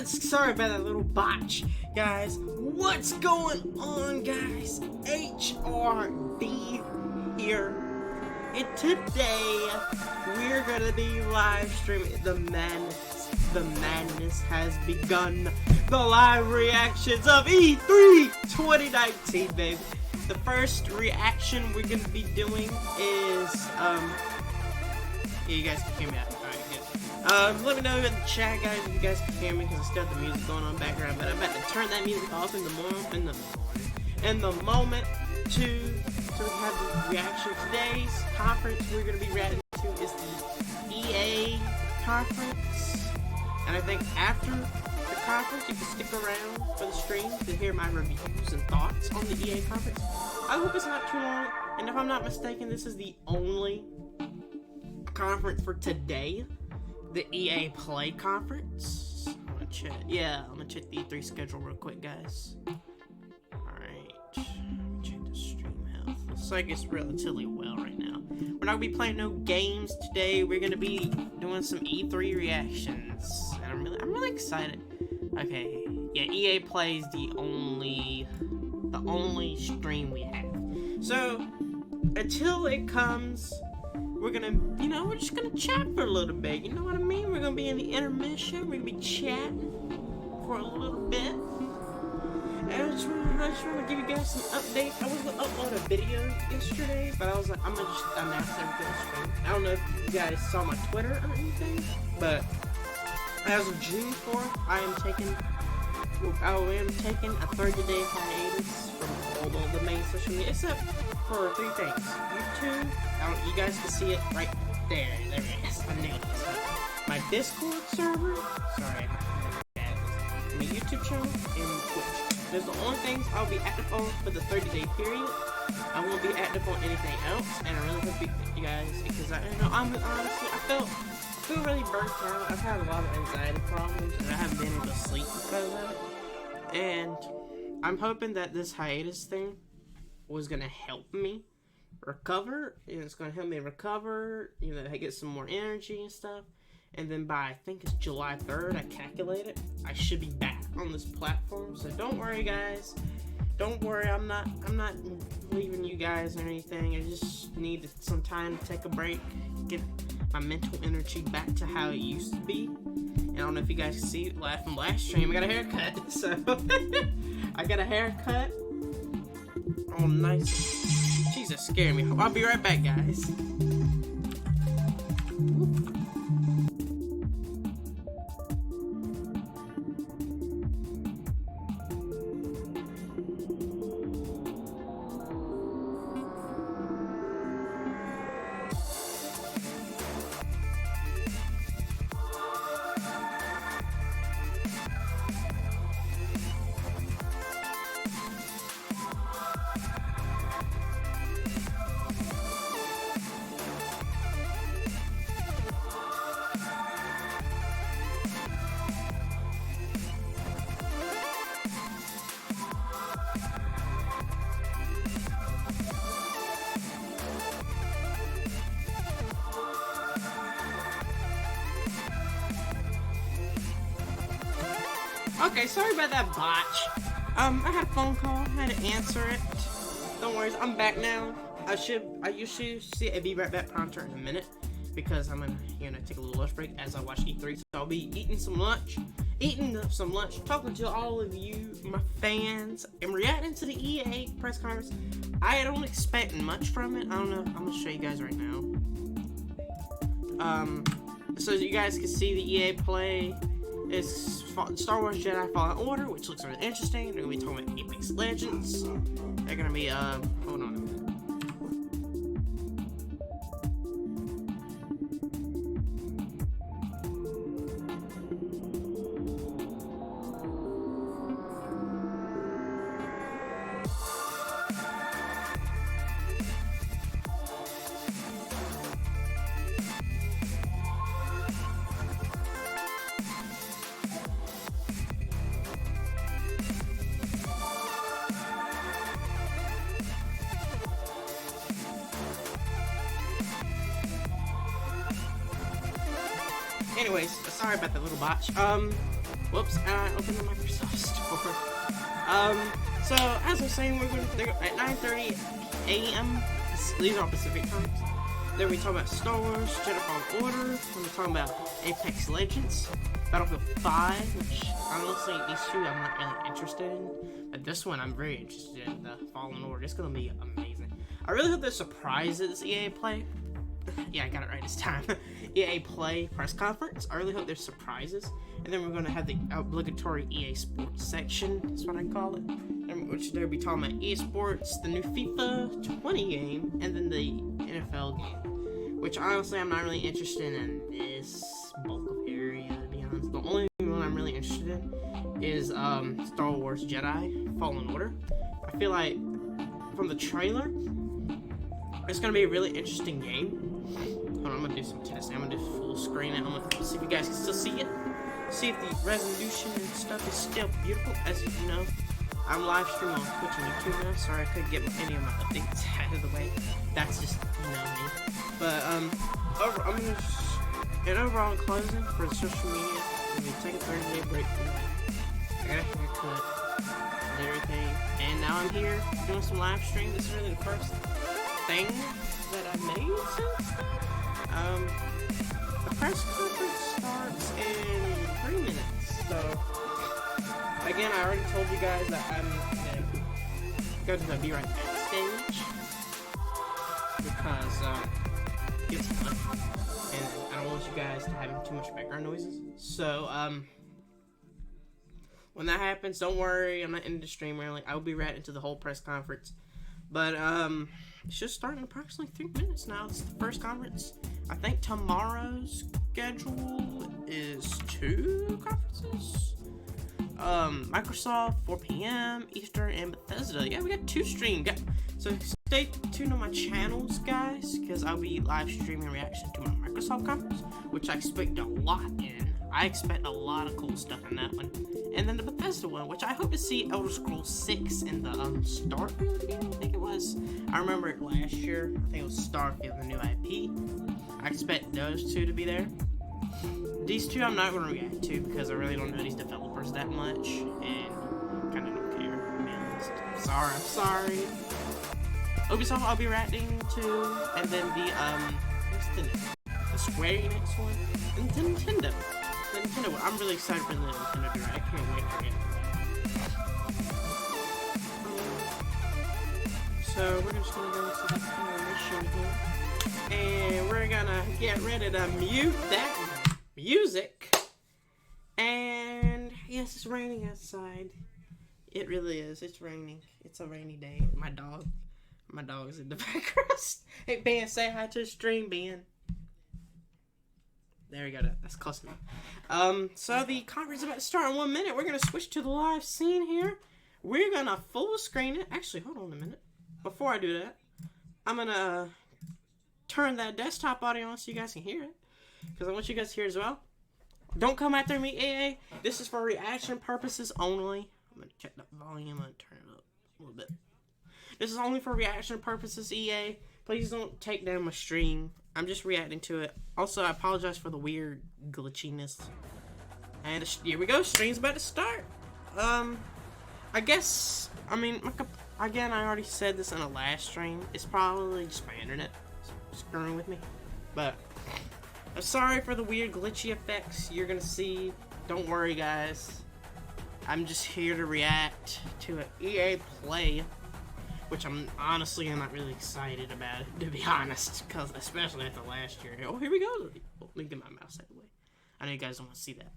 sorry about that little botch, guys. What's going on, guys? HRB here, and today we're gonna be live streaming the madness. The madness has begun. The live reactions of E3 2019, baby. The first reaction we're gonna be doing is yeah, you guys can hear me out. Alright, good. Let me know in the chat, guys, if you guys can hear me, because I still have the music going on in the background, but I'm about to turn that music off in the moment to have the reaction. Today's conference we're going to be reacting to is the EA conference, and I think after the conference you can stick around for the stream to hear my reviews and thoughts on the EA conference. I hope it's not too long, and if I'm not mistaken, this is the only conference for today, the EA Play conference. I'm gonna check the E3 schedule real quick, guys. Alright, check the stream health. Looks like it's relatively well right now. We're not gonna be playing no games today. We're gonna be doing some E3 reactions, and I'm really excited. Okay, yeah, EA Play is the only stream we have. So until it comes, we're gonna, we're just gonna chat for a little bit. You know what I mean? We're gonna be in the intermission. We're gonna be chatting for a little bit. And I just want to give you guys some updates. I was gonna upload a video yesterday, but I was like, I'm gonna just announce everything on stream. I don't know if you guys saw my Twitter or anything, but as of June 4th, I am taking a 30-day hiatus from all the main social media, except for three things. YouTube, you guys can see it right there. There it is. I nailed it. My Discord server, sorry, my YouTube channel, and Twitch. Those are the only things I'll be active on for the 30-day period. I won't be active on anything else, and I really hope you guys, because I feel really burnt out. I've had a lot of anxiety problems, and I haven't been able to sleep because of it. And I'm hoping that this hiatus thing was gonna help me recover. It's gonna help me recover, get some more energy and stuff. And then by, I think it's July 3rd, I calculated, I should be back on this platform. So don't worry, guys. Don't worry, I'm not leaving you guys or anything. I just need some time to take a break, get my mental energy back to how it used to be. And I don't know if you guys can see from last stream, I got a haircut. So I got a haircut. Oh, nice. Jesus, scared me. I'll be right back, guys. Okay, sorry about that botch. I had a phone call, I had to answer it. Don't worry, I'm back now. I usually see a Be Right Back prompter in a minute, because I'm gonna, take a little lunch break as I watch E3. So I'll be eating some lunch, talking to all of you, my fans, and reacting to the EA press conference. I don't expect much from it. I don't know. I'm gonna show you guys right now. So you guys can see the EA Play. It's Star Wars Jedi Fallen Order, which looks really interesting. They're going to be talking about Apex Legends. They're going to be, hold on a minute. Anyways, sorry about that little botch. Whoops, and I opened the Microsoft Store. So as I was saying, we're going to at 9:30 a.m. These are Pacific times. Then we talk about Star Wars, Jedi Fallen Order. Then we talk about Apex Legends, Battlefield 5, which honestly these two I'm not really interested in, but this one I'm very interested in. The Fallen Order. It's gonna be amazing. I really hope there's surprises EA Play. Yeah, I got it right this time. EA Play press conference. I really hope there's surprises. And then we're going to have the obligatory EA Sports section, that's what I call it. And which they'll be talking about EA Sports, the new FIFA 20 game, and then the NFL game. Which honestly, I'm not really interested in this bulk of area, to be honest. The only one I'm really interested in is Star Wars Jedi Fallen Order. I feel like from the trailer, it's going to be a really interesting game. Hold on, I'm going to do some testing. I'm going to do full screen and I'm going to see if you guys can still see it. See if the resolution and stuff is still beautiful. As you know, I'm live streaming on Twitch and YouTube now. Sorry I couldn't get any of my updates out of the way. That's just, you know, me. But, I'm going to, in overall closing for the social media, I'm going to take a 30-day break from that. I got a haircut and everything. And now I'm here doing some live stream. This is really the first thing that I made since then. The press conference starts in 3 minutes, so again, I already told you guys that I'm gonna be right backstage because it's fun, and I don't want you guys to have too much background noises. So when that happens, don't worry, I'm not in the stream really. I will be right into the whole press conference, but it should start in approximately 3 minutes now. It's the first conference. I think tomorrow's schedule is 2 conferences. Microsoft, 4 p.m. Eastern, and Bethesda. Yeah, we got 2 streams. So stay tuned on my channels, guys, because I'll be live streaming reaction to my Microsoft conference, which I expect a lot in. I expect a lot of cool stuff in that one. And then the Bethesda one, which I hope to see Elder Scrolls 6 in the Starfield game, I think it was. I remember it last year. I think it was Starfield, the new IP. I expect those 2 to be there. These 2 I'm not going to react to because I really don't know these developers that much and kind of don't care, to be honest. I'm sorry. Ubisoft I'll be reacting to, and then the Square Enix one, and Nintendo. The Nintendo one. I'm really excited for the Nintendo Direct. I can't wait for it. So we're just gonna go to the intermission here, and we're gonna get ready to mute that music. And yes, it's raining outside. It really is. It's raining. It's a rainy day. My dog's in the background. Hey Ben, say hi to the stream, Ben. There we go. That's close enough. So the conference is about to start in 1 minute. We're gonna switch to the live scene here. We're gonna full screen it. Actually, hold on a minute. Before I do that, I'm gonna turn that desktop audio on so you guys can hear it, because I want you guys to hear it as well. Don't come after me, AA. This is for reaction purposes only. I'm gonna check the volume and turn it up a little bit. This is only for reaction purposes, EA. Please don't take down my stream. I'm just reacting to it. Also, I apologize for the weird glitchiness. And here we go. Stream's about to start. I guess, I mean, again, I already said this in a last stream. It's probably just my internet screwing with me. But I'm sorry for the weird glitchy effects you're gonna see. Don't worry, guys. I'm just here to react to an EA Play, which I'm not really excited about it, to be honest, because especially after last year. Oh, here we go. Let me get my mouse out of the way. I know you guys don't want to see that.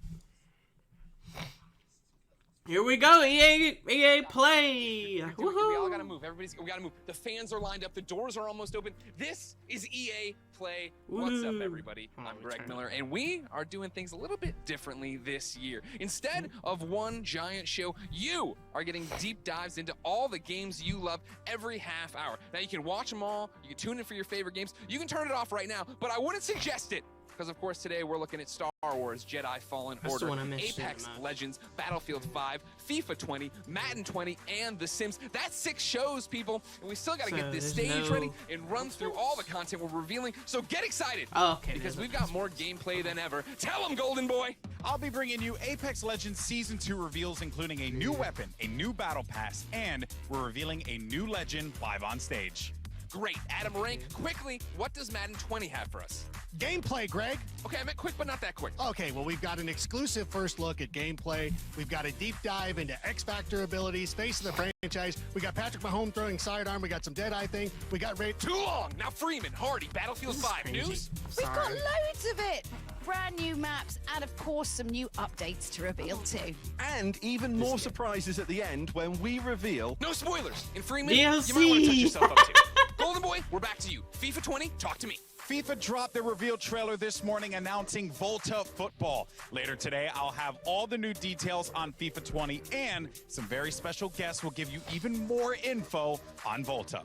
Here we go, EA Play. We all gotta move. We gotta move. The fans are lined up. The doors are almost open. This is EA Play. What's up, everybody? I'm Greg Miller, and we are doing things a little bit differently this year. Instead of one giant show, you are getting deep dives into all the games you love every half hour. Now, you can watch them all. You can tune in for your favorite games. You can turn it off right now, but I wouldn't suggest it. because of course today we're looking at Star Wars Jedi Fallen That's the Order, one I missed Apex so much. Legends, Battlefield 5, FIFA 20, Madden 20, and The Sims. That's 6 shows, people, and we still got to So get this there's stage no- ready and run through all the content we're revealing, so get excited! Oh, okay. Because there's we've got more gameplay than ever. Tell them, Golden Boy! I'll be bringing you Apex Legends Season 2 reveals, including a new weapon, a new battle pass, and we're revealing a new legend live on stage. Great. Adam Rank, quickly, what does Madden 20 have for us? Gameplay, Greg. Okay, I meant quick, but not that quick. Okay, well, we've got an exclusive first look at gameplay. We've got a deep dive into X Factor abilities, face of the franchise. We got Patrick Mahomes throwing sidearm. We got some Deadeye thing. We got Ray. Too long! Now Freeman, Hardy, Battlefield 5, crazy. news? We've got Sorry. loads of it. Brand new maps and, of course, some new updates to reveal too. And even more surprises at the end when we reveal No spoilers! In Freeman, DLC. you might want to touch yourself up too. Golden Boy, we're back to you. FIFA 20, talk to me. FIFA dropped their reveal trailer this morning announcing Volta Football. Later today, I'll have all the new details on FIFA 20, and some very special guests will give you even more info on Volta.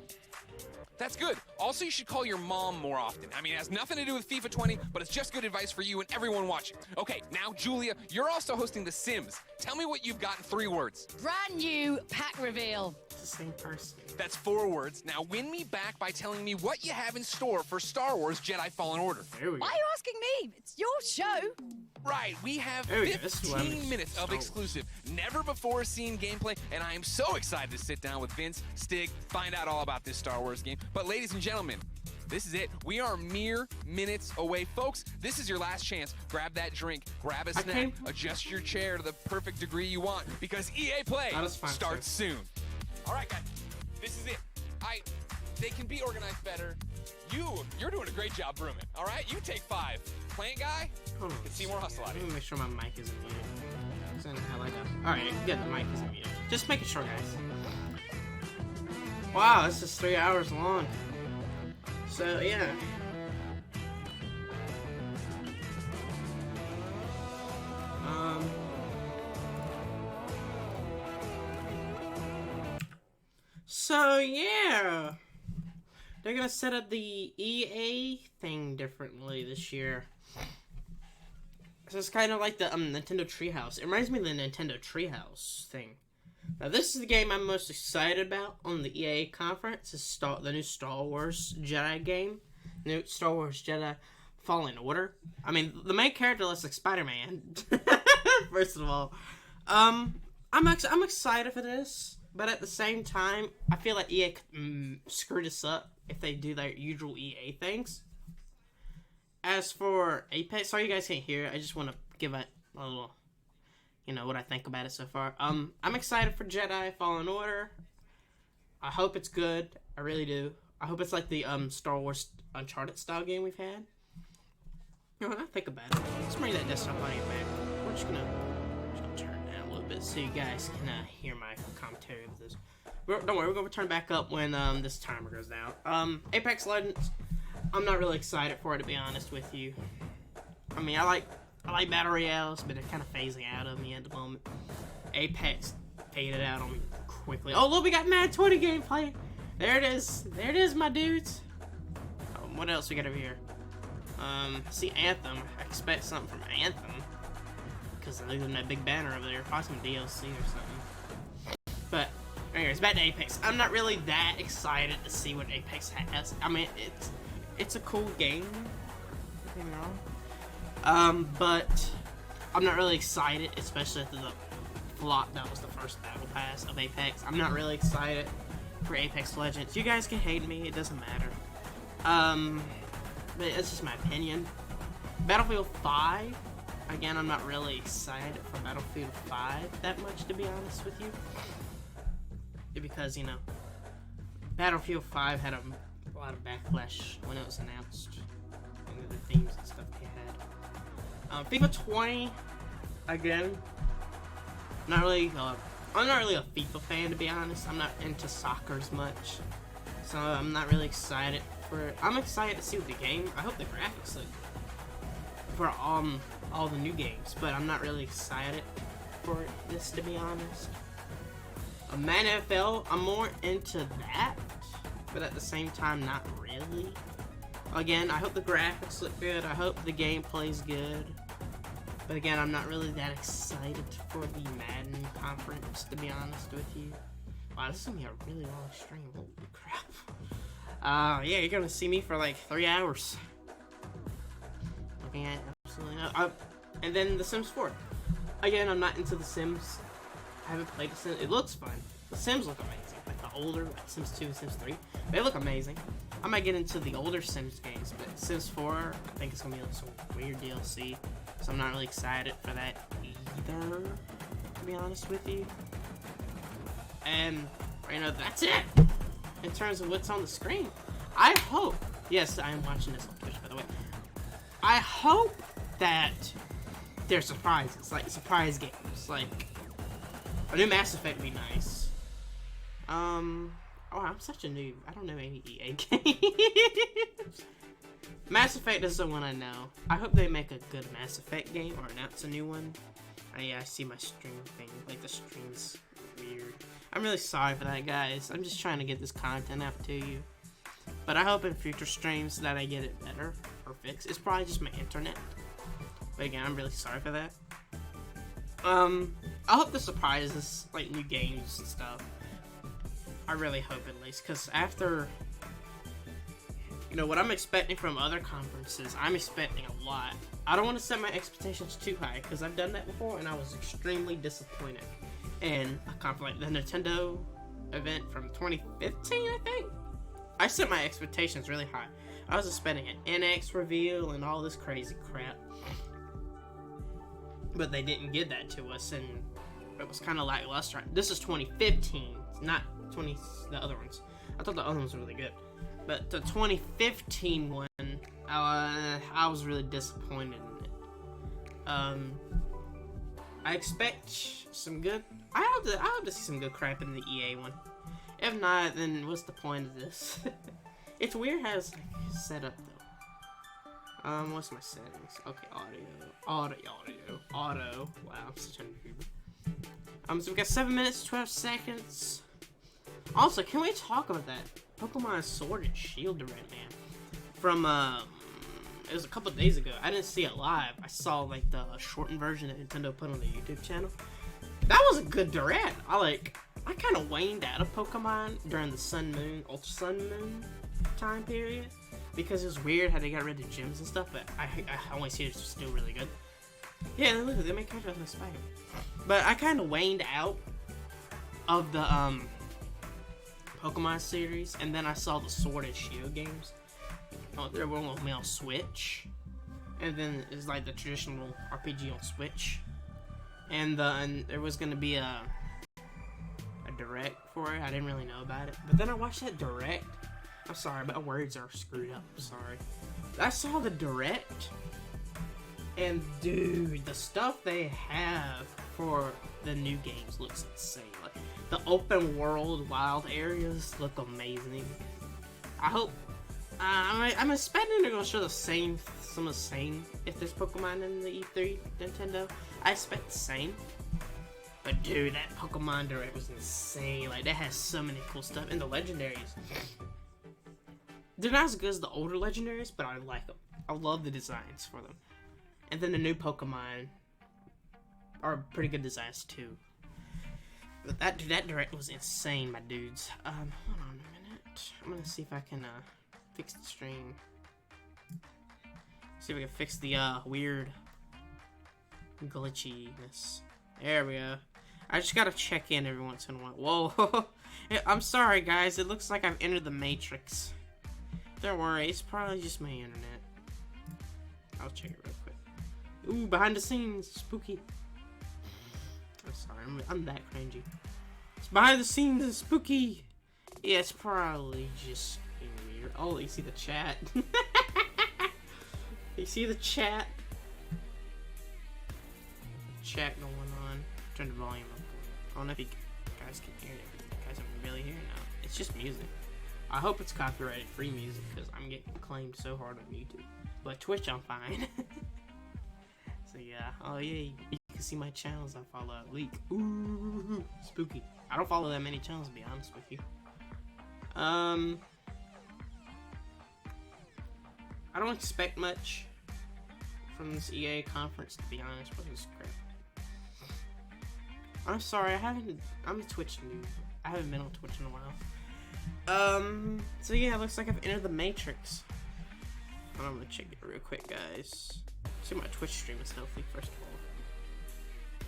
That's good. Also, you should call your mom more often. I mean, it has nothing to do with FIFA 20, but it's just good advice for you and everyone watching. Okay, now, Julia, you're also hosting The Sims. Tell me what you've got in 3 words. Brand new pack reveal. It's the same person. That's 4 words. Now, win me back by telling me what you have in store for Star Wars Jedi Fallen Order. There we go. Why are you asking me? It's your show. Right, we have There we go. This is what I'm 15 minutes of Star Wars. exclusive, never before seen gameplay, and I am so excited to sit down with Vince, Stig, find out all about this Star Wars game. But ladies and gentlemen, this is it. We are mere minutes away. Folks, this is your last chance. Grab that drink, grab a snack, came- adjust your chair to the perfect degree you want, because EA Play Not a sponsor. starts soon. All right, guys, this is it. They can be organized better. You're doing a great job brooming, all right? You take 5. Plant guy, Hold on. can see more hustle out of Let you. me make sure my mic isn't muted. Alright, yeah, the mic isn't muted. Just making sure, guys. Wow, this is 3 hours long. So, yeah. So, yeah. They're gonna set up the EA thing differently this year. So it's kind of like the Nintendo Treehouse. It reminds me of the Nintendo Treehouse thing. Now this is the game I'm most excited about on the EA conference. Is the new Star Wars Jedi game, new Star Wars Jedi Fallen Order. I mean, the main character looks like Spider-Man. First of all, I'm excited for this, but at the same time, I feel like EA could screw this up if they do their usual EA things. As for Apex, sorry you guys can't hear it. I just want to give it a little, what I think about it so far. I'm excited for Jedi Fallen Order. I hope it's good. I really do. I hope it's like the Star Wars Uncharted style game we've had. When I think about it, let's bring that desktop audio back. We're just gonna turn it down a little bit so you guys can hear my commentary of this. Don't worry, we're gonna turn back up when this timer goes down. Apex Legends. I'm not really excited for it, to be honest with you. I mean, I like battle royales, but they're kind of phasing out of me at the moment. Apex faded out on me quickly. Oh, look, we got Madden 20 gameplay. There it is. There it is, my dudes. What else we got over here? See Anthem. I expect something from Anthem because they're leaving that big banner over there. Probably some DLC or something. But anyways, back to Apex. I'm not really that excited to see what Apex has. I mean, it's a cool game. Don't get me wrong. But I'm not really excited, especially after the flop that was the first battle pass of Apex. I'm not really excited for Apex Legends. You guys can hate me, it doesn't matter. But it's just my opinion. Battlefield 5, again, I'm not really excited for Battlefield 5 that much, to be honest with you. Because, Battlefield 5 had a lot of backlash when it was announced. And the themes and stuff they had. FIFA 20, again, I'm not really a FIFA fan, to be honest. I'm not into soccer as much. So I'm not really excited for it. I'm excited to see what the game. I hope the graphics look for all the new games, but I'm not really excited for this, to be honest. Madden NFL, I'm more into that, but at the same time, not really. Again, I hope the graphics look good. I hope the gameplay's good. But again, I'm not really that excited for the Madden conference, to be honest with you. Wow, this is gonna be a really long stream. Holy crap. Yeah, you're gonna see me for like 3 hours. Looking at absolutely no. And then The Sims 4. Again, I'm not into The Sims. I haven't played The Sims. It looks fun. The Sims look amazing. Like the older, like Sims 2 and Sims 3. They look amazing. I might get into the older Sims games, but Sims 4, I think it's gonna be like some weird DLC. So I'm not really excited for that either, to be honest with you. And, you know, that's it in terms of what's on the screen. I hope, yes, I am watching this on Twitch, by the way. I hope that there's surprises, like surprise games, like a new Mass Effect would be nice. Oh, I'm such a noob. I don't know any EA games. Mass Effect is the one I know. I hope they make a good Mass Effect game or announce a new one. Yeah, I see my stream thing. Like, the stream's weird. I'm really sorry for that, guys. I'm just trying to get this content out to you. But I hope in future streams that I get it better or fixed. It's probably just my internet. But again, I'm really sorry for that. I hope the surprises, like new games and stuff. I really hope at least, because after, you know, what I'm expecting from other conferences, I'm expecting a lot. I don't want to set my expectations too high, because I've done that before, and I was extremely disappointed in a conference like the Nintendo event from 2015, I think. I set my expectations really high. I was expecting an NX reveal and all this crazy crap. But they didn't give that to us, and it was kind of lackluster. This is 2015, not the other ones. I thought the other ones were really good. But the 2015 one, I was really disappointed in it. I expect some good. I hope to see some good crap in the EA one. If not, then what's the point of this? It's weird how it's like set up though. What's my settings? Okay, audio. Wow, I'm such a noob. So we got 7 minutes, 12 seconds. Also, can we talk about that Pokemon Sword and Shield Direct, man? From, it was a couple of days ago. I didn't see it live. I saw, like, the shortened version that Nintendo put on the YouTube channel. That was a good Direct. I kind of waned out of Pokemon during the Sun Moon, Ultra Sun Moon time period. Because it was weird how they got rid of gyms and stuff, but I only see it's still really good. Yeah, look, they make characters like Spider. But I kind of waned out of the, Pokemon series, and then I saw the Sword and Shield games. Oh, they were on Switch, and then it's like the traditional RPG on Switch, and there was gonna be a Direct for it. I didn't really know about it, but then I watched that Direct. I'm sorry, my words are screwed up. I'm sorry. I saw the Direct, and dude, the stuff they have for the new games looks insane. Like, the open world wild areas look amazing. I hope. I'm expecting they're gonna show some of the same. If there's Pokemon in the E3 Nintendo, I expect the same. But dude, that Pokemon Direct was insane. Like, that has so many cool stuff. And the legendaries, they're not as good as the older legendaries, but I like them. I love the designs for them. And then the new Pokemon are pretty good designs too. But that Direct was insane, my dudes. Hold on a minute. I'm gonna see if I can fix the stream. See if we can fix the weird glitchiness. There we go. I just gotta check in every once in a while. Whoa. I'm sorry, guys. It looks like I've entered the Matrix. Don't worry, it's probably just my internet. I'll check it real quick. Ooh, behind the scenes, spooky. I'm sorry, I'm that cringy. It's behind the scenes, it's spooky. Yeah, it's probably just being weird. Oh, you see the chat. You see the chat? Chat going on. Turn the volume up. I don't know if you guys can hear it. You guys can really hear it now. It's just music. I hope it's copyrighted free music, because I'm getting claimed so hard on YouTube. But Twitch, I'm fine. So yeah. Oh yeah, you can see my channels I follow. Leak. Ooh, spooky. I don't follow that many channels, to be honest with you. I don't expect much from this EA conference, to be honest. What is this crap? I'm sorry, I'm a Twitch noob. I haven't been on Twitch in a while. So yeah, it looks like I've entered the Matrix. I'm gonna check it real quick, guys. See my Twitch stream is healthy, first of all.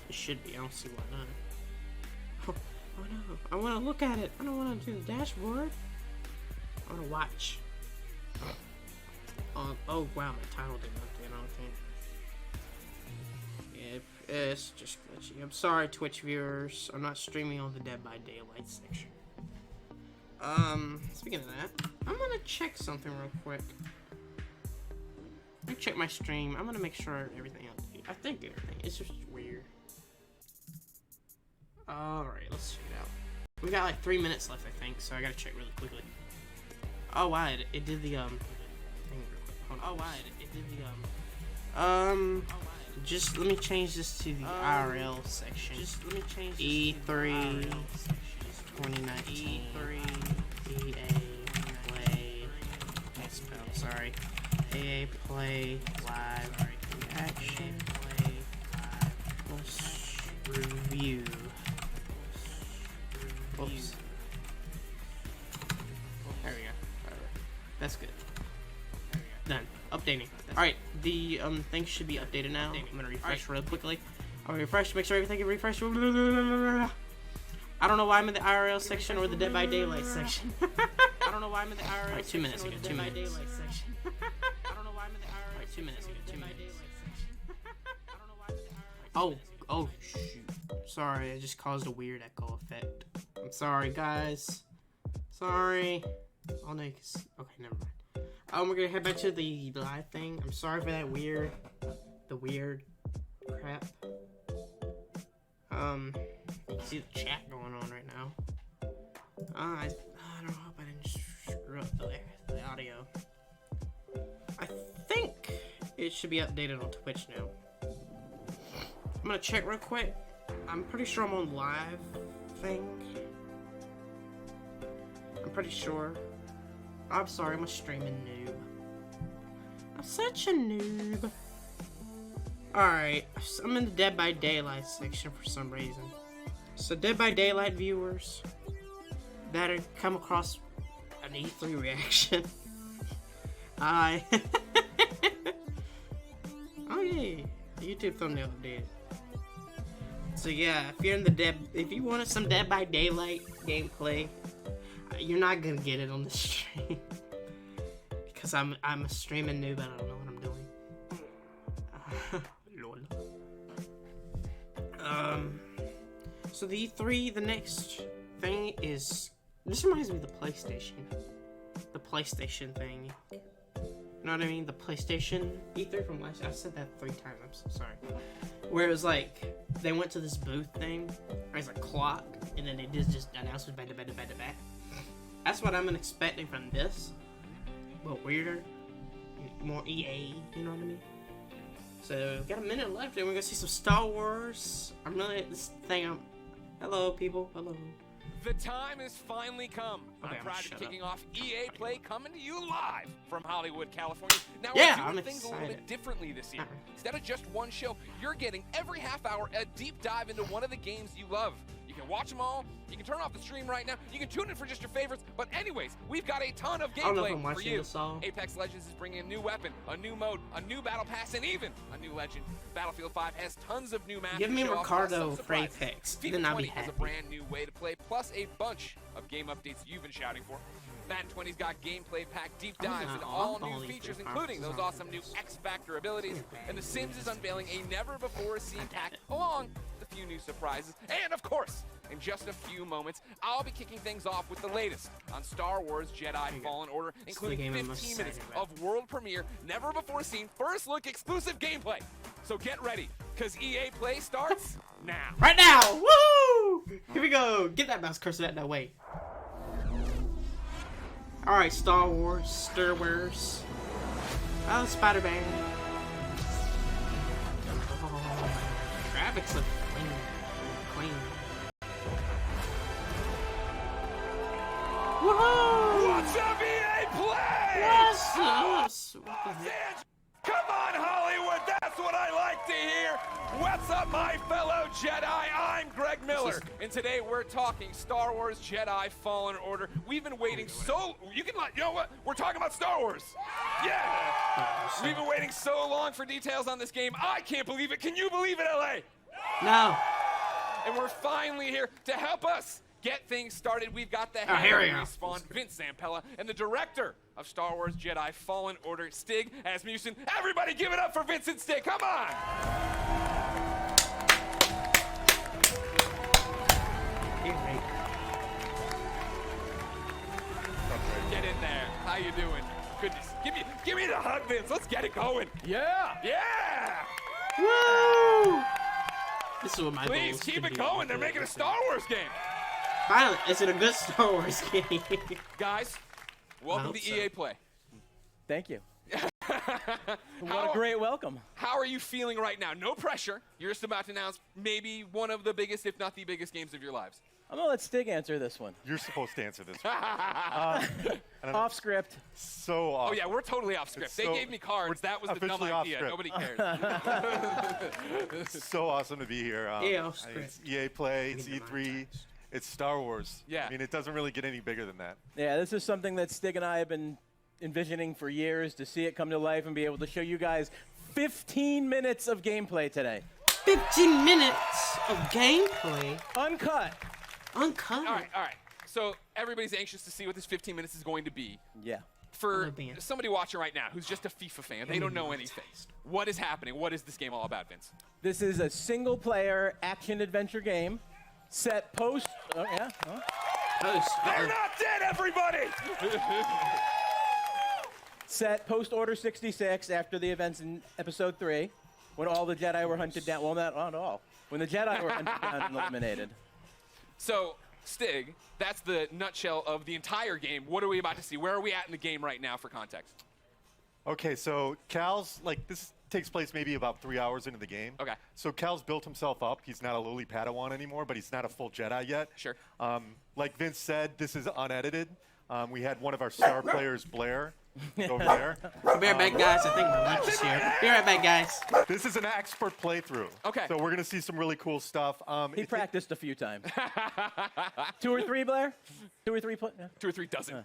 It should be, I don't see why not. Oh no, I wanna look at it. I don't wanna do the dashboard. I wanna watch. Oh wow, my title didn't update, I don't think. Yeah, it's just glitchy. I'm sorry, Twitch viewers. I'm not streaming on the Dead by Daylight section. Speaking of that, I'm gonna check something real quick. Let me check my stream. I'm gonna make sure everything updates. I think everything. It's just weird. Alright, let's check it out. We got like 3 minutes left, I think, so I gotta check really quickly. Oh wow, it did the thing real quick. Hold on. Oh wow, it did the just let me change this to the IRL section. Just let me change E3 2019 EA Play sorry. EA Play Live Reaction Let's review. Oops. There we go. That's good. Done. Updating. Alright, the things should be updated now. I'm gonna refresh real quickly. I'll refresh, make sure everything can refresh. I don't know why I'm in the IRL section or the Dead by Daylight section. I don't know why I'm in the IRL section. 2 minutes ago, 2 minutes. I don't know why I'm in the IRL 2 minutes ago, 2 minutes. Oh, shoot. Sorry, I just caused a weird echo effect. I'm sorry, guys. Sorry. Oh, no, okay, never mind. We're gonna head back to the live thing. I'm sorry for that weird crap. You can see the chat going on right now. I don't hope I didn't screw up the audio. I think it should be updated on Twitch now. I'm gonna check real quick. I'm pretty sure I'm on live thing. I'm pretty sure. I'm sorry, I'm a streaming noob. I'm such a noob. Alright, I'm in the Dead by Daylight section for some reason. So Dead by Daylight viewers that have come across an E3 reaction. Oh yeah, YouTube thumbnail did. So yeah, if you wanted some Dead by Daylight gameplay, you're not gonna get it on the stream because I'm a streaming noob. I don't know what I'm doing. Lol. So the E3, the next thing is this reminds me of the PlayStation thing. You know what I mean? The PlayStation E3 from last year. I said that 3 times. I'm so sorry. Where it was like they went to this booth thing. There's a clock, and then they just announced it back. That's what I'm expecting from this, but weirder, more EA. You know what I mean? So we've got a minute left, and we're gonna see some Star Wars. Hello, people. Hello. The time has finally come. Okay, I'm proud to be shut kicking up. off EA Play, coming to you live from Hollywood, California. Now Yeah, we're I'm doing things a little excited. bit differently this year. Uh-uh. Instead of just one show, you're getting every half hour a deep dive into one of the games you love. You can watch them all. You can turn off the stream right now. You can tune in for just your favorites. But anyways, we've got a ton of I don't know if I'm gameplay for watching you. this all. Apex Legends is bringing a new weapon, a new mode, a new battle pass, and even a new legend. Battlefield 5 has tons of new maps. Give to me show off, Ricardo plus some for surprises. Apex, FIFA then I'll 20 be has a happy. brand new way to play, plus a bunch of game updates you've been shouting for. Madden 20's got gameplay pack deep dives into all new features, including those awesome new X Factor abilities. And The Sims is unveiling a never-before-seen pack, along with a few new surprises. And of course, in just a few moments, I'll be kicking things off with the latest on Star Wars Jedi Fallen Order, including game I'm most 15 minutes excited about. of world premiere, never-before-seen, first-look exclusive gameplay. So get ready, because EA Play starts now. Right now! Woo! Here we go. Get that mouse cursor out that way. Alright, Star Wars. Oh, Spider-Man. Oh, graphics look clean. Woohoo! What's up, EA Play? Yes! So what the heck? Come on, Hollywood! That's what I like to hear! What's up, my fellow Jedi? I'm Greg Miller, and today we're talking Star Wars Jedi Fallen Order. We've been waiting you know what? We're talking about Star Wars! Yeah! We've been waiting so long for details on this game. I can't believe it. Can you believe it, LA? No. And we're finally here to help us get things started. We've got the here head we of go. Respawn, Vince Zampella, and the director of Star Wars Jedi Fallen Order, Stig Asmussen. Everybody give it up for Vincent Stig. Come on! Get in there. How you doing? Goodness. Give me the hug, Vince. Let's get it going. Yeah! Yeah! Woo! This is what my goal Please is keep to it do. going. They're making a Star Wars game. Finally, is it a good Star Wars game? Guys, welcome to hope so. EA Play. Thank you. What How- a great welcome. How are you feeling right now? No pressure. You're just about to announce maybe one of the biggest, if not the biggest, games of your lives. I'm going to let Stig answer this one. You're supposed to answer this. Off script. So Oh awesome. yeah, we're totally off script. It's They so- gave me cards. That was the dumb officially off idea. script. Nobody cares. It's so awesome to be here. Yeah, off script. It's EA Play, it's E3, it's Star Wars. Yeah. I mean, it doesn't really get any bigger than that. Yeah, this is something that Stig and I have been envisioning for years, to see it come to life and be able to show you guys 15 minutes of gameplay today. 15 minutes of gameplay. Uncut. Uncut. all right. So everybody's anxious to see what this 15 minutes is going to be. Yeah. For Oh, man. somebody watching right now who's just a FIFA fan, they don't know anything. What is happening? What is this game all about, Vince? This is a single-player action-adventure game set post... Oh, yeah. Oh. Post. They're not dead, everybody! Set post-Order 66 after the events in Episode 3, when all the Jedi were hunted down. Well, not all. When the Jedi were hunted down and eliminated. So, Stig, that's the nutshell of the entire game. What are we about to see? Where are we at in the game right now for context? Okay, so Cal's, this takes place maybe about 3 hours into the game. Okay. So Cal's built himself up. He's not a lowly Padawan anymore, but he's not a full Jedi yet. Sure. Like Vince said, this is unedited. We had one of our star players, Blair, over there. Be right back, guys. I think my lunch is here. Be right back, guys. This is an expert playthrough. Okay. So we're going to see some really cool stuff. He practiced a few times. 2 or 3, Blair? 2 or 3? Yeah. 2 or 3 dozen.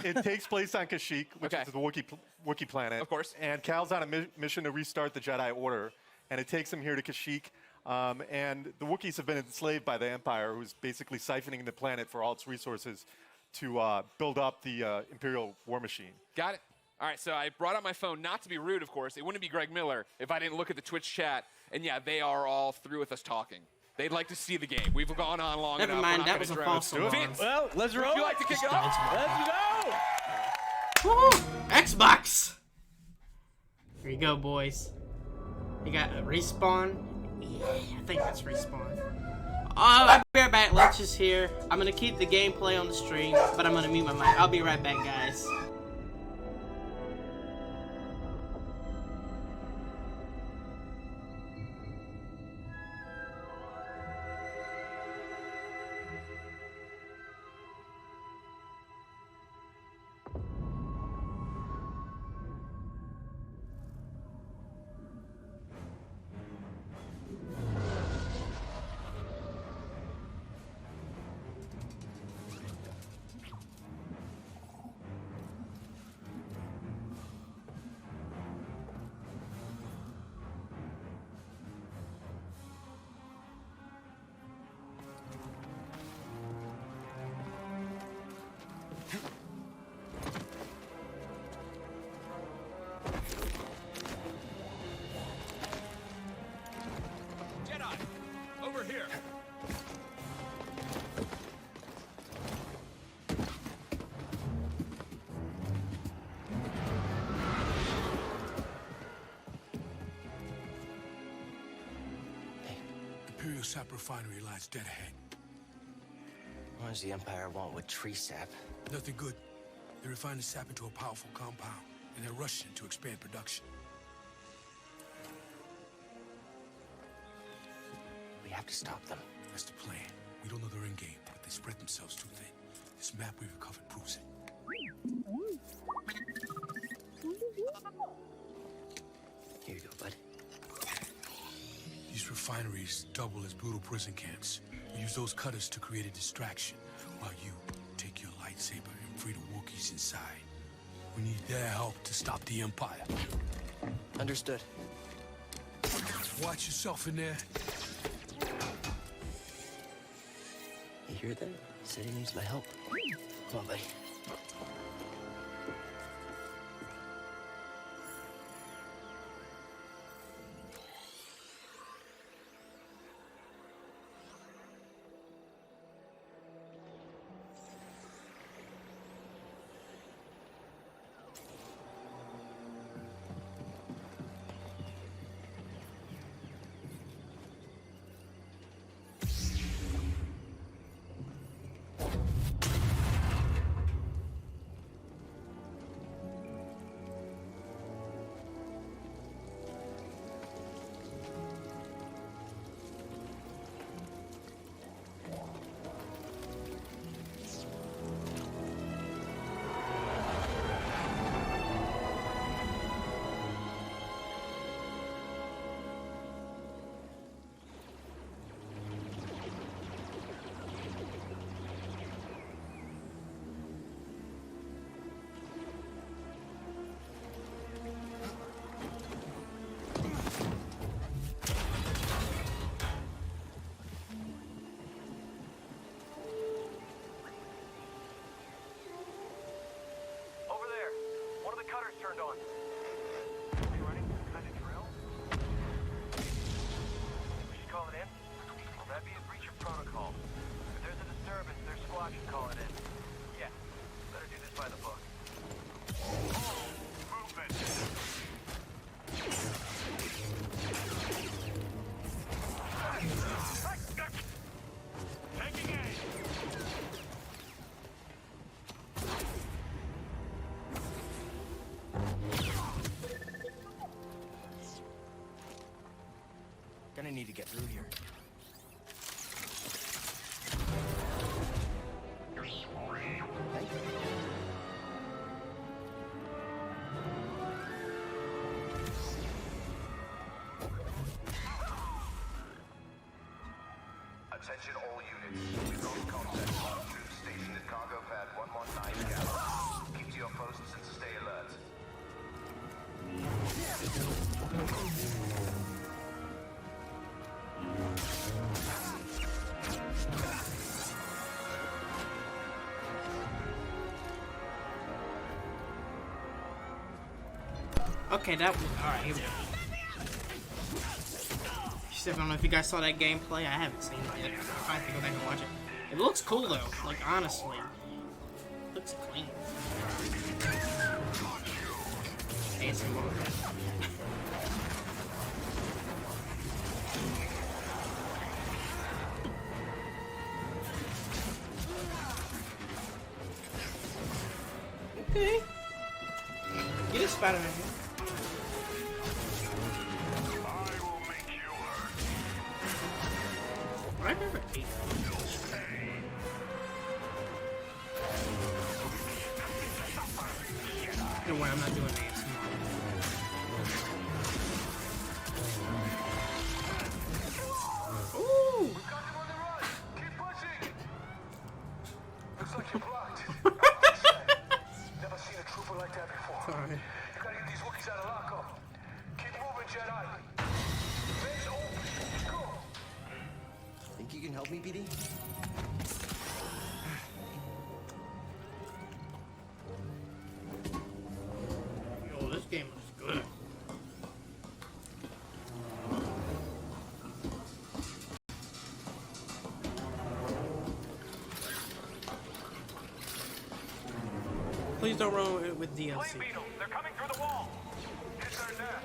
It takes place on Kashyyyk, which Okay. is the Wookiee planet. Of course. And Cal's on a mission to restart the Jedi Order, and it takes him here to Kashyyyk. And the Wookiees have been enslaved by the Empire, who's basically siphoning the planet for all its resources to build up the Imperial war machine. Got it. All right, so I brought out my phone, not to be rude, of course. It wouldn't be Greg Miller if I didn't look at the Twitch chat. And yeah, they are all through with us talking. They'd like to see the game. We've gone on long Never enough. mind, We're not that gonna was a drone. false alarm. Vince, Well, let's roll. would you like to kick it off? Let's go. Woo! Xbox. Here you go, boys. You got a Respawn. Yeah, I think that's Respawn. I'll be right back. Lunch is here. I'm gonna keep the gameplay on the stream, but I'm gonna mute my mic. I'll be right back, guys. Jedi, over here. Imperial Sap Refinery lies dead ahead. What does the Empire want with tree sap? Nothing good. They refine the sap into a powerful compound, and they're rushing to expand production. We have to stop them. That's the plan. We don't know their end game, but they spread themselves too thin. This map we recovered proves it. Here you go, bud. These refineries double as brutal prison camps. We use those cutters to create a distraction while you take your lightsaber and free the Wookiees inside. We need their help to stop the Empire. Understood. Watch yourself in there. You hear that? He said he needs my help. Come on, buddy. Turned on. Are you running some kind of drill? We should call it in? Will that be a breach of protocol? If there's a disturbance, their squad should call it in. Yeah, better do this by the book. Movement! Taking aim! Gonna need to get through here. Attention all units. We've got contact with our troops stationed at cargo pad 119 Gallon. Keep to your posts and stay alert. Okay, that was alright. Here we go. I don't know if you guys saw that gameplay. I haven't seen it yet. I have to go back and watch it. It looks cool though. Like honestly, it looks clean. ASMR. Okay. Get a Spider-Man here. I never ate no way, I'm not doing ASMR. Ooh! We've got them on the run! Keep pushing! Looks like you're blocked. Never seen a trooper like that before. Sorry. You gotta get these Wookiees out of lockup. Keep moving, Jedi. Vents open. Go! Think you can help me, BD? Yo, this game looks good. Please don't run with DLC. Flame Beetle, they're coming through the wall. Hit their net.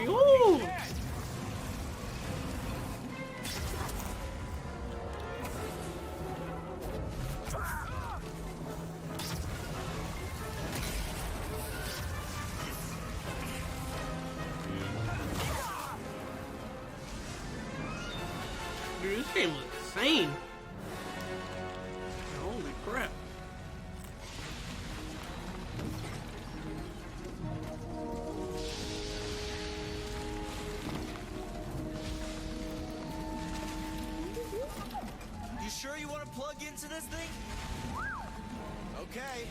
Ooh! game was insane. Holy crap. You sure you want to plug into this thing? Okay.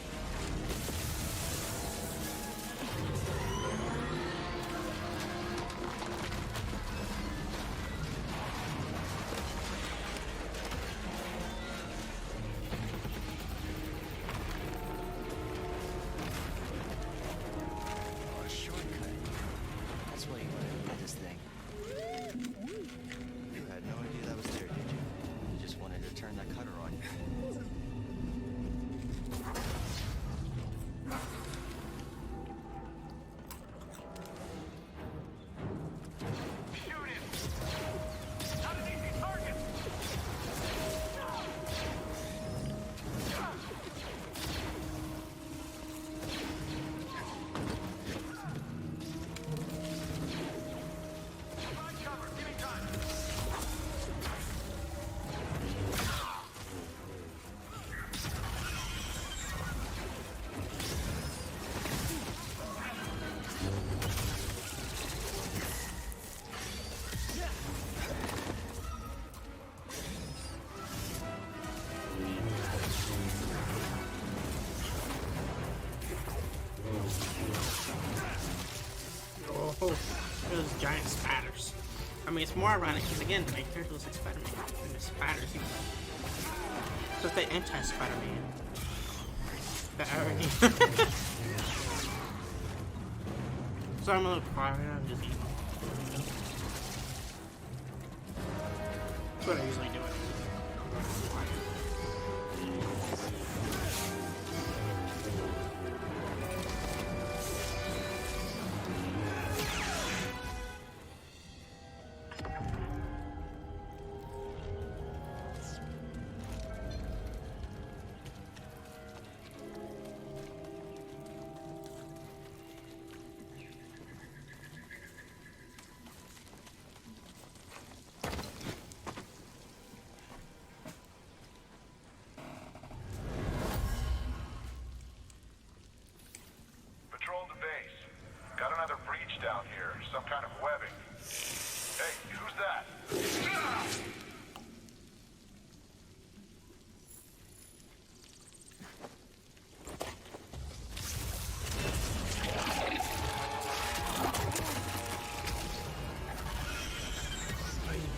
Oh, a shortcut. That's why you wanted to get this thing. You had no idea that was there, did you? You just wanted to turn that cutter on. Shoot him! Not an easy target! Find cover, give me time! Oh, those giant spiders. I mean, it's more ironic because, again, my character looks like Spider-Man. And the spiders, you know. So it's the anti-Spider-Man. The irony. So I'm a little quiet. I'm just eating. That's what I usually do. Patrol the base. Got another breach down here. Some kind of webbing. Hey, who's that?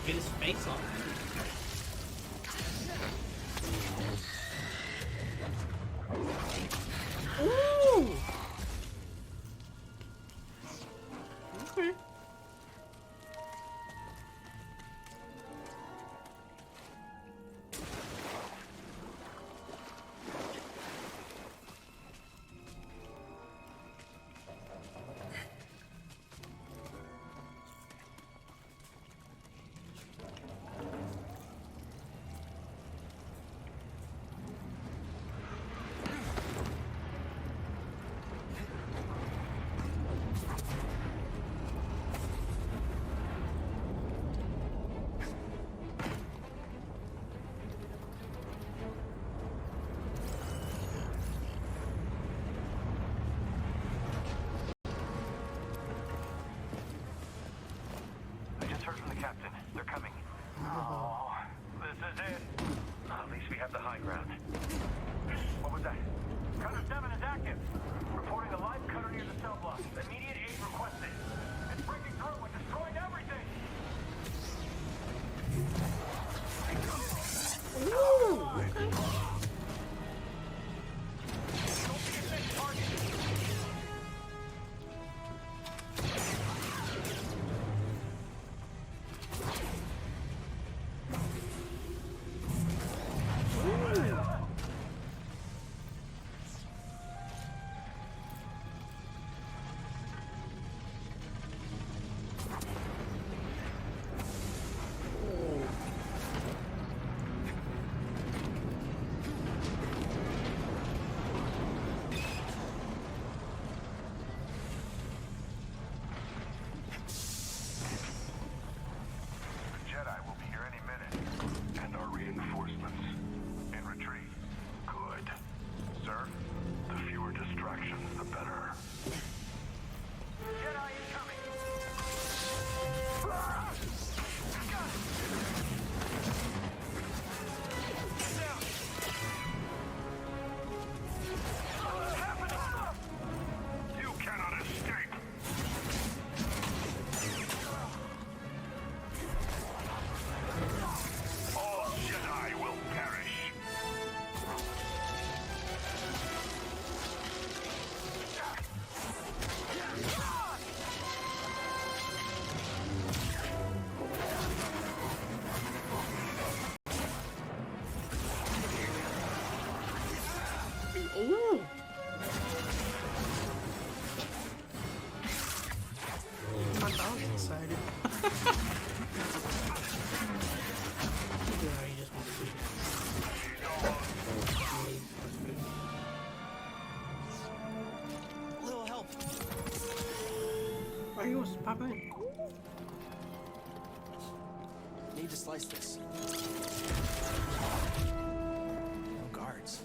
Get his face off. Ooh! Okay. I just heard from the captain. They're coming. Oh, this is it. At least we have the high ground. What was that? Cutter 7 is active. Reporting a live cutter near the cell block. Immediate aid requested. It's breaking through and destroying everything. Don't be a big target. Ooh. My dog's excited. Yeah, he just wants food. A little help. Why he wants to pop in? Need to slice this. No guards.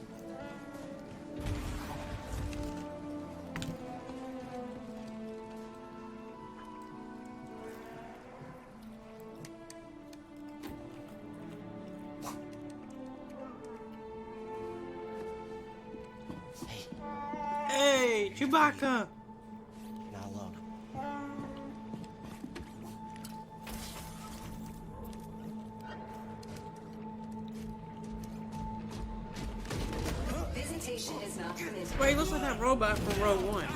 Hey, Chewbacca! Not alone. Visitation is not permitted. Wait, he looks like that robot from Rogue One.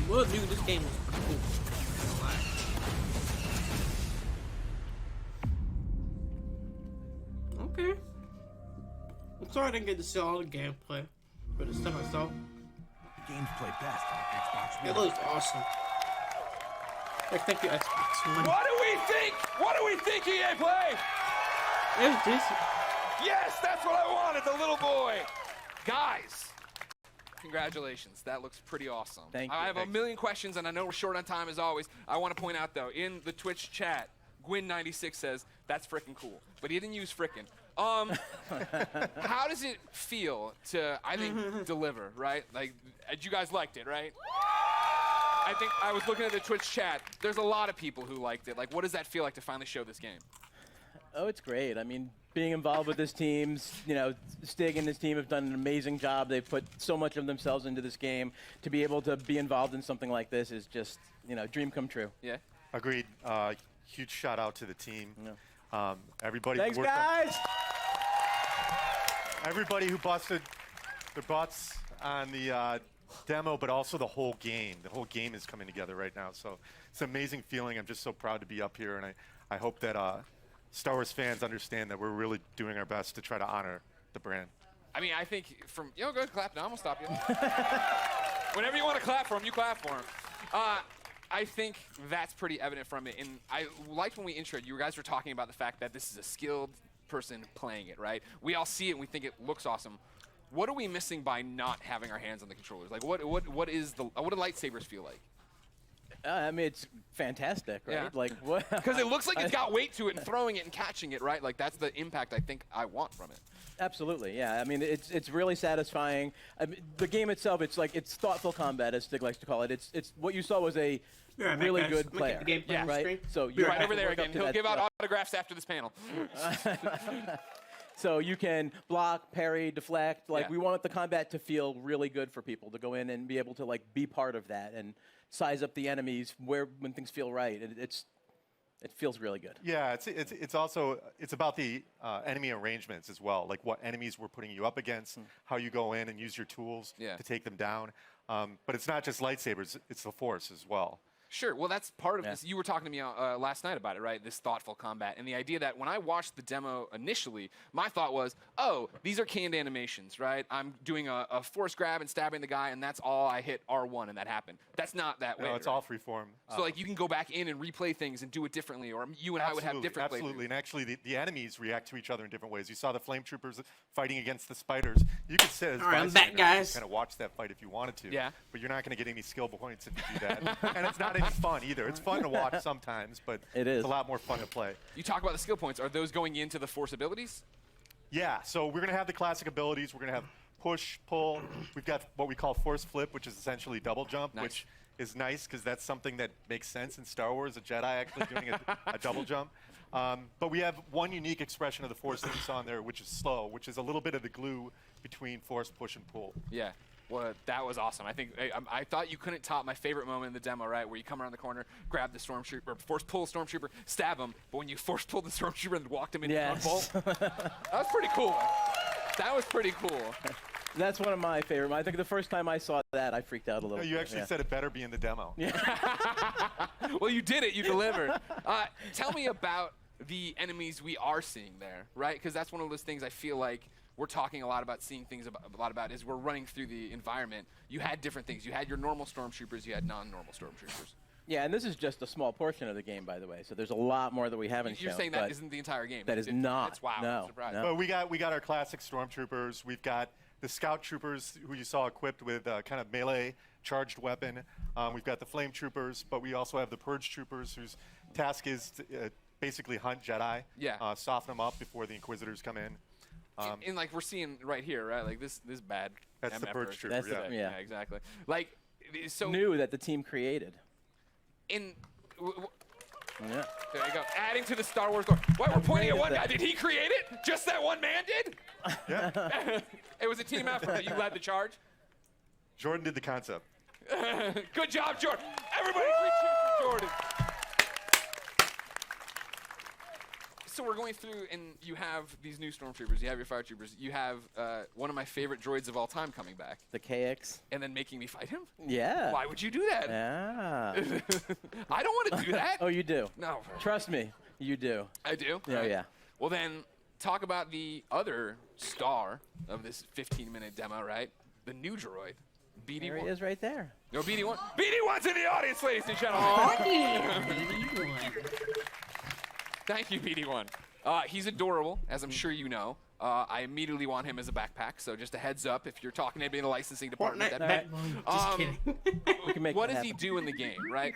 Well, dude, this game was cool. Okay. I'm sorry I didn't get to see all the gameplay, but the stuff I saw. Games play best on Xbox It One. looks awesome. Like, thank you, Xbox One. What do we think? What do we think, EA Play? It was decent. Yes, that's what I wanted, the little boy. Guys, congratulations. That looks pretty awesome. Thank you. I have a million questions, and I know we're short on time as always. I want to point out, though, in the Twitch chat, Gwyn96 says, that's frickin' cool. But he didn't use frickin'. How does it feel to, I think, deliver, right? Like, you guys liked it, right? I think I was looking at the Twitch chat. There's a lot of people who liked it. Like, what does that feel like to finally show this game? Oh, it's great. I mean, being involved with this team, you know, Stig and his team have done an amazing job. They've put so much of themselves into this game. To be able to be involved in something like this is just, you know, dream come true. Yeah. Agreed. Huge shout out to the team. Yeah. Everybody. Thanks, worked on- guys! Everybody who busted their butts on the demo, but also the whole game. The whole game is coming together right now. So it's an amazing feeling. I'm just so proud to be up here, and I hope that Star Wars fans understand that we're really doing our best to try to honor the brand. I mean, I think from, go ahead, clap now. I'm going to stop you. Whenever you want to clap for him, you clap for him. I think that's pretty evident from it. And I liked when we introed, you guys were talking about the fact that this is a skilled person playing it, right? We all see it and we think it looks awesome. What are we missing by not having our hands on the controllers? Like, what do lightsabers feel like? I mean, it's fantastic, right? Yeah. Like what? Because it looks like it's got weight to it, and throwing it and catching it, right? Like that's the impact I think I want from it. Absolutely, yeah. I mean, it's really satisfying. I mean, the game itself, it's thoughtful combat, as Stig likes to call it. It's what you saw was a really good player, right? So you're right over there again. He'll give out autographs after this panel. So you can block, parry, deflect. Like we want the combat to feel really good for people to go in and be able to like be part of that and size up the enemies when things feel right. It feels really good. Yeah, it's also about the enemy arrangements as well, like what enemies we're putting you up against, how you go in and use your tools to take them down. But it's not just lightsabers; it's the Force as well. Sure. Well, that's part of this. You were talking to me last night about it, right? This thoughtful combat. And the idea that when I watched the demo initially, my thought was, oh, these are canned animations, right? I'm doing a force grab and stabbing the guy, and that's all I hit R1 and that happened. That's not that way. No, it's all freeform. So, like, you can go back in and replay things and do it differently, or you and I would have different playthroughs. Absolutely. And actually, the enemies react to each other in different ways. You saw the flame troopers fighting against the spiders. You could sit as all right, I'm back, guys. Kind of watch that fight if you wanted to. Yeah. But you're not going to get any skill points if you do that. And it's not any fun either. It's fun to watch sometimes, but it's a lot more fun to play. You talk about the skill points. Are those going into the Force abilities? Yeah. So we're going to have the classic abilities. We're going to have push, pull. We've got what we call force flip, which is essentially double jump, which is nice because that's something that makes sense in Star Wars, a Jedi actually doing a double jump. But we have one unique expression of the Force that we saw in there, which is slow, which is a little bit of the glue between force, push, and pull. Yeah. Well, that was awesome. I think I thought you couldn't top my favorite moment in the demo, right? Where you come around the corner, grab the stormtrooper, force pull the stormtrooper, stab him. But when you force pulled the stormtrooper and walked him into the bolt, that was pretty cool. That was pretty cool. That's one of my favorite. I think the first time I saw that, I freaked out a little. No, you actually said it better be in the demo. Well, you did it. You delivered. Tell me about the enemies we are seeing there, right? Because that's one of those things I feel like we're talking a lot about, seeing things a lot about, is we're running through the environment. You had different things. You had your normal stormtroopers. You had non-normal stormtroopers. Yeah, and this is just a small portion of the game, by the way. So there's a lot more that we haven't shown. You're saying that isn't the entire game? That is not. That's wow. No, I'm surprised. no. But we got our classic stormtroopers. We've got the scout troopers who you saw equipped with kind of melee charged weapon. We've got the flame troopers, but we also have the purge troopers whose task is to basically hunt Jedi. Yeah. Soften them up before the Inquisitors come in. And like we're seeing right here, right? Like this bad. That's the MF purge first. trooper. That's the- yeah. Exactly. Like so. New that the team created. Yeah. There you go. Adding to the Star Wars lore. Why we're pointing at one guy? Did he create it? Just that one man did? Yeah. It was a team effort. You led the charge. Jordan did the concept. Good job, Jordan. Everybody, 3 cheers for Jordan. So we're going through, and you have these new stormtroopers. You have your fire troopers. You have one of my favorite droids of all time coming back. The KX. And then making me fight him? Yeah. Why would you do that? Yeah. I don't want to do that. Oh, you do. No. Trust me, you do. I do? Yeah, Right. yeah. Well, then, talk about the other star of this 15-minute demo, right? The new droid, BD-1. There he is right there. No, BD-1. BD-1's in the audience, ladies and gentlemen. Oh, yeah, BD-1. Thank you, BD-1. He's adorable, as I'm sure you know. I immediately want him as a backpack, so just a heads up if you're talking to anybody in the licensing department. Just kidding. We can make What that does he happen. do in the game, right?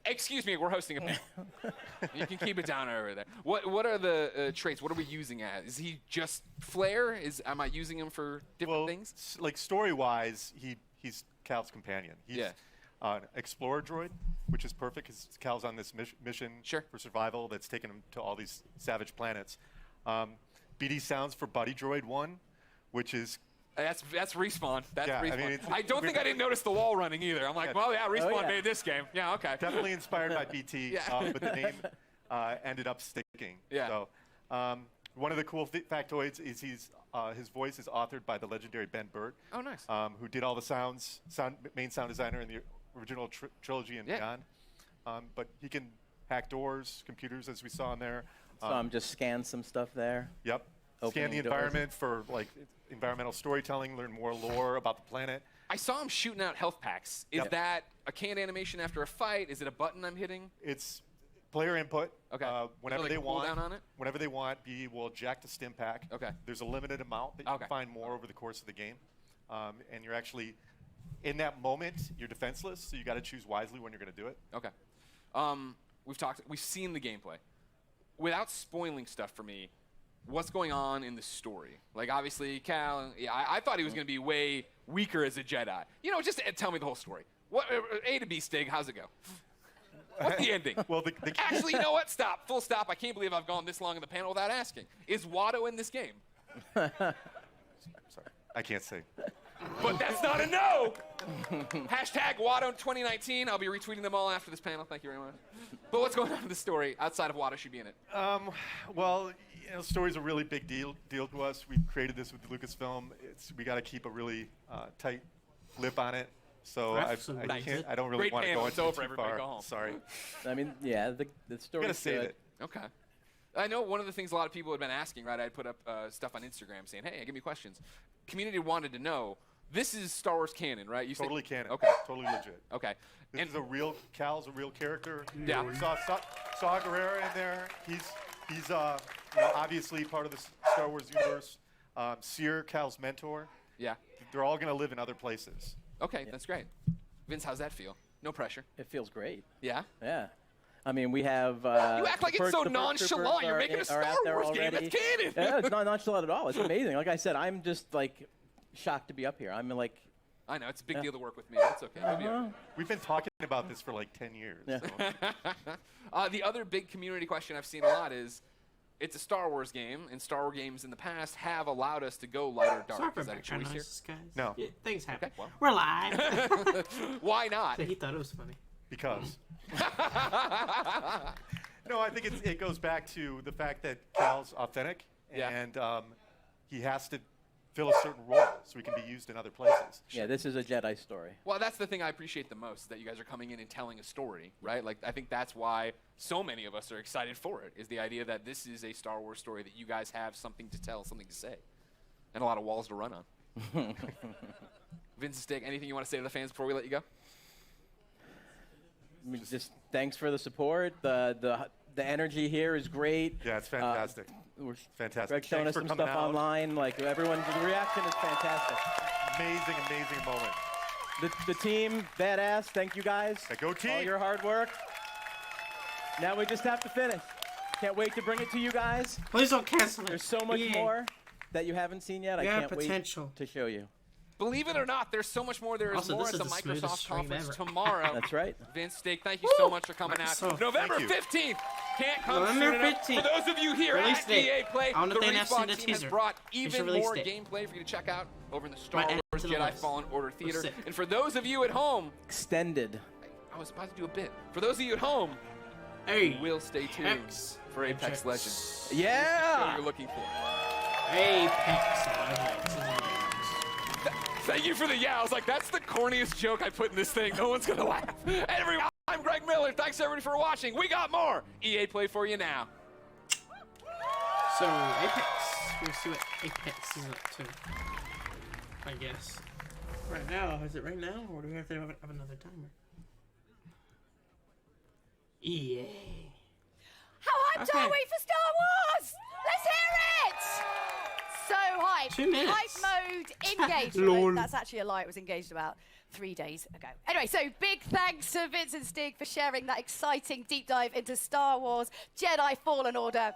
Excuse me, we're hosting a panel. You can keep it down over there. What are the traits? What are we using as? Is he just flair? Am I using him for different things? Like story-wise, he's Cal's companion. He's an explorer droid, which is perfect because Cal's on this mission for survival that's taken him to all these savage planets. BD sounds for Buddy Droid 1, which is... That's Respawn. That's Respawn. I mean, I don't think I didn't notice the wall running either. I'm like, well, yeah, Respawn made this game. Yeah, okay. Definitely inspired by BT, but the name ended up sticking. Yeah. So one of the cool factoids is his voice is authored by the legendary Ben Burt. Oh, nice. Who did all the main sound designer in the original trilogy and beyond. But he can hack doors, computers, as we saw in there. So just scan some stuff there. Yep. Scan the environment for like environmental storytelling, learn more lore about the planet. I saw him shooting out health packs. Is that a canned animation after a fight? Is it a button I'm hitting? It's player input. Okay. Whenever like they a want. cooldown on it? Whenever they want, BD will eject a stim pack. Okay. There's a limited amount that you can find more over the course of the game, and you're actually in that moment you're defenseless, so you got to choose wisely when you're going to do it. Okay. We've seen the gameplay. Without spoiling stuff for me, what's going on in the story? Like, obviously, Cal, I thought he was going to be way weaker as a Jedi. You know, just tell me the whole story. What A to B, Stig, how's it go? What's the ending? Well, Actually, you know what? Stop. Full stop. I can't believe I've gone this long in the panel without asking. Is Watto in this game? Sorry, I can't say. But that's not a no! Hashtag Watto 2019. I'll be retweeting them all after this panel. Thank you very much. But what's going on in the story outside of Watto should be in it? Well, you know, story's a really big deal to us. We created this with Lucasfilm. We got to keep a really tight lip on it. So I don't really want to go into it too far. Go home. Sorry. I mean, yeah, the story. Gotta save it. Okay. I know one of the things a lot of people had been asking, right? I'd put up stuff on Instagram saying, hey, give me questions. Community wanted to know, this is Star Wars canon, right? You Totally canon. Okay. Totally legit. Okay. This is Cal's a real character. Yeah. We saw Gerrera in there. He's obviously part of the Star Wars universe. Seer, Cal's mentor. Yeah. They're all going to live in other places. Okay, that's great. Vince, how's that feel? No pressure. It feels great. Yeah? Yeah. I mean, we have. You act like it's so nonchalant. You're making a Star Wars game. It's canon. Yeah, it's not nonchalant at all. It's amazing. Like I said, I'm just like shocked to be up here. I'm like. I know it's a big deal to work with me. That's okay. We've been talking about this for like 10 years. Yeah. So. The other big community question I've seen a lot is, it's a Star Wars game, and Star Wars games in the past have allowed us to go light or dark. Sorry for Is that a choice here? guys. No. Yeah, things happen. Okay, well. We're live. Why not? So he thought it was funny. Because. No, I think it goes back to the fact that Cal's authentic, and he has to fill a certain role so we can be used in other places. Yeah, this is a Jedi story. Well, that's the thing I appreciate the most, that you guys are coming in and telling a story, right? Like, I think that's why so many of us are excited for it, is the idea that this is a Star Wars story, that you guys have something to tell, something to say, and a lot of walls to run on. Vince and Stig, anything you want to say to the fans before we let you go? Just thanks for the support. The energy here is great. Yeah, it's fantastic. We're fantastic. Greg showing us some stuff online. Like, everyone's reaction is fantastic. Amazing, amazing moment. The team, badass. Thank you guys. Go team. All your hard work. Now we just have to finish. Can't wait to bring it to you guys. Please don't cancel it. There's so much more that you haven't seen yet. I can't wait to show you. Believe it or not, there's so much more. There is Also, more this at is the the smoothest Microsoft stream conference ever. tomorrow. That's right. Vince, Stig, thank you so much for coming out. Microsoft. November Thank you. 15th. Can't come November soon enough. 15th. For those of you here Release at date. EA Play, I wonder the if they announced Respawn in the team has teaser. brought They should even release more date. gameplay for you to check out over in the Star Might add Wars to the Jedi list. Fallen Order Theater. sick. And for those of you at home, Extended. I was about to do a bit. For those of you at home, Hey. will stay tuned Apex. for Apex Legends. Yeah. What you're looking for. Apex Legends. Thank you for the yeah. I was like, that's the corniest joke I put in this thing. No one's gonna laugh. Everyone, I'm Greg Miller. Thanks everybody for watching. We got more EA Play for you now. So, Apex. We'll see what Apex is up to. I guess. Right now, is it right now? Or do we have to have another timer? EA. How hyped are we for Star Wars? Let's hear it! So hyped. 2 minutes. Hype mode engaged. Lol. That's actually a lie. It was engaged about 3 days ago. Anyway, so big thanks to Vince and Stig for sharing that exciting deep dive into Star Wars Jedi Fallen Order.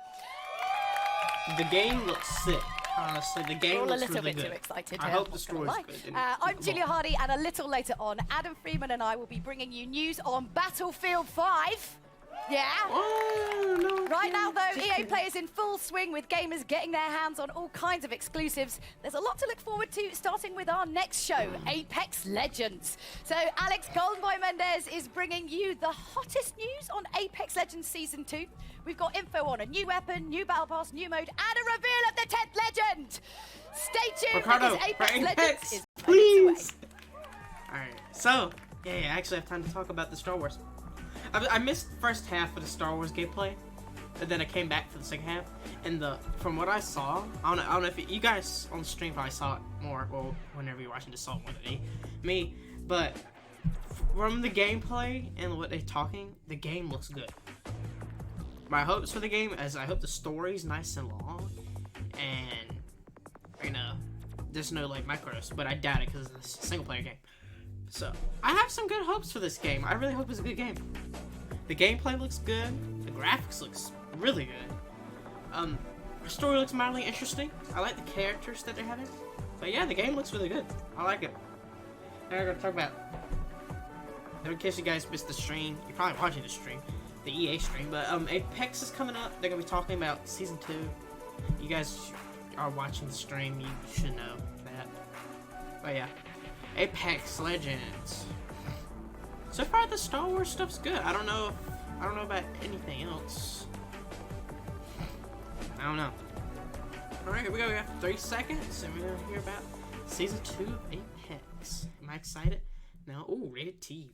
The game looks sick. Honestly, the game We're all a looks little really bit good. too excited. I here, hope I'm the not gonna story's lie. good. I'm Julia Hardy, and a little later on, Adam Freeman and I will be bringing you news on Battlefield 5. Yeah. Oh, no. Right now, though, EA Play is in full swing with gamers getting their hands on all kinds of exclusives. There's a lot to look forward to, starting with our next show, Apex Legends. So Alex Goldenboy Mendez is bringing you the hottest news on Apex Legends Season 2. We've got info on a new weapon, new battle pass, new mode, and a reveal of the 10th legend. Stay tuned, Ricardo, because Apex for Legends Apex, is please. Alright, so, yeah, I actually have time to talk about the Star Wars. I missed the first half of the Star Wars gameplay, and then I came back for the second half. And from what I saw, I don't know if you guys on the stream probably saw it more. Well, whenever you're watching, just saw it more than me. But from the gameplay and what they're talking, the game looks good. My hopes for the game is I hope the story's nice and long, and there's no like micros, but I doubt it because it's a single player game. So, I have some good hopes for this game. I really hope it's a good game. The gameplay looks good. The graphics looks really good. The story looks mildly interesting. I like the characters that they're having. But yeah, the game looks really good. I like it. Now we're going to talk about... In case you guys missed the stream, you're probably watching the stream, the EA stream, but Apex is coming up. They're going to be talking about Season 2. You guys are watching the stream, you should know that. But yeah. Apex Legends. So far, the Star Wars stuff's good. I don't know about anything else. I don't know. All right, here we go. We have 30 seconds, and we're gonna hear about Season 2 of Apex. Am I excited? No. Ooh, rated T.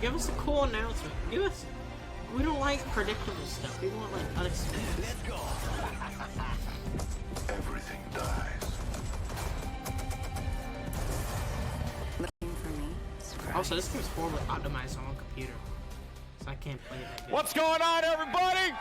Give us a cool announcement. We don't like predictable stuff. We want like unexpected. Let's go. Everything dies. Also, this game's horribly optimized on my computer, so I can't play it that good. What's going on, everybody?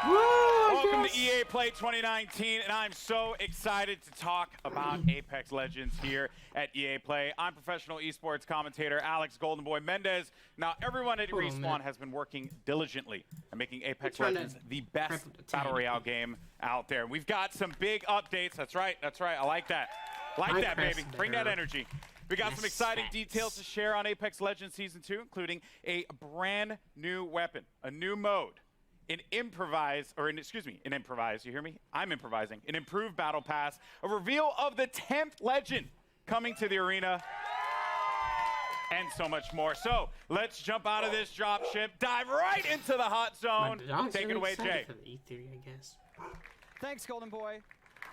Welcome to EA Play 2019, and I'm so excited to talk about Apex Legends here at EA Play. I'm professional esports commentator Alex Goldenboy Mendez. Now, everyone at Respawn has been working diligently at making Apex Legends the best battle royale game out there. We've got some big updates. That's right. I like that. Like that, baby. Bring that energy. We got some exciting details to share on Apex Legends Season 2, including a brand new weapon, a new mode, an improvise, you hear me? I'm improvising. An improved battle pass, a reveal of the 10th legend coming to the arena, and so much more. So let's jump out of this dropship, dive right into the hot zone. Take it away, Jay. For the E3, I guess. Thanks, Golden Boy.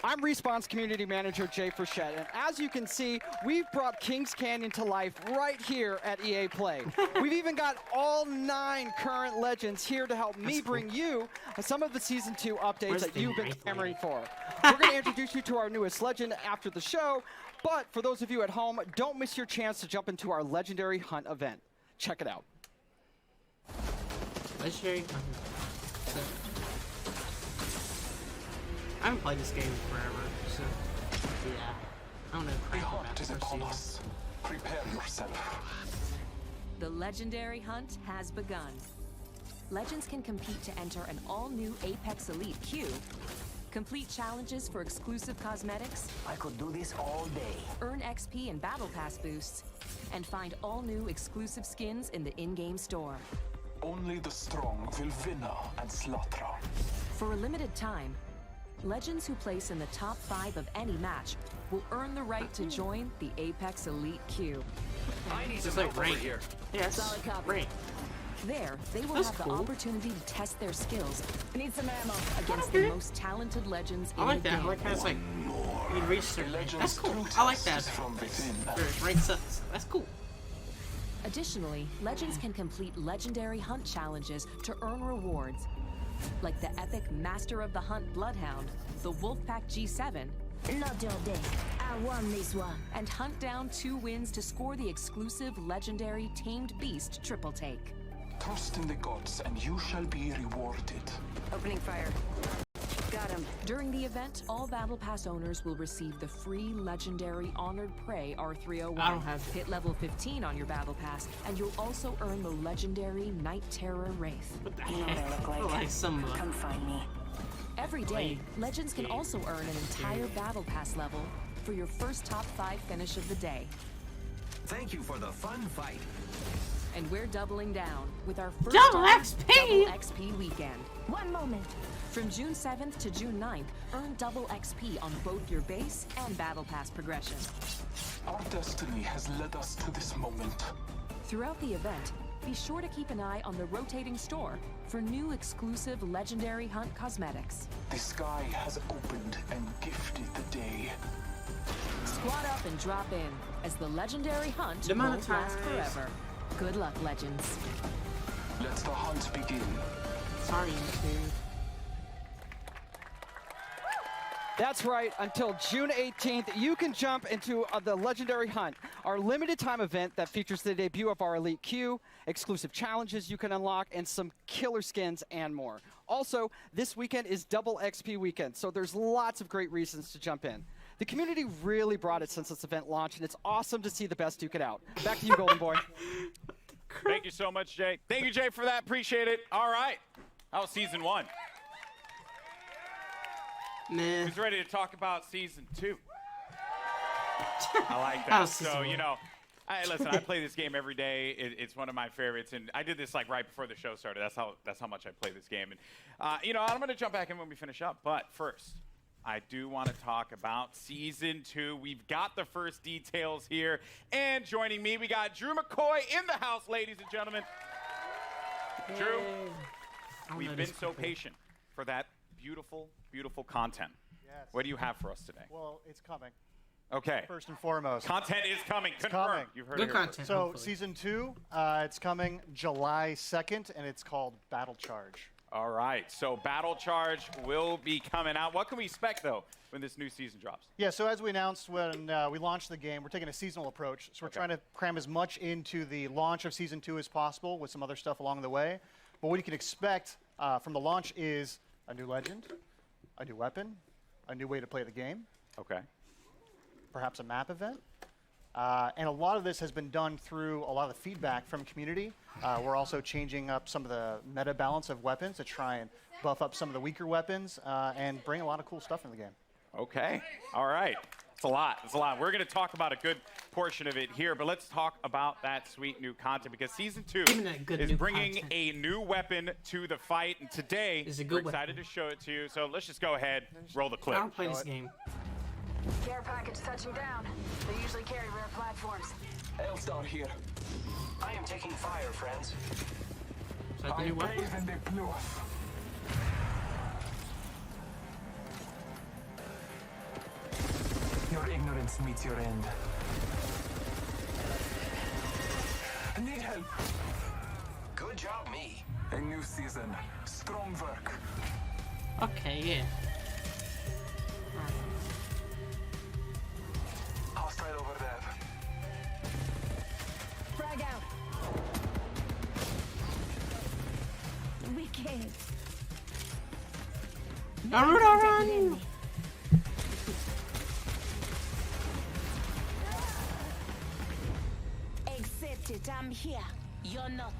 I'm Respawn's community manager, Jay Frechette, and as you can see, we've brought Kings Canyon to life right here at EA Play. We've even got all 9 current legends here to help me bring you some of the Season 2 updates that you've been clamoring for. We're going to introduce you to our newest legend after the show, but for those of you at home, don't miss your chance to jump into our Legendary Hunt event. Check it out. Legendary Hunt. I haven't played this game forever, so yeah. I don't know. The hunt is upon us. Prepare yourself. The Legendary Hunt has begun. Legends can compete to enter an all-new Apex Elite queue, complete challenges for exclusive cosmetics. I could do this all day. Earn XP and Battle Pass boosts, and find all new exclusive skins in the in-game store. Only the strong will win and slaughter. For a limited time, Legends who place in the top 5 of any match will earn the right to join the Apex Elite queue. I need It's some like help over rank. here. Yeah, it's Solid copy. rank. There, they will That's have cool. the opportunity to test their skills Need some ammo. against the most talented legends I in like the that. I game. like how it's like you can reach certain rank. That's cool. I like that. From within. Rank sets. That's cool. Additionally, Legends can complete legendary hunt challenges to earn rewards, like the epic Master of the Hunt Bloodhound, the Wolfpack G7, Not your day. I won this one. and hunt down 2 wins to score the exclusive legendary Tamed Beast triple take. Trust in the gods, and you shall be rewarded. Opening fire. Got him. During the event, all Battle Pass owners will receive the free legendary Honored Prey R301. I don't have it. Hit level 15 on your Battle Pass, and you'll also earn the legendary Night Terror Wraith. What the I know what I look like. Like some. Come find me. Every day, Legends can also earn an entire Battle Pass level for your first top 5 finish of the day. Thank you for the fun fight. And we're doubling down with our first Double ever XP! Double XP weekend. One moment. From June 7th to June 9th, earn double XP on both your base and Battle Pass progression. Our destiny has led us to this moment. Throughout the event, be sure to keep an eye on the rotating store for new exclusive Legendary Hunt cosmetics. The sky has opened and gifted the day. Squad up and drop in, as the Legendary Hunt won't last Demonetize. forever. Good luck, Legends. Let the hunt begin. Sorry, YouTube. That's right. Until June 18th, you can jump into the Legendary Hunt, our limited time event that features the debut of our Elite Queue, exclusive challenges you can unlock, and some killer skins and more. Also, this weekend is Double XP weekend, so there's lots of great reasons to jump in. The community really brought it since this event launched, and it's awesome to see the best duke it out. Back to you, Golden Boy. Thank you so much, Jay. Thank you, Jay, for that. Appreciate it. All right. That was Season 1. Nah. Who's ready to talk about Season 2? I like That that. was Season So, 1. you know, listen, I play this game every day. It's one of my favorites, and I did this like right before the show started. That's how much I play this game. And, you know, I'm going to jump back in when we finish up. But first, I do want to talk about Season 2. We've got the first details here. And joining me, we got Drew McCoy in the house, ladies and gentlemen. Drew, we've been so patient for that beautiful, beautiful content. Yes. What do you have for us today? Well, it's coming. Okay. First and foremost. Content is coming. It's Confirmed. coming. You've heard Good it here content. first. So hopefully. Season 2, it's coming July 2nd, and it's called Battle Charge. All right. So Battle Charge will be coming out. What can we expect, though, when this new season drops? Yeah, so as we announced when we launched the game, we're taking a seasonal approach. So we're trying to cram as much into the launch of Season 2 as possible with some other stuff along the way. But what you can expect from the launch is a new legend, a new weapon, a new way to play the game. Okay. Perhaps a map event. And a lot of this has been done through a lot of the feedback from community. We're also changing up some of the meta balance of weapons to try and buff up some of the weaker weapons and bring a lot of cool stuff in the game. Okay. All right. It's a lot. It's a lot. We're going to talk about a good portion of it here, but let's talk about that sweet new content because Season 2 Give me that good is new bringing content. a new weapon to the fight, and today It's a we're good excited to show it to you. So let's just go ahead, roll the I clip. don't play this game. Care package touching down. They usually carry rare platforms. Elstar here. I am taking fire, friends. Is that the new weapon? bathe in the blood. Your ignorance meets your end. Need help. Good job, me. A new season. Strong work. Okay, yeah. Hostile over there. Frag out. Wicked. Naruto, run! Accept it. I'm here. You're not.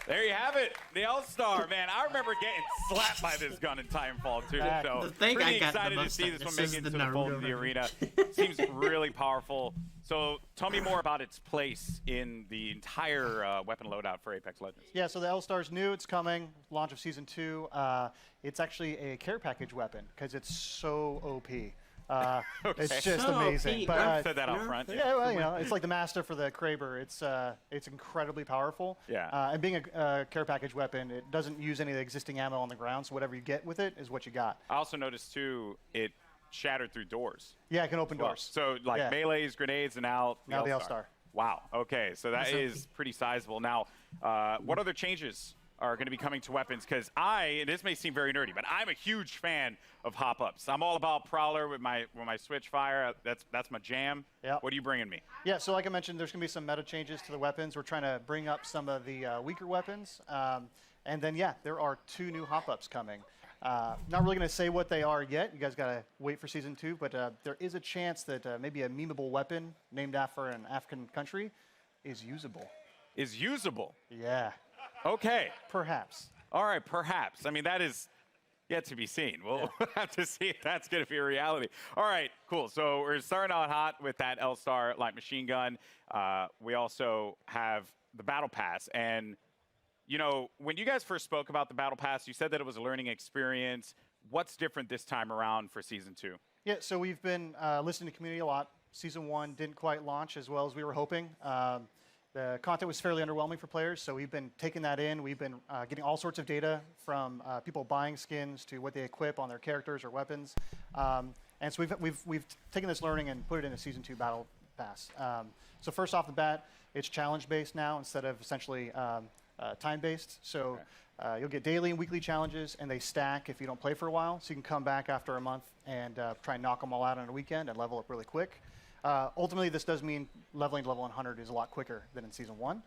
There you have it, the L-Star, man. I remember getting slapped by this gun in Titanfall 2, so The thing pretty I got the excited to most see out of this one this make is it the to the fold Naruto of the reference. arena. Seems really powerful. So tell me more about its place in the entire weapon loadout for Apex Legends. Yeah, so the L-Star's new. It's coming. Launch of Season 2. It's actually a care package weapon because it's so OP. It's just So amazing. OP. But, I've said that out front. yeah, well, you know, it's like the master for the Kraber. It's incredibly powerful. Yeah. And being a care package weapon, it doesn't use any of the existing ammo on the ground, so whatever you get with it is what you got. I also noticed, too, it shattered through doors. Yeah, it can open Well, doors. so, like, Yeah. melees, grenades, and now the L-Star. Wow. Okay, so that is pretty sizable. Now, what other changes are going to be coming to weapons? Because and this may seem very nerdy, but I'm a huge fan of hop-ups. I'm all about Prowler with my switch fire. That's my jam. Yep. What are you bringing me? Yeah, so like I mentioned, there's going to be some meta changes to the weapons. We're trying to bring up some of the weaker weapons. And then, yeah, there are 2 new hop-ups coming. Not really going to say what they are yet. You guys got to wait for Season 2. But there is a chance that maybe a memeable weapon named after an African country is usable. Is usable? Yeah. Okay. Perhaps. All right, perhaps. I mean, that is yet to be seen. We'll have to see if that's going to be a reality. All right, cool. So we're starting out hot with that L-Star light machine gun. We also have the Battle Pass. And, you know, when you guys first spoke about the Battle Pass, you said that it was a learning experience. What's different this time around for Season 2? Yeah, so we've been listening to community a lot. Season 1 didn't quite launch as well as we were hoping. The content was fairly underwhelming for players, so we've been taking that in. We've been getting all sorts of data from people buying skins to what they equip on their characters or weapons. And so we've taken this learning and put it in a Season 2 Battle Pass. So first off the bat, it's challenge-based now instead of essentially time-based. So you'll get daily and weekly challenges, and they stack if you don't play for a while. So you can come back after a month and try and knock them all out on a weekend and level up really quick. Ultimately, this does mean leveling to level 100 is a lot quicker than in Season 1.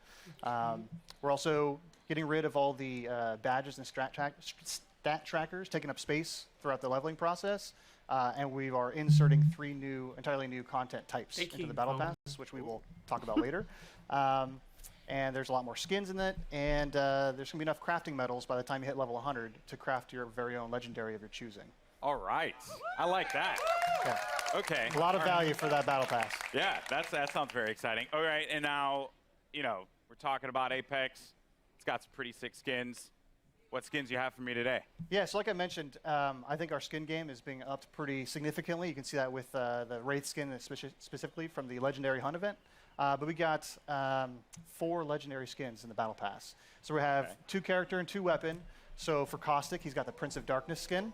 We're also getting rid of all the badges and stat trackers, taking up space throughout the leveling process. And we are inserting 3 entirely new content types into the Battle Pass, which we will talk about later. And there's a lot more skins in it, and there's going to be enough crafting metals by the time you hit level 100 to craft your very own legendary of your choosing. All right. I like that. Yeah. Okay. A lot of value for that Battle Pass. Yeah, that sounds very exciting. All right, and now, you know, we're talking about Apex. It's got some pretty sick skins. What skins do you have for me today? Yeah, so like I mentioned, I think our skin game is being upped pretty significantly. You can see that with the Wraith skin specifically from the Legendary Hunt event. But we got 4 legendary skins in the Battle Pass. So we have 2 character and 2 weapon. So for Caustic, he's got the Prince of Darkness skin.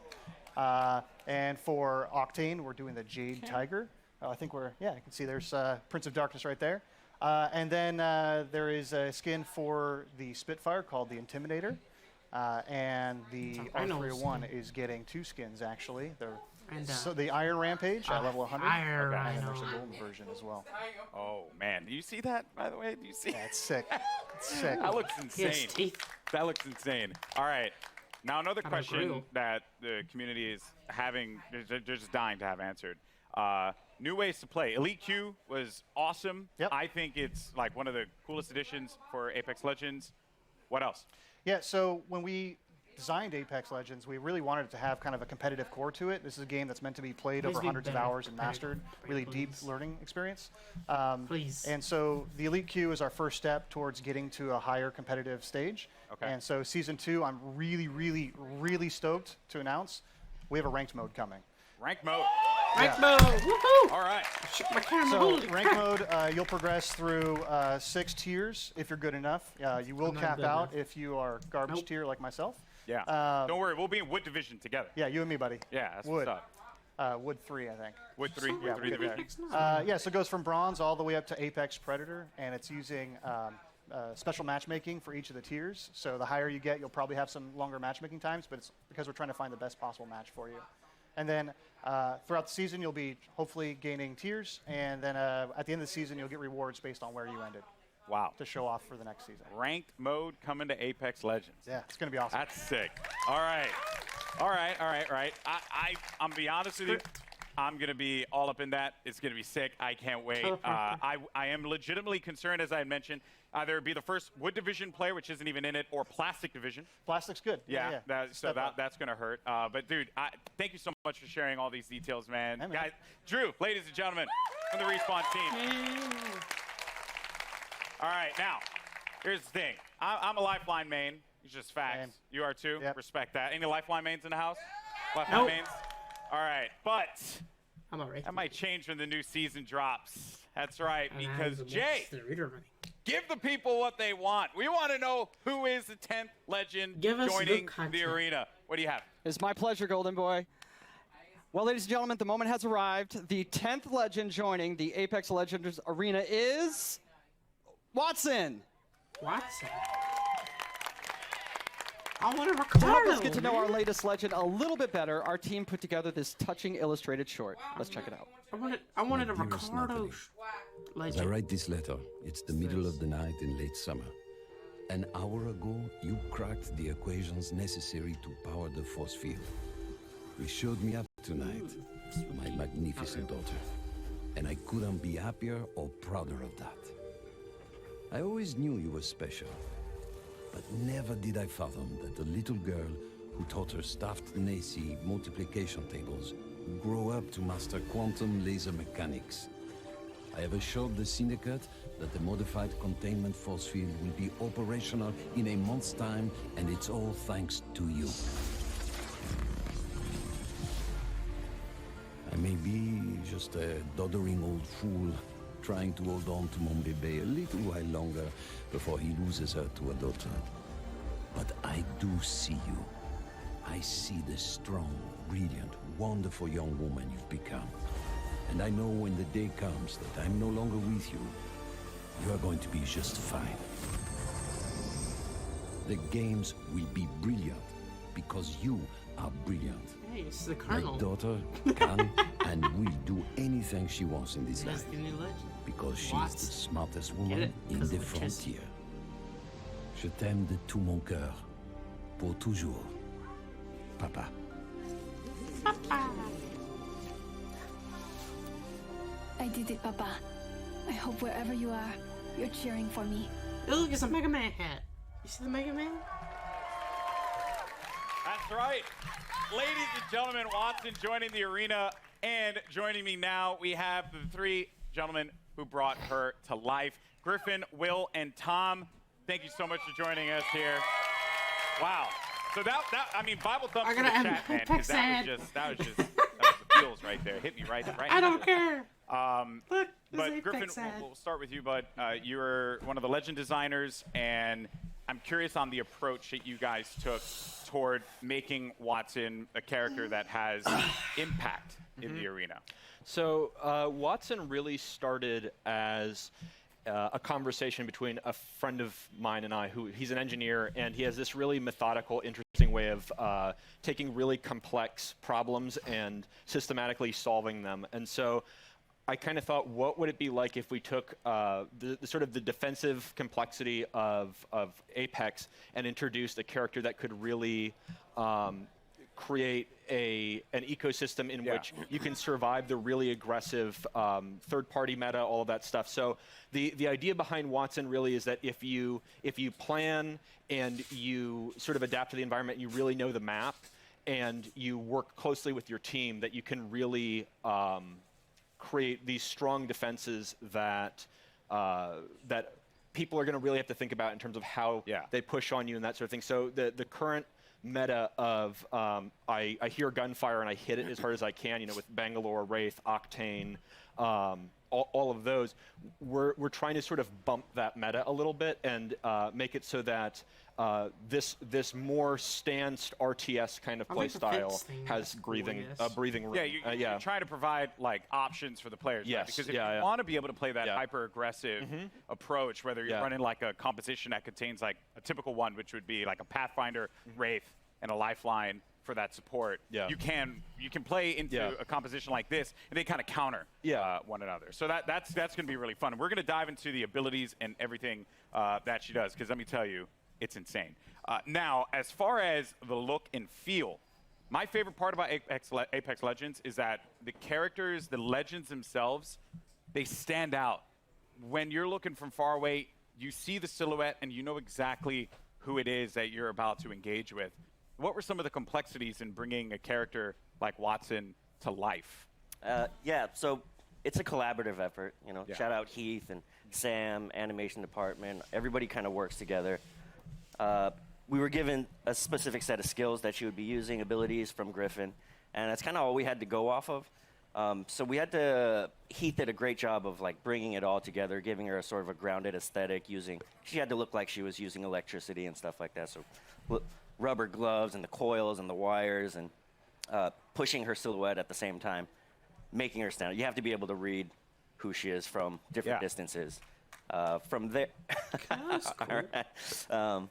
And for Octane, we're doing the Jade Tiger. I think you can see there's Prince of Darkness right there. And then there is a skin for the Spitfire called the Intimidator. And the R301 is getting 2 skins, actually. So the Iron Rampage at level 100. And then there's a golden version as well. Oh, man. Do you see that, by the way? Do you see? Yeah, it's sick. It's sick. That looks insane. That looks insane. All right. Now, another question that the community is having, they're just dying to have answered. New ways to play. Elite Q was awesome. Yep. I think it's like one of the coolest additions for Apex Legends. What else? Yeah, so when we designed Apex Legends, we really wanted it to have kind of a competitive core to it. This is a game that's meant to be played over hundreds of hours and mastered. Really deep learning experience. And so the Elite Q is our first step towards getting to a higher competitive stage. And so Season 2, I'm really, really, really stoked to announce we have a ranked mode coming. Ranked mode. Ranked mode. Woohoo! All right. My camera. So ranked mode, you'll progress through 6 tiers if you're good enough. You will cap out if you are garbage tier like myself. Yeah. Don't worry, we'll be in Wood Division together. Yeah, you and me, buddy. Yeah, that's Wood. what's up. Wood 3, I think. Wood 3, Yeah, Wood 3 we'll get Division. there. Yeah, so it goes from Bronze all the way up to Apex Predator, and it's using special matchmaking for each of the tiers. So the higher you get, you'll probably have some longer matchmaking times, but it's because we're trying to find the best possible match for you. And then throughout the season, you'll be hopefully gaining tiers, and then at the end of the season, you'll get rewards based on where you ended. Wow. To show off for the next season. Ranked mode coming to Apex Legends. Yeah, it's going to be awesome. That's sick. All right. I'm be honest with you. I'm going to be all up in that. It's going to be sick. I can't wait. I am legitimately concerned, as I had mentioned, either be the first Wood Division player, which isn't even in it, or Plastic Division. Plastic's good. Yeah. That's going to hurt. But, dude, thank you so much for sharing all these details, man. Hey, man. Guys, Drew, ladies and gentlemen, from the Respawn team. All right, now, here's the thing. I'm a Lifeline main. It's just facts. Same. You are too? Yep. Respect that. Any Lifeline mains in the house? Lifeline mains? All right, but I'm all right. that might change when the new season drops. That's right, because Jay, give the people what they want. We want to know who is the 10th legend joining the arena. What do you have? It's my pleasure, Golden Boy. Well, ladies and gentlemen, the moment has arrived. The 10th legend joining the Apex Legends arena is Watson. Watson. I want a Ricardo. To help us get to know our latest legend a little bit better, our team put together this touching illustrated short. Let's check it out. I wanted a Dearest Ricardo Natalie, As I legend. write this letter, it's the middle of the night in late summer. An hour ago, you cracked the equations necessary to power the force field. You showed me up tonight, my magnificent daughter. And I couldn't be happier or prouder of that. I always knew you were special, but never did I fathom that the little girl who taught her staffed Nazi multiplication tables would grow up to master quantum laser mechanics. I have assured the Syndicate that the modified containment force field will be operational in a month's time, and it's all thanks to you. I may be just a doddering old fool trying to hold on to mon bébé a little while longer before he loses her to a daughter. But I do see you. I see the strong, brilliant, wonderful young woman you've become. And I know when the day comes that I'm no longer with you, you are going to be just fine. The games will be brilliant because you are brilliant. Hey, it's the Colonel. My daughter can and will do anything she wants in this life That's the new legend. because she's Watts. the smartest Get woman it? in 'Cause the of the chess. frontier. Je t'aime de tout mon cœur, pour toujours, Papa. I did it, Papa. I hope wherever you are, you're cheering for me. Oh, look, it's a Mega Man hat. You see the Mega Man? That's right. Ladies and gentlemen, Watson joining the arena, and joining me now, we have the three gentlemen who brought her to life. Griffin, Will, and Tom, thank you so much for joining us here. Wow. So I mean, Bible thumbs I in the gotta chat, man, 'cause Apex that ad. was the feels right there. Hit me right I don't care. But Apex Griffin, ad. we'll start with you, bud. You're one of the legend designers, and I'm curious on the approach that you guys took toward making Watson a character that has impact in the arena. So Watson really started as a conversation between a friend of mine and I, who he's an engineer, and he has this really methodical, interesting way of taking really complex problems and systematically solving them. And so I kind of thought, what would it be like if we took the sort of the defensive complexity of Apex and introduced a character that could really create an ecosystem in which you can survive the really aggressive third-party meta, all of that stuff. So the idea behind Watson really is that if you plan and you sort of adapt to the environment, you really know the map, and you work closely with your team, that you can really create these strong defenses that that people are going to really have to think about in terms of how they push on you and that sort of thing. So the current meta of I hear gunfire and I hit it as hard as I can, you know, with Bangalore, Wraith, Octane, all of those, we're trying to sort of bump that meta a little bit and make it so that this more stanced RTS kind of I play like the style fence thing. has That's breathing cool, breathing room. Yeah, you're trying to provide like options for the players. Yes, Right? Because if yeah, you yeah. want to be able to play that hyper aggressive approach, whether you're Yeah. running like a composition that contains like a typical one, which would be like a Pathfinder, Wraith, and a Lifeline for that support. Yeah. You can play into a composition like this, and they kind of counter one another. So that's going to be really fun. We're going to dive into the abilities and everything that she does, because let me tell you, it's insane. Now, as far as the look and feel, my favorite part about Apex Legends is that the characters, the legends themselves, they stand out. When you're looking from far away, you see the silhouette and you know exactly who it is that you're about to engage with. What were some of the complexities in bringing a character like Wattson to life? Yeah, so it's a collaborative effort. You know, Yeah. shout out Heath and Sam, animation department. Everybody kind of works together. We were given a specific set of skills that she would be using, abilities from Griffin, and that's kind of all we had to go off of. So we had to. Heath did a great job of like bringing it all together, giving her a sort of a grounded aesthetic. She had to look like she was using electricity and stuff like that. So rubber gloves and the coils and the wires and pushing her silhouette at the same time, making her stand out. You have to be able to read who she is from different distances. From there, all right.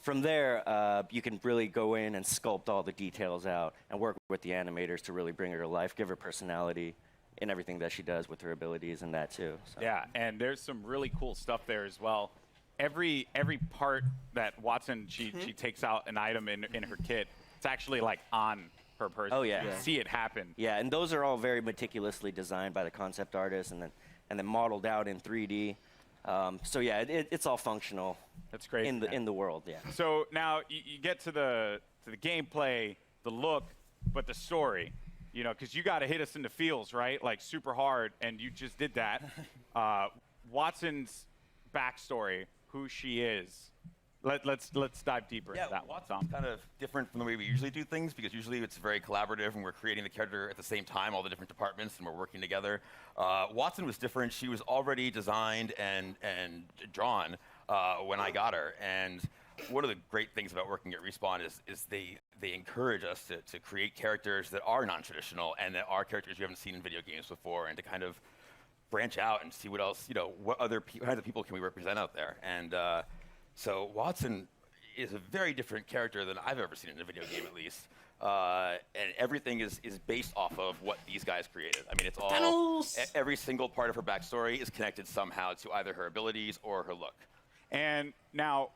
From there, you can really go in and sculpt all the details out and work with the animators to really bring her to life, give her personality in everything that she does with her abilities and that too. So. Yeah, and there's some really cool stuff there as well. Every part that Wattson, she takes out an item in her kit, it's actually like on her person. Oh yeah. You see it happen. Yeah, and those are all very meticulously designed by the concept artist and then modeled out in 3D. So yeah, it's all functional. That's great. In the world, yeah. So now you get to the gameplay, the look, but the story, you know, because you got to hit us in the feels, right? Like super hard, and you just did that. Wattson's backstory, who she is. Let's dive deeper into that one. Watson's kind of different from the way we usually do things, because usually it's very collaborative and we're creating the character at the same time, all the different departments, and we're working together. Wattson was different. She was already designed and drawn when I got her. And one of the great things about working at Respawn is they encourage us to create characters that are non-traditional and that are characters you haven't seen in video games before, and to kind of branch out and see what else, you know, what other kinds of people can we represent out there. And so Wattson is a very different character than I've ever seen in a video game, at least. And everything is based off of what these guys created. I mean, it's all, every single part of her backstory is connected somehow to either her abilities or her look. And now,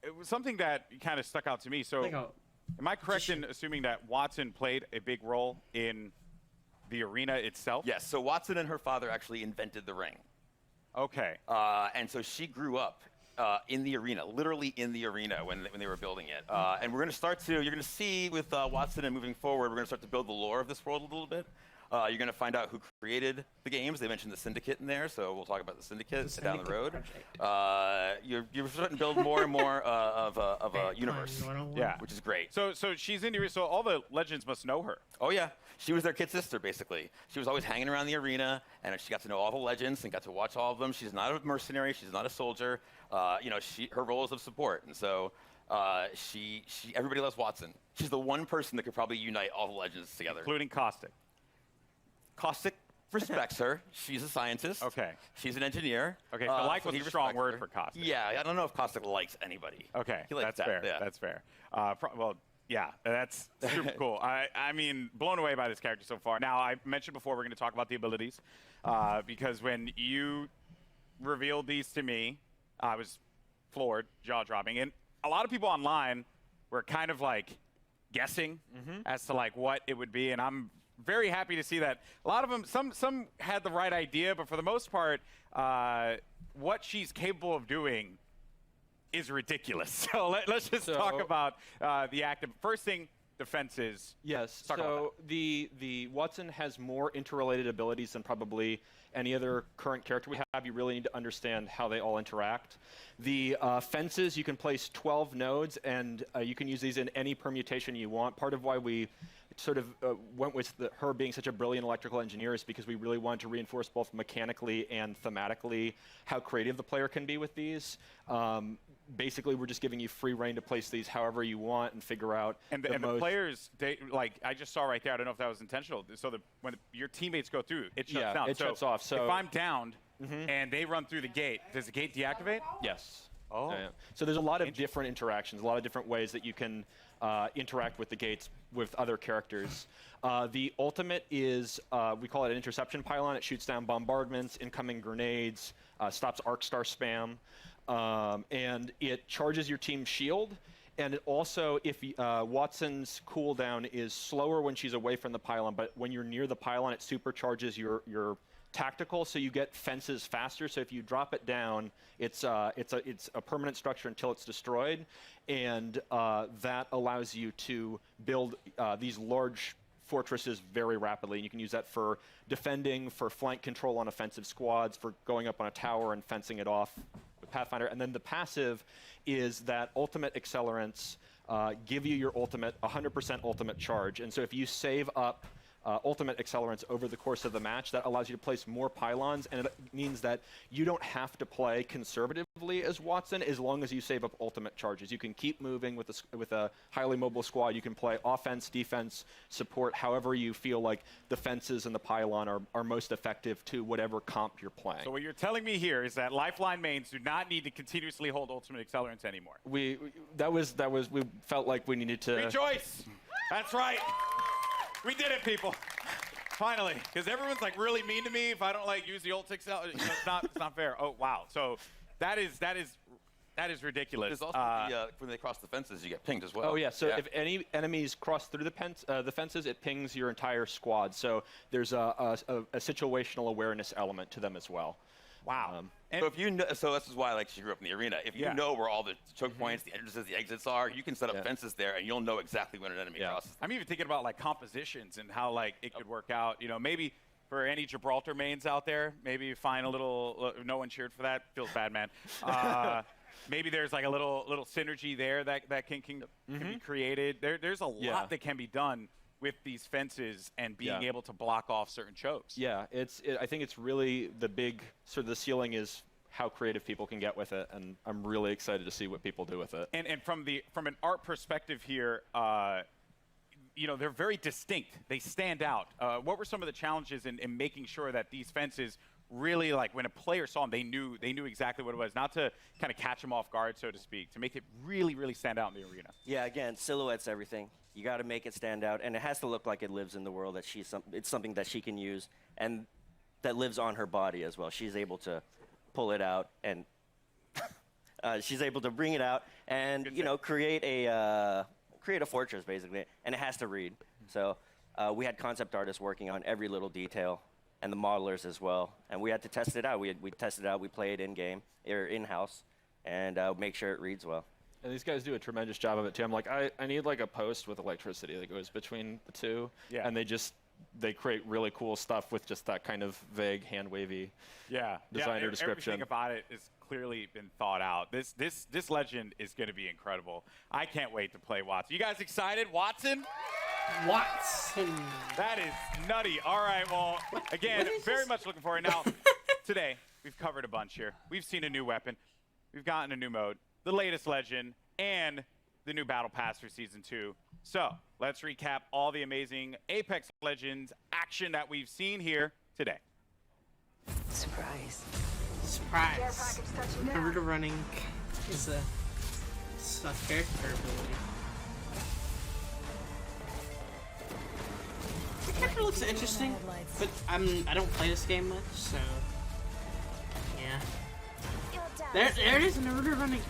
it was something that kind of stuck out to me. So, am I correct in assuming that Wattson played a big role in the arena itself? Yes, so Wattson and her father actually invented the ring. Okay. And so she grew up in the arena, literally in the arena when they were building it. And we're going to you're going to see with Wattson and moving forward, we're going to start to build the lore of this world a little bit. You're going to find out who created the games. They mentioned the Syndicate in there, so we'll talk about the Syndicate down the road. You're starting to build more and more of a universe, which is great. So she's in the arena, so all the legends must know her. Oh yeah, she was their kid sister basically. She was always hanging around the arena, and she got to know all the legends and got to watch all of them. She's not a mercenary. She's not a soldier. You know, her role is of support, and so everybody loves Wattson. She's the one person that could probably unite all the legends together, including Caustic. Caustic respects her. She's a scientist. Okay. She's an engineer. Okay, so like was he a strong respects word her. for Caustic. Yeah, I don't know if Caustic likes anybody. Okay, He likes that's that, fair. yeah. That's fair. Well, yeah, that's super cool. I mean, blown away by this character so far. Now, I mentioned before we're going to talk about the abilities, because when you revealed these to me, I was floored, jaw-dropping, and a lot of people online were kind of like guessing as to like what it would be, and I'm very happy to see that a lot of them, some had the right idea, but for the most part, what she's capable of doing is ridiculous. So let's just talk about the active. First thing, defenses. Yes. So the Wattson has more interrelated abilities than probably any other current character we have. You really need to understand how they all interact. The fences, you can place 12 nodes, and you can use these in any permutation you want. Part of why we sort of went with her being such a brilliant electrical engineer is because we really wanted to reinforce both mechanically and thematically how creative the player can be with these. Basically, we're just giving you free reign to place these however you want and figure out. And the players, like I just saw right there, I don't know if that was intentional. So when your teammates go through, it shuts down. It shuts off. So if I'm downed and they run through the gate, does the gate deactivate? Yes. Oh. Yeah. So there's a lot of different interactions, a lot of different ways that you can interact with the gates with other characters. The ultimate is, we call it an interception pylon. It shoots down bombardments, incoming grenades, stops arc star spam, and it charges your team's shield. And it also, if Watson's cooldown is slower when she's away from the pylon, but when you're near the pylon, it supercharges your tactical, so you get fences faster. So if you drop it down, it's a permanent structure until it's destroyed, and that allows you to build these large fortresses very rapidly. And you can use that for defending, for flank control on offensive squads, for going up on a tower and fencing it off with Pathfinder. And then the passive is that ultimate accelerants give you your ultimate 100% ultimate charge. And so if you save up ultimate accelerants over the course of the match, that allows you to place more pylons, and it means that you don't have to play conservatively as Watson as long as you save up ultimate charges. You can keep moving with a highly mobile squad. You can play offense, defense, support, however you feel like the fences and the pylon are most effective to whatever comp you're playing. So what you're telling me here is that Lifeline mains do not need to continuously hold ultimate accelerants anymore. We felt like we needed to rejoice. That's right. We did it, people. Finally, because everyone's like really mean to me if I don't like use the ult accelerant. It's not fair. Oh wow. So that is ridiculous. There's also when they cross the fences, you get pinged as well. Oh yeah. So if any enemies cross through the fences, it pings your entire squad. So there's a situational awareness element to them as well. Wow. So if you know, so this is why she grew up in the arena. If you know where all the choke points, the entrances, the exits are, you can set up fences there, and you'll know exactly when an enemy crosses. I'm even thinking about compositions and how it could work out. You know, maybe for any Gibraltar mains out there, maybe you find a little. No one cheered for that. Feels bad, man. Maybe there's a little synergy there that can be created. There's a lot that can be done with these fences and being able to block off certain chokes. Yeah, I think it's really the big sort of the ceiling is how creative people can get with it, and I'm really excited to see what people do with it. And from an art perspective here, they're very distinct. They stand out. What were some of the challenges in making sure that these fences really, when a player saw them, they knew exactly what it was, not to kind of catch them off guard, so to speak, to make it really, really stand out in the arena? Yeah, again, silhouette's everything. You got to make it stand out, and it has to look like it lives in the world, that it's something that she can use, and that lives on her body as well. She's able to pull it out, and she's able to bring it out, and create a fortress basically, and it has to read. So we had concept artists working on every little detail, and the modelers as well, and we had to test it out. We tested it out. We play it in game or in house, and make sure it reads well. And these guys do a tremendous job of it too. I'm like, I need a post with electricity that goes between the two. Yeah. And they create really cool stuff with just that kind of vague, hand wavy designer description. Everything about it has clearly been thought out. This legend is going to be incredible. I can't wait to play Watson. You guys excited? Watson? Watson. That is nutty. All right, well, again, very much looking forward. Now, today, we've covered a bunch here. We've seen a new weapon. We've gotten a new mode, the latest legend, and the new Battle Pass for Season 2. So, let's recap all the amazing Apex Legends action that we've seen here today. Surprise. Naruto running is a character ability. The character looks interesting, but I don't play this game much, so yeah. There it is, Naruto running.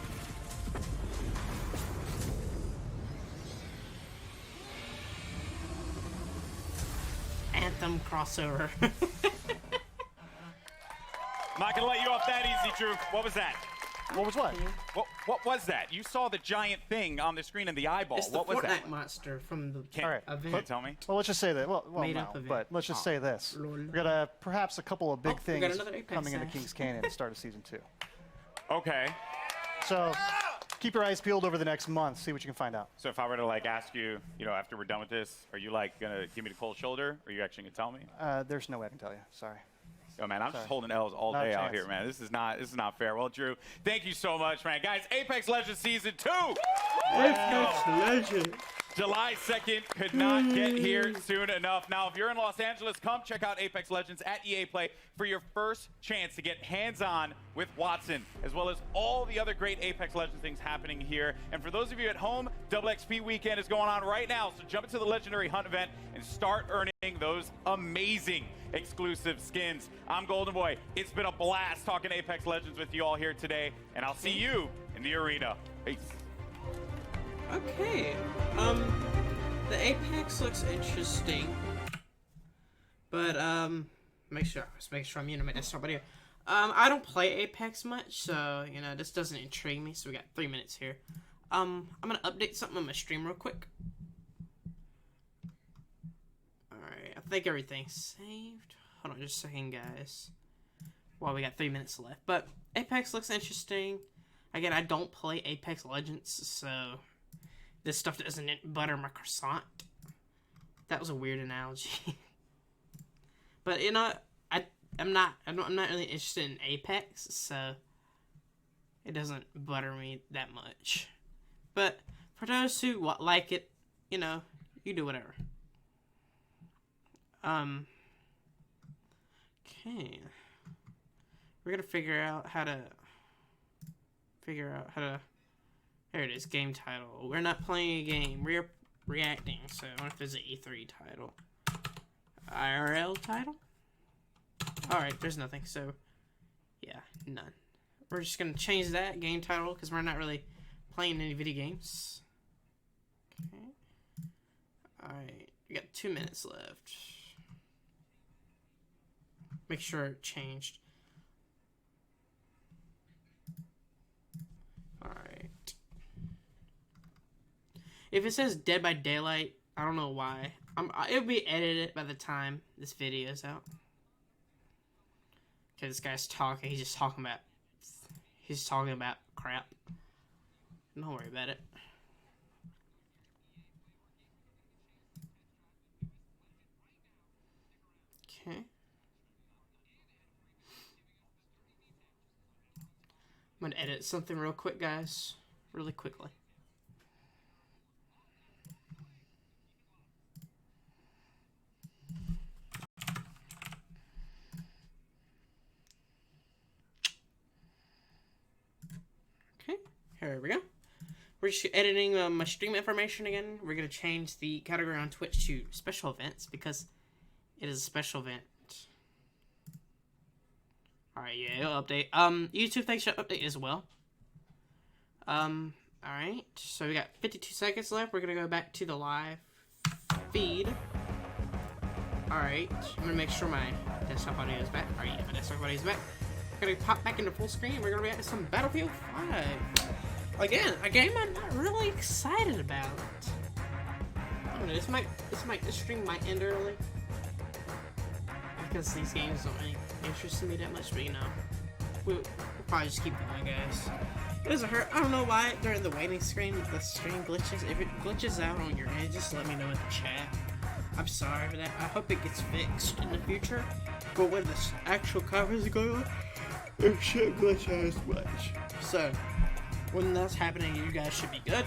Anthem crossover. I'm not gonna let you off that easy, Drew. What was that? What was what? What was that? You saw the giant thing on the screen in the eyeball. It's the what was Fortnite that? monster from the event. event. Tell me. Well, let's just say that. Well Made no, up event. but let's just say this. We got perhaps a couple of big we got things another Apex coming into match. Kings Canyon at the start of Season 2. Okay. So, keep your eyes peeled over the next month, see what you can find out. So if I were to like ask you, after we're done with this, are you like gonna give me the cold shoulder, or are you actually gonna tell me? There's no way I can tell you. Sorry. Yo, man, I'm just holding L's all Not a day out chance. here, man. This is not fair. Well, Drew, thank you so much, man. Guys, Apex Legends Season 2! Apex Legends. July 2nd could not get here soon enough. Now, if you're in Los Angeles, come check out Apex Legends at EA Play for your first chance to get hands-on with Wattson, as well as all the other great Apex Legends things happening here. And for those of you at home, Double XP Weekend is going on right now, so jump into the Legendary Hunt event and start earning those amazing exclusive skins. I'm Golden Boy. It's been a blast talking Apex Legends with you all here today, and I'll see you in the arena. Peace. Okay, the Apex looks interesting, but, make sure I'm muting my desktop video. I don't play Apex much, so, this doesn't intrigue me, so we got 3 minutes here. I'm gonna update something on my stream real quick. Alright, I think everything's saved. Hold on just a second, guys. Well, we got 3 minutes left, but Apex looks interesting. Again, I don't play Apex Legends, so this stuff doesn't butter my croissant. That was a weird analogy. But I'm not really interested in Apex, so it doesn't butter me that much. But for those who like it, you do whatever. Okay. We're gonna figure out how to. There it is, game title. We're not playing a game, we're reacting, so I wonder if there's an E3 title. IRL title? Alright, there's nothing, so yeah, none. We're just gonna change that game title because we're not really playing any video games. Okay. Alright, we got 2 minutes left. Make sure it changed. Alright. If it says Dead by Daylight, I don't know why. It'll be edited by the time this video is out. Okay, this guy's talking. He's just talking about crap. Don't worry about it. Okay. I'm gonna edit something real quick, guys. Really quickly. Okay, here we go. We're just editing my stream information again. We're gonna change the category on Twitch to special events because it is a special event. Alright, yeah, it'll update. YouTube thanks should update as well. Alright, so we got 52 seconds left. We're gonna go back to the live feed. Alright, I'm gonna make sure my desktop audio is back. Alright, yeah, my desktop audio is back. We're gonna pop back into full screen. We're gonna react to some Battlefield 5. Again, a game I'm not really excited about. I don't know, this stream might end early. Because these games don't really interest me that much, but we'll probably just keep going, guys. It doesn't hurt. I don't know why during the waiting screen the stream glitches. If it glitches out on your end, just let me know in the chat. I'm sorry for that. I hope it gets fixed in the future. But when this actual coverage is going on, it shouldn't glitch out as much. So, when that's happening, you guys should be good.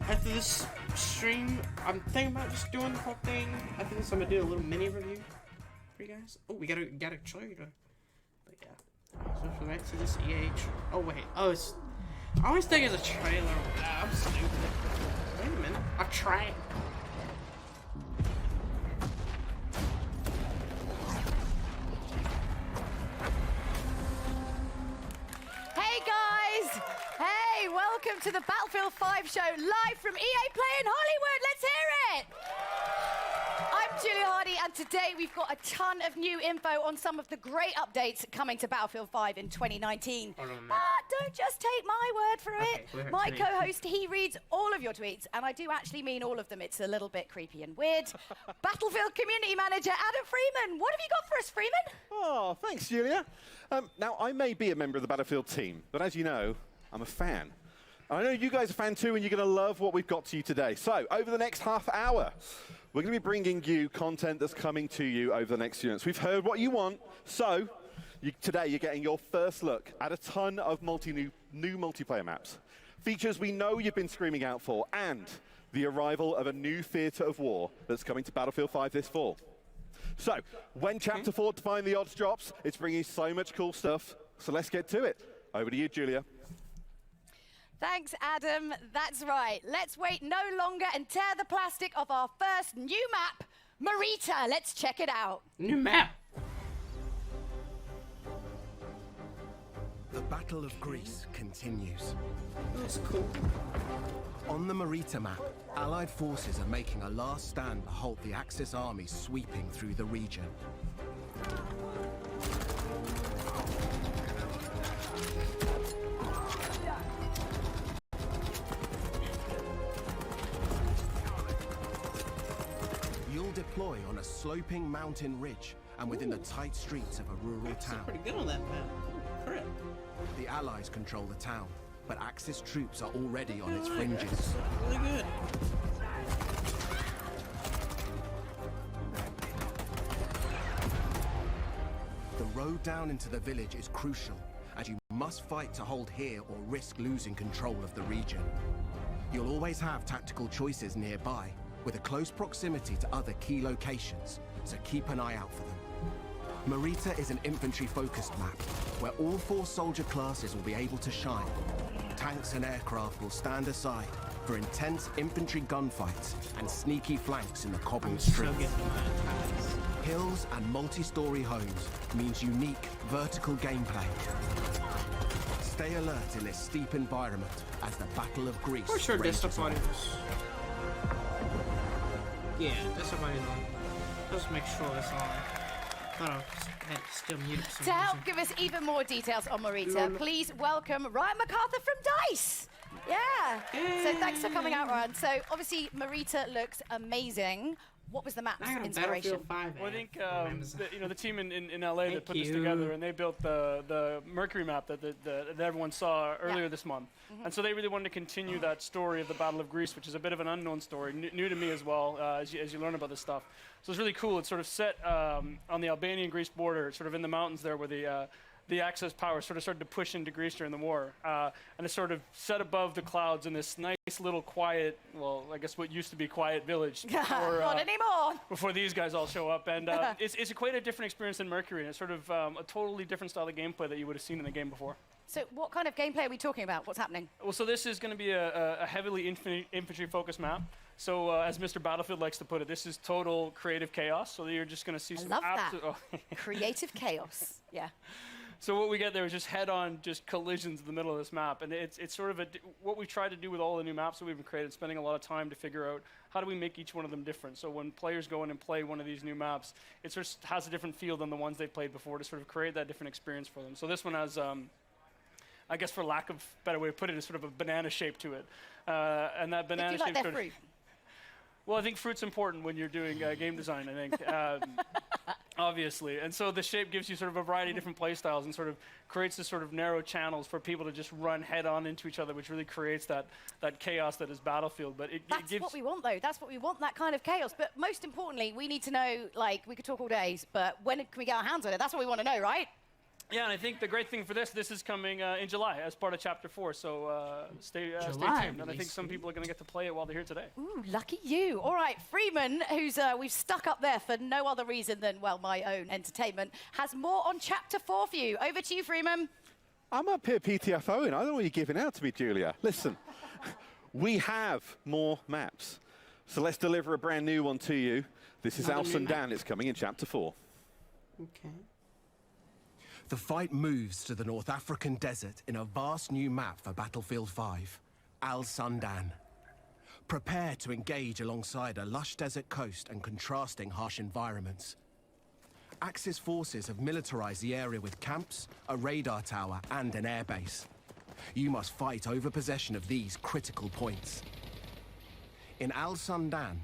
After this stream, I'm thinking about just doing the whole thing. After this, I'm gonna do a little mini review for you guys. Oh, we got a trailer. But yeah, so for back to this EA. Oh wait, it's. I always think it's a trailer. I'm stupid. Wait a minute, a track. Hey guys! Hey, welcome to the Battlefield 5 show live from EA Play in Hollywood. Let's hear it! I'm Julia Hardy, and today we've got a ton of new info on some of the great updates coming to Battlefield 5 in 2019. But don't just take my word for it. My co-host, he reads all of your tweets, and I do actually mean all of them. It's a little bit creepy and weird. Battlefield Community Manager Adam Freeman, what have you got for us, Freeman? Oh, thanks, Julia. Now, I may be a member of the Battlefield team, but as you know, I'm a fan. I know you guys are fans too, and you're going to love what we've got to you today. So, over the next half hour, we're going to be bringing you content that's coming to you over the next few minutes. We've heard what you want, so today you're getting your first look at a ton of new multiplayer maps. Features we know you've been screaming out for, and the arrival of a new theatre of war that's coming to Battlefield 5 this fall. So, when Chapter 4 Define the Odds drops, it's bringing so much cool stuff, so let's get to it. Over to you, Julia. Thanks, Adam. That's right. Let's wait no longer and tear the plastic off our first new map, Marita. Let's check it out. New map. The Battle of Greece continues. That's cool. On the Marita map, Allied forces are making a last stand to halt the Axis armies sweeping through the region. You'll deploy on a sloping mountain ridge and within the tight streets of a rural town. Pretty good on that map. Crap. The Allies control the town, but Axis troops are already on its fringes. Really good. The road down into the village is crucial, as you must fight to hold here or risk losing control of the region. You'll always have tactical choices nearby, with a close proximity to other key locations, so keep an eye out for them. Marita is an infantry-focused map, where all 4 soldier classes will be able to shine. Tanks and aircraft will stand aside for intense infantry gunfights and sneaky flanks in the cobbled streets. Hills and multi-story homes means unique vertical gameplay. Stay alert in this steep environment as the Battle of Greece For sure, rages there's on. somebody. Yeah, there's somebody on. Just make sure it's on. I had to still mute it for some To help reason. give us even more details on Marita, please welcome Ryan MacArthur from DICE. Yeah. So thanks for coming out, Ryan. So obviously Marita looks amazing. What was the map's inspiration? Well, I think the team in LA that put this together, and they built the Mercury map that everyone saw earlier this month. And so they really wanted to continue that story of the Battle of Greece, which is a bit of an unknown story, new to me as well, as you learn about this stuff. So it's really cool. It's sort of set on the Albanian-Greece border, sort of in the mountains there where the Axis power sort of started to push into Greece during the war. And it's sort of set above the clouds in this nice little quiet, well, I guess what used to be quiet village. Before, Not anymore. Before these guys all show up. And it's quite a different experience than Mercury. And it's sort of a totally different style of gameplay that you would have seen in the game before. So what kind of gameplay are we talking about? What's happening? Well, so this is going to be a heavily infantry-focused map. So as Mr. Battlefield likes to put it, this is total creative chaos. So you're just going to see I some love that. Creative chaos. Yeah. So what we get there is just head-on just collisions in the middle of this map. And it's sort of what we try to do with all the new maps that we've created, spending a lot of time to figure out how do we make each one of them different. So when players go in and play one of these new maps, it sort of has a different feel than the ones they've played before to sort of create that different experience for them. So this one has, I guess for lack of a better way to put it, is sort of a banana shape to it. And that banana If you like shape their sort of, fruit. well, I think fruit's important when you're doing game design, I think, obviously. And so the shape gives you sort of a variety of different play styles and sort of creates this sort of narrow channels for people to just run head-on into each other, which really creates that chaos that is Battlefield. But it That's gives... what we want, though. That's what we want, that kind of chaos. But most importantly, we need to know, like, we could talk all day, but when can we get our hands on it? That's what we want to know, right? Yeah, and I think the great thing for this is coming in July as part of Chapter 4, so stay tuned. And I think some people are going to get to play it while they're here today. Ooh, lucky you. All right, Freeman, who's we've stuck up there for no other reason than, well, my own entertainment, has more on Chapter 4 for you. Over to you, Freeman. I'm up here PTFOing. I don't know what you're giving out to me, Julia. Listen, we have more maps. So let's deliver a brand new one to you. This is Al Sundan. It's coming in Chapter 4. Okay. The fight moves to the North African desert in a vast new map for Battlefield 5, Al Sundan. Prepare to engage alongside a lush desert coast and contrasting harsh environments. Axis forces have militarized the area with camps, a radar tower, and an airbase. You must fight over possession of these critical points. In Al Sundan,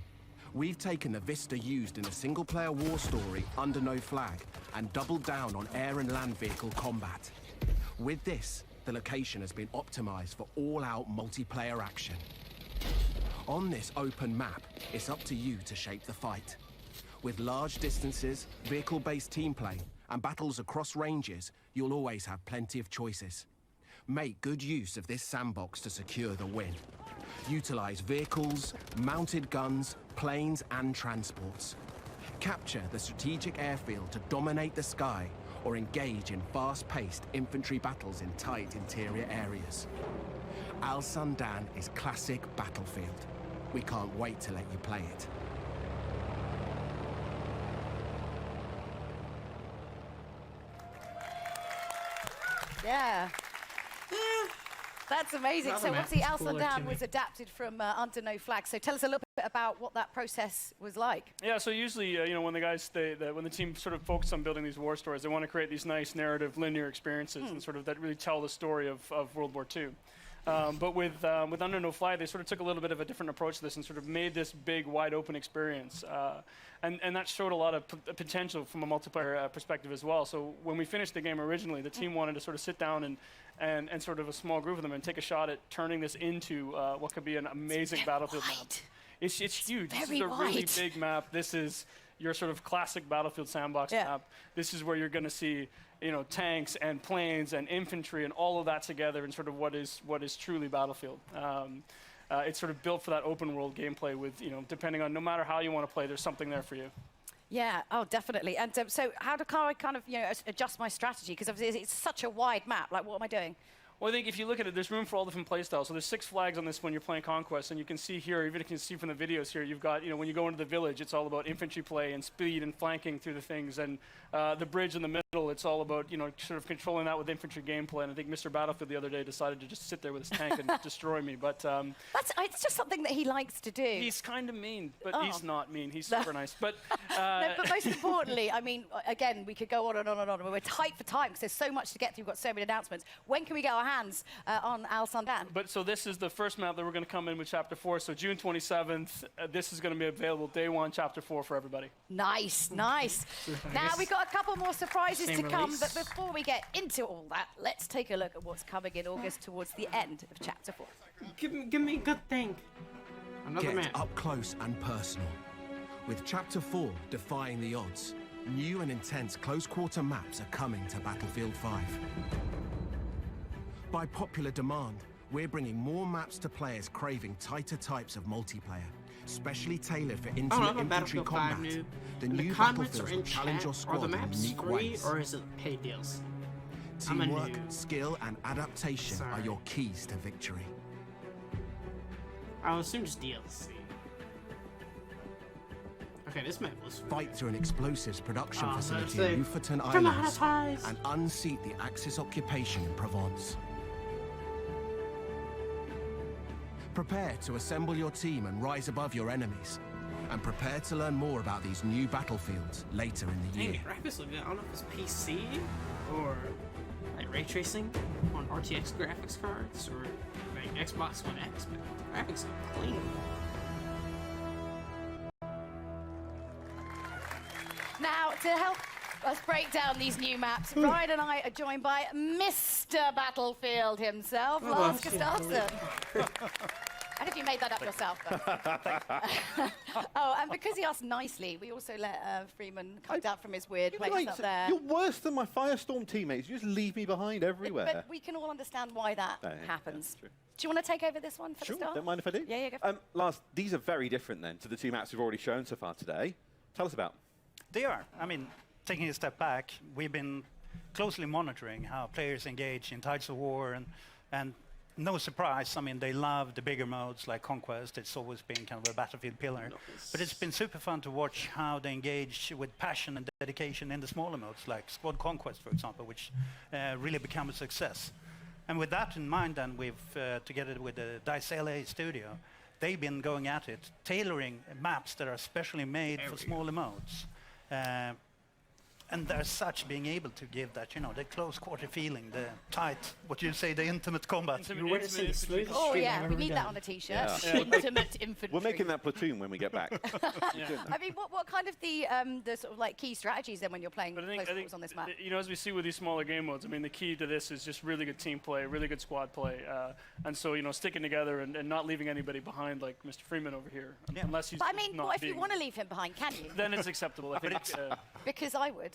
we've taken the vista used in a single-player war story, Under No Flag, and doubled down on air and land vehicle combat. With this, the location has been optimized for all-out multiplayer action. On this open map, it's up to you to shape the fight. With large distances, vehicle-based team play, and battles across ranges, you'll always have plenty of choices. Make good use of this sandbox to secure the win. Utilize vehicles, mounted guns, planes, and transports. Capture the strategic airfield to dominate the sky, or engage in fast-paced infantry battles in tight interior areas. Al Sundan is classic battlefield. We can't wait to let you play it. Yeah. That's amazing. Another So map obviously is Al cooler Sundan to me. was adapted from Under No Flag. So tell us a little bit about what that process was like. Yeah, so usually, when the guys, when the team sort of focus on building these war stories, they want to create these nice narrative, linear experiences and sort of that really tell the story of World War II. But with Under No Flag, they sort of took a little bit of a different approach to this and sort of made this big, wide open experience. And that showed a lot of potential from a multiplayer perspective as well. So when we finished the game originally, the team wanted to sort of sit down and sort of a small group of them and take a shot at turning this into what could be an amazing battlefield map. It's huge. This is a really big map. This is your sort of classic Battlefield sandbox map. This is where you're going to see, tanks and planes and infantry and all of that together in sort of what is truly Battlefield. It's sort of built for that open world gameplay with, depending on no matter how you want to play, there's something there for you. Yeah, oh, definitely. And so how do I kind of, adjust my strategy? Because obviously it's such a wide map. Like, what am I doing? Well, I think if you look at it, there's room for all different playstyles. So there's 6 flags on this when you're playing Conquest, and you can see here, even if you can see from the videos here, you've got, when you go into the village, it's all about infantry play and speed and flanking through the things. And the bridge in the middle, it's all about, sort of controlling that with infantry gameplay. And I think Mr. Battlefield the other day decided to just sit there with his tank and destroy me. But it's just something that he likes to do. He's kind of mean, but he's not mean. He's super nice. But no, but most importantly, I mean, again, we could go on and on and on. We're tight for time because there's so much to get through. We've got so many announcements. When can we get our hands on Al Sundan? But so this is the first map that we're going to come in with Chapter 4. So June 27th, this is going to be available day 1, Chapter 4 for everybody. Nice, nice. Now we've got a couple more surprises to come, but before we get into all that, let's take a look at what's coming in August towards the end of Chapter 4. Give me a good thing. Another Get map. up close and personal. With Chapter 4 defying the odds, new and intense close-quarter maps are coming to Battlefield 5. By popular demand, we're bringing more maps to players craving tighter types of multiplayer, specially tailored for intimate infantry combat. The new battlefields will challenge your squad in unique ways. Or is it paid deals? Teamwork, skill, and adaptation are your keys to victory. I'll assume just DLC. Okay, this map was Fight through an explosives production facility say, in Newfoundland Islands and unseat the Axis occupation in Provence. Prepare to assemble your team and rise above your enemies. And prepare to learn more about these new battlefields later in the year. Dang, graphics look good. I don't know if it's PC or like ray tracing on RTX graphics cards or like Xbox One X, but graphics look clean. Now, to help us break down these new maps, Brian and I are joined by Mr. Battlefield himself, Lars Gustafsson. I don't know if you made that up yourself. Oh, and because he asked nicely, we also let Freeman come down from his weird place up there. You're worse than my Firestorm teammates. You just leave me behind everywhere. But we can all understand why that happens. True. Do you want to take over this one for the start? Don't mind if I do. Yeah, go for it. Lars, these are very different then to the 2 maps we've already shown so far today. Tell us about. They are. I mean, taking a step back, we've been closely monitoring how players engage in Tides of War, and no surprise, I mean, they love the bigger modes like Conquest. It's always been kind of a Battlefield pillar. But it's been super fun to watch how they engage with passion and dedication in the smaller modes, like Squad Conquest, for example, which really become a success. And with that in mind, then we've, together with the DICE LA studio, they've been going at it, tailoring maps that are specially made for smaller modes. and there's such being able to give that, the close quarter feeling, the tight, what you say, the intimate combat. Oh yeah, we need that on a t-shirt. Yeah. Intimate infantry. We're making that platoon when we get back. I mean, what kind of the sort of like key strategies then when you're playing close quarters on this map? As we see with these smaller game modes, I mean, the key to this is just really good team play, really good squad play, and so sticking together and not leaving anybody behind, like Mr. Freeman over here, unless he's. But I mean, not what if you being- want to leave him behind? Can you? Then it's acceptable. I think. Because I would.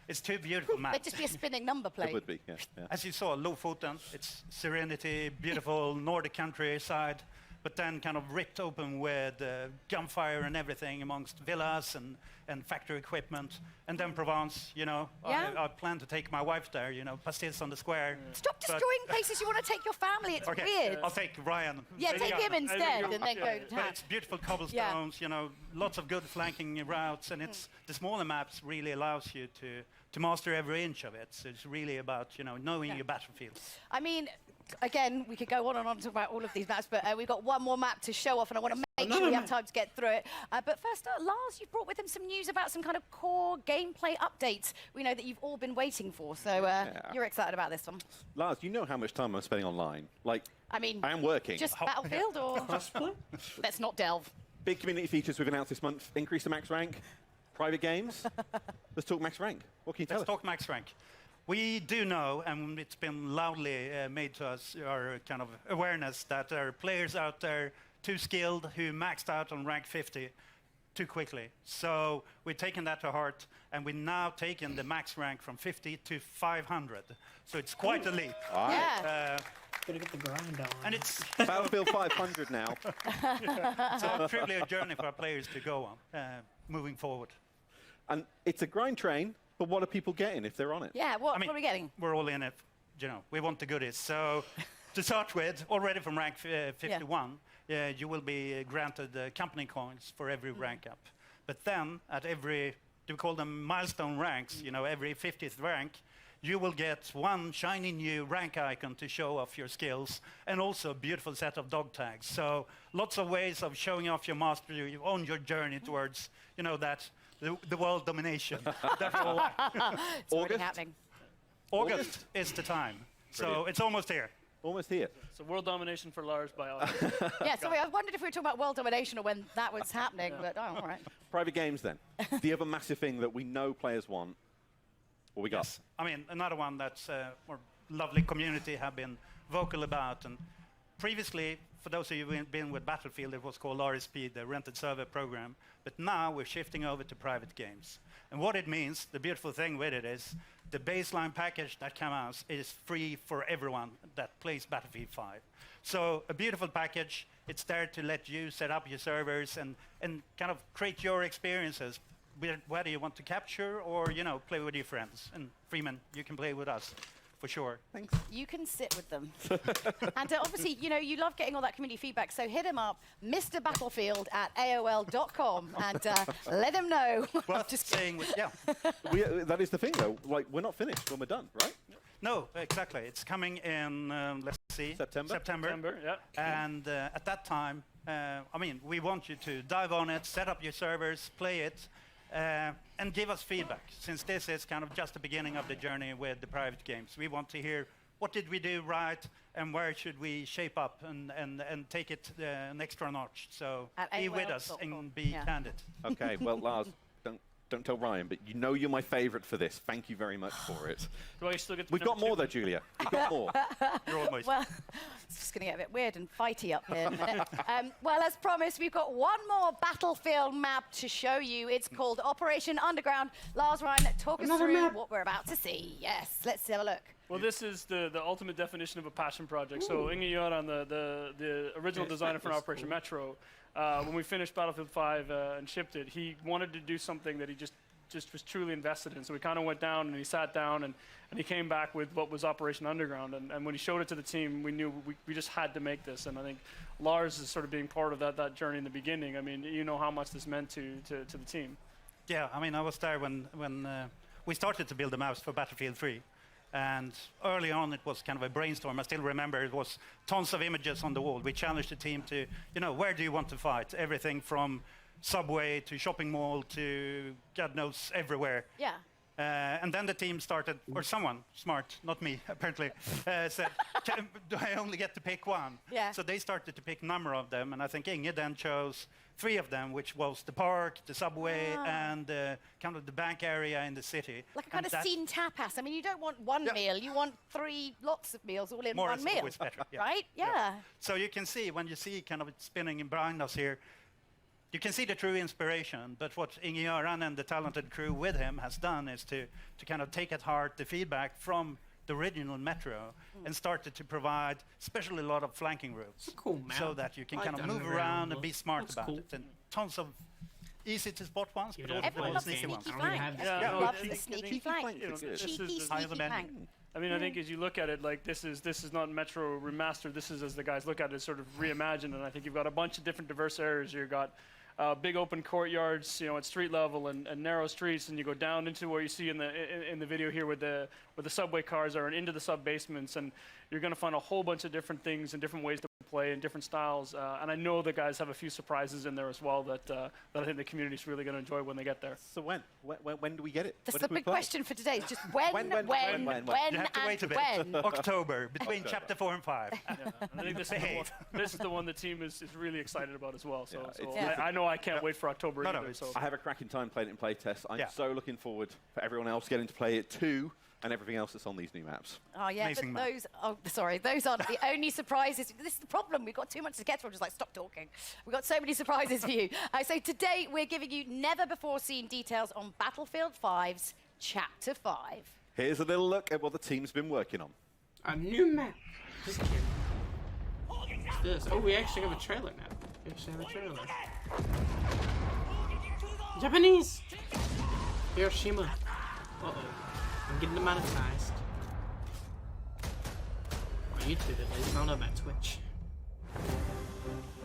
It's two beautiful maps. It'd just be a spinning number plate. It would be, yeah. As you saw, Lofoten, it's serenity, beautiful Nordic countryside, but then kind of ripped open with gunfire and everything amongst villas and factory equipment. And then Provence, I plan to take my wife there, pastilles on the square. Stop destroying places you want to take your family. It's weird. I'll take Ryan. Yeah, take him instead and then go to But town. it's beautiful cobblestones, lots of good flanking routes, and it's the smaller maps really allows you to master every inch of it. So it's really about, knowing your battlefield. I mean, again, we could go on and on to talk about all of these maps, but we've got one more map to show off, and I want to make sure we have time to get through it. But first, Lars, you've brought with him some news about some kind of core gameplay updates we know that you've all been waiting for. So you're excited about this one. Lars, you know how much time I'm spending online. I mean, I am working. Just Battlefield or? Let's not delve. Big community features we've announced this month. Increase the max rank. Private games. Let's talk max rank. What can you tell us? Let's talk max rank. We do know, and it's been loudly made to us, our kind of awareness, that there are players out there too skilled who maxed out on rank 50 too quickly. So we've taken that to heart, and we've now taken the max rank from 50 to 500. So it's quite a leap. Yeah. Gotta get the grind on. And it's Battlefield 500 now. so truly a journey for our players to go on, moving forward. And it's a grind train, but what are people getting if they're on it? Yeah, what are we getting? We're all in it. We want the goodies. So to start with, already from rank 51, you will be granted company coins for every rank up. But then at every, we call them milestone ranks, every 50th rank, you will get one shiny new rank icon to show off your skills, and also a beautiful set of dog tags. So lots of ways of showing off your mastery on your journey towards, the world domination. It's already happening. August is the time. So it's almost here. Almost here. So world domination for Lars by all. Yeah, sorry, I wondered if we were talking about world domination or when that was happening, but all right. Private games then. The other massive thing that we know players want. What we got? Yes. I mean, another one that's our lovely community have been vocal about. And previously, for those of you who've been with Battlefield, it was called RSP, the Rented Server Program. But now we're shifting over to private games. And what it means, the beautiful thing with it is, the baseline package that comes out is free for everyone that plays Battlefield 5. So a beautiful package. It's there to let you set up your servers and kind of create your experiences, whether you want to capture or, play with your friends. And Freeman, you can play with us, for sure. Thanks. You can sit with them. And obviously, you love getting all that community feedback, so hit him up, Mr. Battlefield at AOL.com, and let him know. Well, just saying, that is the thing, though. We're not finished when we're done, right? No, exactly. It's coming in, let's see. September, yeah. And at that time, we want you to dive on it, set up your servers, play it, and give us feedback. Since this is kind of just the beginning of the journey with the private games, we want to hear what did we do right and where should we shape up and take it an extra notch. So be with us and be candid. Okay, well, Lars, don't tell Ryan, but you're my favorite for this. Thank you very much for it. Do I still get the We've got more, though, Julia. We've got more. You're almost. Well, it's just going to get a bit weird and fighty up here in a minute. Well, as promised, we've got one more Battlefield map to show you. It's called Operation Underground. Lars, Ryan, talk us through what we're about to see. Yes, let's have a look. Well, this is the ultimate definition of a passion project. So Inge Göran, the original designer for Operation Metro, when we finished Battlefield 5 and shipped it, he wanted to do something that he just was truly invested in. So we kind of went down and he sat down and he came back with what was Operation Underground. And when he showed it to the team, we knew we just had to make this. And I think Lars is sort of being part of that journey in the beginning. I mean, you know how much this meant to the team. Yeah, I mean, I was there when we started to build the maps for Battlefield 3. And early on, it was kind of a brainstorm. I still remember it was tons of images on the wall. We challenged the team to, where do you want to fight? Everything from subway to shopping mall to God knows everywhere. Yeah. And then the team started, or someone smart, not me, apparently, said, do I only get to pick one? Yeah. So they started to pick a number of them, and I think Inge then chose 3 of them, which was the park, the subway, and kind of the bank area in the city. Like a kind of scene tapas. I mean, you don't want one meal, you want 3 lots of meals all in More one is meal. always better, yeah. Right? Yeah. So you can see, when you see kind of it spinning in behind us here, you can see the true inspiration, but what Inge Göran and the talented crew with him has done is to kind of take at heart the feedback from the original Metro and started to provide especially a lot of flanking routes. Cool map. So that you can I kind of done move around around and be look. smart That's about cool. it. And tons of easy to spot ones, but also Everyone the loves a sneaky ones. sneaky flank. Yeah, Everyone no, loves a cheeky- sneaky flank. You know, this Cheeky, is sneaky flank. I mean, I think as you look at it, like this is not Metro remastered. This is, as the guys look at it, sort of reimagined. And I think you've got a bunch of different diverse areas. You've got big open courtyards, you know, at street level and narrow streets, and you go down into where you see in the video here where the subway cars are and into the sub basements, and you're going to find a whole bunch of different things and different ways to play and different styles. And I know the guys have a few surprises in there as well that I think the community's really going to enjoy when they get there. So when do we get it? That's When the do we big play? question for today. Is just when, You have to wait a bit. when. October, between chapter 4 and 5. I think this is the one the team is really excited about as well. So, Yeah, so it's- I know I can't wait for October either. So. I have a cracking time playing it in playtest. I'm so looking forward for everyone else getting to play it too, and everything else that's on these new maps. Oh yeah, Amazing but map. those aren't the only surprises. This is the problem. We've got too much to get through. I'm just like, stop talking. We've got so many surprises for you. So today we're giving you never before seen details on Battlefield 5's Chapter 5. Here's a little look at what the team's been working on. A new map. Just kidding. What's this? Oh, we actually have a trailer now. We actually have a trailer. Japanese! Hiroshima. Uh-oh. I'm getting demonetized. On YouTube at least, I don't know about Twitch.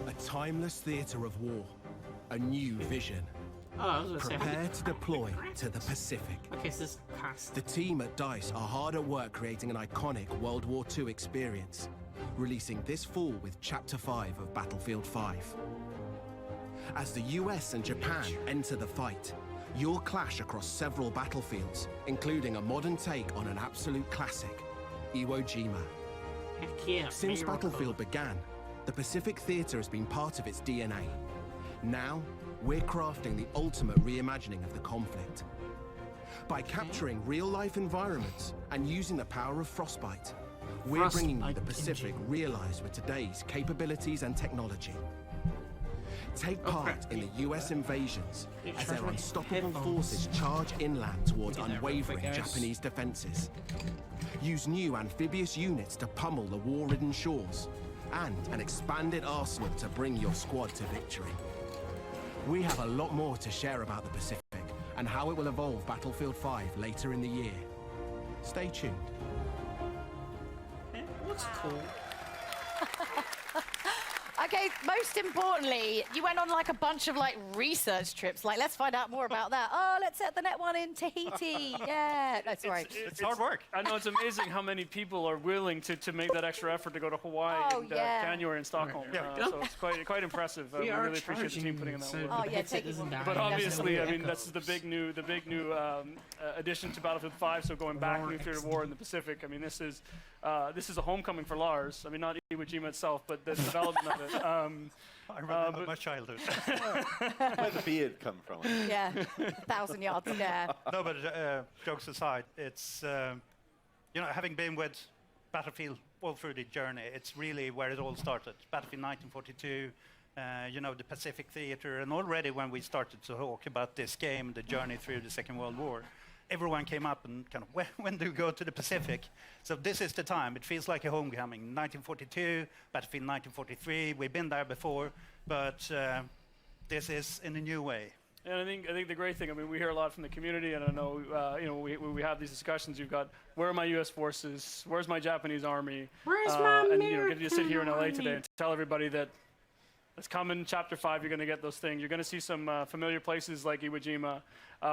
A timeless theatre of war. A new vision. Oh, I was gonna say, Prepare to deploy to the Pacific. Okay, so this is cast. The team at DICE are hard at work creating an iconic World War II experience, releasing this fall with Chapter 5 of Battlefield 5. As the US and Japan enter the fight, you'll clash across several battlefields, including a modern take on an absolute classic, Iwo Jima. Heck yeah, Since Miracle. Battlefield began, the Pacific Theatre has been part of its DNA. Now, we're crafting the ultimate reimagining of the conflict. By capturing real-life environments and using the power of Frostbite, we're bringing you the Pacific realized with today's capabilities and technology. Take part in the US invasions as their unstoppable forces charge inland towards unwavering Japanese defenses. Use new amphibious units to pummel the war-ridden shores, and an expanded arsenal to bring your squad to victory. We have a lot more to share about the Pacific and how it will evolve Battlefield 5 later in the year. Stay tuned. Looks cool. Okay, most importantly, you went on like a bunch of like research trips. Like, let's find out more about that. Oh, let's set the net one in Tahiti. Yeah. No, sorry. It's hard work. I know, it's amazing how many people are willing to make that extra effort to go to Hawaii Oh, in yeah. January in Stockholm. So it's quite impressive. We really appreciate the team putting in that work. Oh, yeah, take it. But obviously, I mean, that's the big new addition to Battlefield 5. So going back nuclear war in the Pacific. I mean, this is a homecoming for Lars. I mean, not Iwo Jima itself, but the development of it. I remember my childhood. Where the beard come from? Yeah, 1,000 yards there. No, but jokes aside, it's, you know, having been with Battlefield all through the journey, it's really where it all started. Battlefield 1942, you know, the Pacific Theatre, and already when we started to talk about this game, the journey through the Second World War, everyone came up and kind of, when do we go to the Pacific? So this is the time. It feels like a homecoming. 1942, Battlefield 1943. We've been there before, but this is in a new way. And I think the great thing, I mean, we hear a lot from the community, and I know, you know, we have these discussions. You've got, where are my U.S. forces? Where's my Japanese army? Where's my and you know, get to sit here in LA American today army? and tell everybody that it's coming. Chapter 5, you're going to get those things. You're going to see some familiar places like Iwo Jima.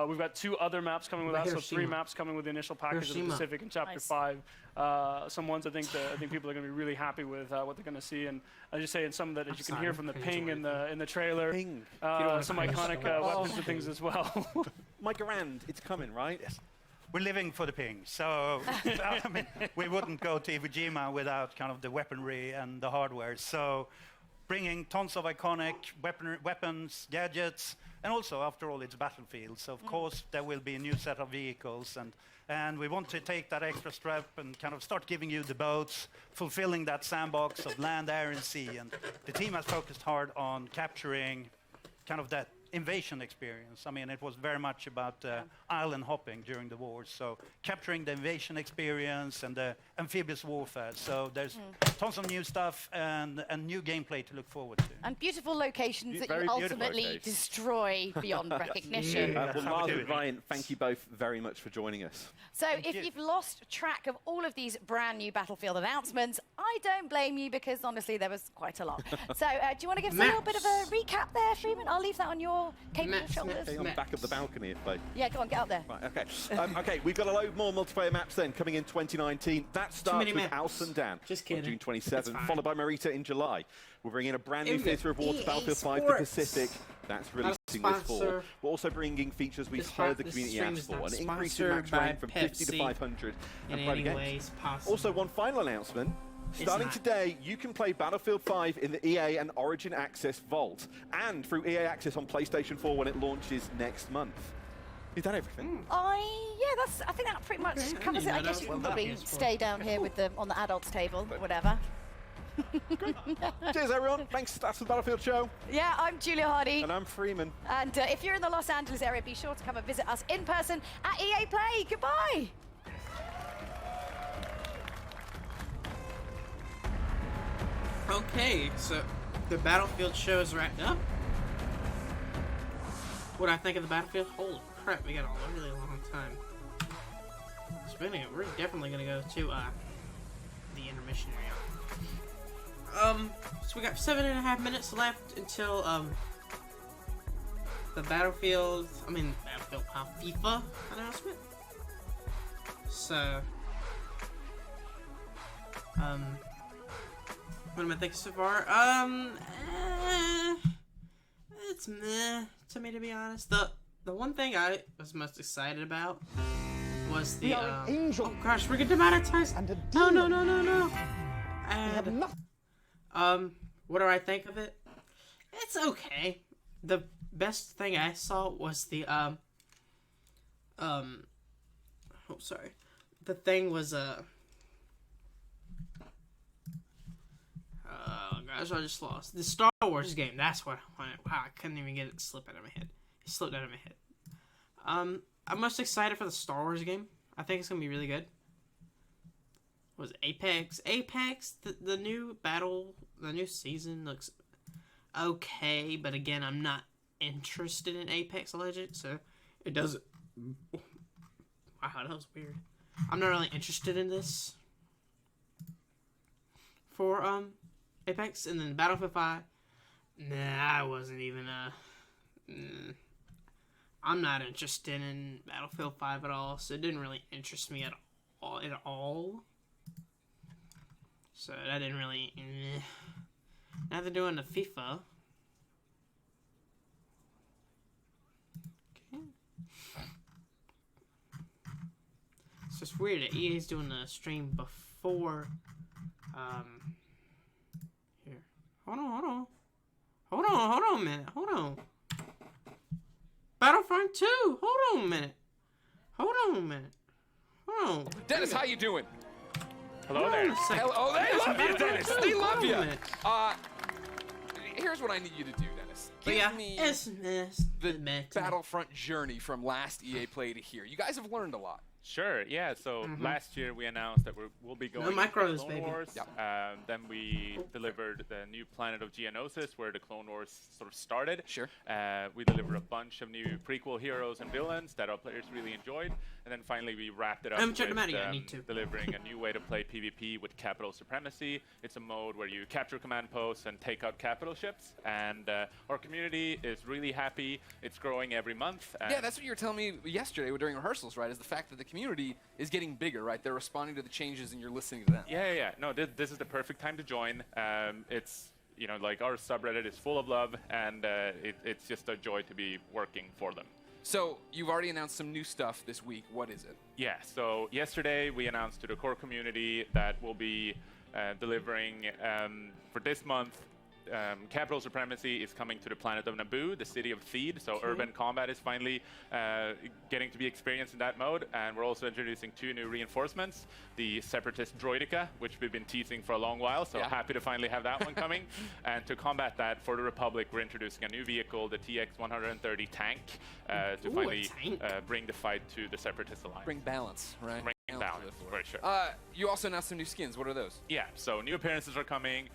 We've got 2 other maps coming with that, so 3 maps coming with the initial package of the Hiroshima. Pacific in Chapter 5. Some ones I think people are going to be really happy with what they're going to see, and I just say, and some that, as you can hear from the ping in the trailer, some iconic weapons and things as well. My Garand, it's coming, right? Yes. we're living for the ping. So I mean, we wouldn't go to Iwo Jima without kind of the weaponry and the hardware. So bringing tons of iconic weapons, gadgets, and also, after all, it's Battlefield. So of course, there will be a new set of vehicles, and we want to take that extra step and kind of start giving you the boats, fulfilling that sandbox of land, air, and sea. And the team has focused hard on capturing kind of that invasion experience. I mean, it was very much about island hopping during the war, so capturing the invasion experience and the amphibious warfare. So there's tons of new stuff and new gameplay to look forward to. And beautiful locations that Very you beautiful ultimately locations. destroy beyond recognition. Well, Mars and Ryan, thank you both very much for joining us. So if you've lost track of all of these brand new Battlefield announcements, I don't blame you, because honestly there was quite a lot. So do you want to give us a little bit of a recap there, Freeman? I'll leave that on your capable shoulders. On the back of the balcony, if they... Yeah, go on, get up there. Right, okay. Okay, we've got a load more multiplayer maps then coming in 2019. That starts many with maps. Al-Sundan Just on kidding. June It's 27th, fine. followed by Marita in July. We're bringing a brand new In the theatre of war to EA Battlefield 5 the Sports. Pacific. That's releasing this fall. sponsor. We're also bringing features we've This heard the this community stream asked is for. not An increase in sponsored max by rank from 50 to Pepsi 500 in and private any games. ways possible. Also, one final announcement. It's Starting not. today, you can play Battlefield 5 in the EA and Origin Access Vault, and through EA Access on PlayStation 4 when it launches next month. Is that everything? I think that pretty much Okay, covers it. I that guess was you can well probably done. stay down here with the on the adults table, whatever. Cheers, everyone. Thanks. That's the Battlefield Show. Yeah, I'm Julia Hardy. And I'm Freeman. And if you're in the Los Angeles area, be sure to come and visit us in person at EA Play. Goodbye. Okay, so the Battlefield show is wrapped up. What I think of the Battlefield? Holy crap, we got a really long time. Spinning it, we're definitely gonna go to the intermission area. So we got 7.5 minutes left until the Battlefield FIFA announcement. So what am I thinking so far? It's meh to me, to be honest. The one thing I was most excited about was the oh gosh, we're getting demonetized. No. And what do I think of it? It's okay. The best thing I saw was the the thing was oh gosh, I just lost the Star Wars game. That's what I wanted. Wow, I couldn't even get it to slip out of my head. It slipped out of my head. I'm most excited for the Star Wars game. I think it's gonna be really good. What was it, Apex? Apex, the new battle, the new season looks okay, but again, I'm not interested in Apex Legends, so it doesn't. Wow, that was weird. I'm not really interested in this for Apex, and then Battlefield 5. Nah, I wasn't even I'm not interested in Battlefield 5 at all, so it didn't really interest me at all. So that didn't really. Now they're doing the FIFA. Okay. It's just weird that EA's doing the stream before. Here. Hold on a minute. Hold on. Battlefront 2. Hold on a minute. Hold on. Dennis, how you doing? Hello there. Hello. Oh, they love you, Dennis. They love you. Minute. Here's what I need you to do, Dennis. But Give me the Battlefront journey from last EA Play to here. You guys have learned a lot. Sure, yeah. So last year we announced that we'll be going to micros, Clone baby. Wars. Yep. Then we delivered the new planet of Geonosis, where the Clone Wars sort of started. Sure. We delivered a bunch of new prequel heroes and villains that our players really enjoyed. And then finally we wrapped it up I haven't with checked them out yet, I need to. delivering a new way to play PvP with capital supremacy. It's a mode where you capture command posts and take out capital ships. And our community is really happy. It's growing every month. Yeah, that's what you were telling me yesterday during rehearsals, right? Is the fact that the community is getting bigger, right? They're responding to the changes and you're listening to them. Yeah. No, this is the perfect time to join. It's, like our subreddit is full of love, and it's just a joy to be working for them. So you've already announced some new stuff this week. What is it? Yeah, so yesterday we announced to the core community that we'll be delivering for this month. Capital Supremacy is coming to the planet of Naboo, the city of Theed, so urban combat is finally getting to be experienced in that mode, and we're also introducing 2 new reinforcements, the Separatist Droideka, which we've been teasing for a long while, so happy to finally have that one coming. And to combat that, for the Republic, we're introducing a new vehicle, the TX-130 tank, to finally bring the fight to the Separatist Alliance. Bring balance, right? Bring balance, for sure. You also announced some new skins. What are those? Yeah, so new appearances are coming.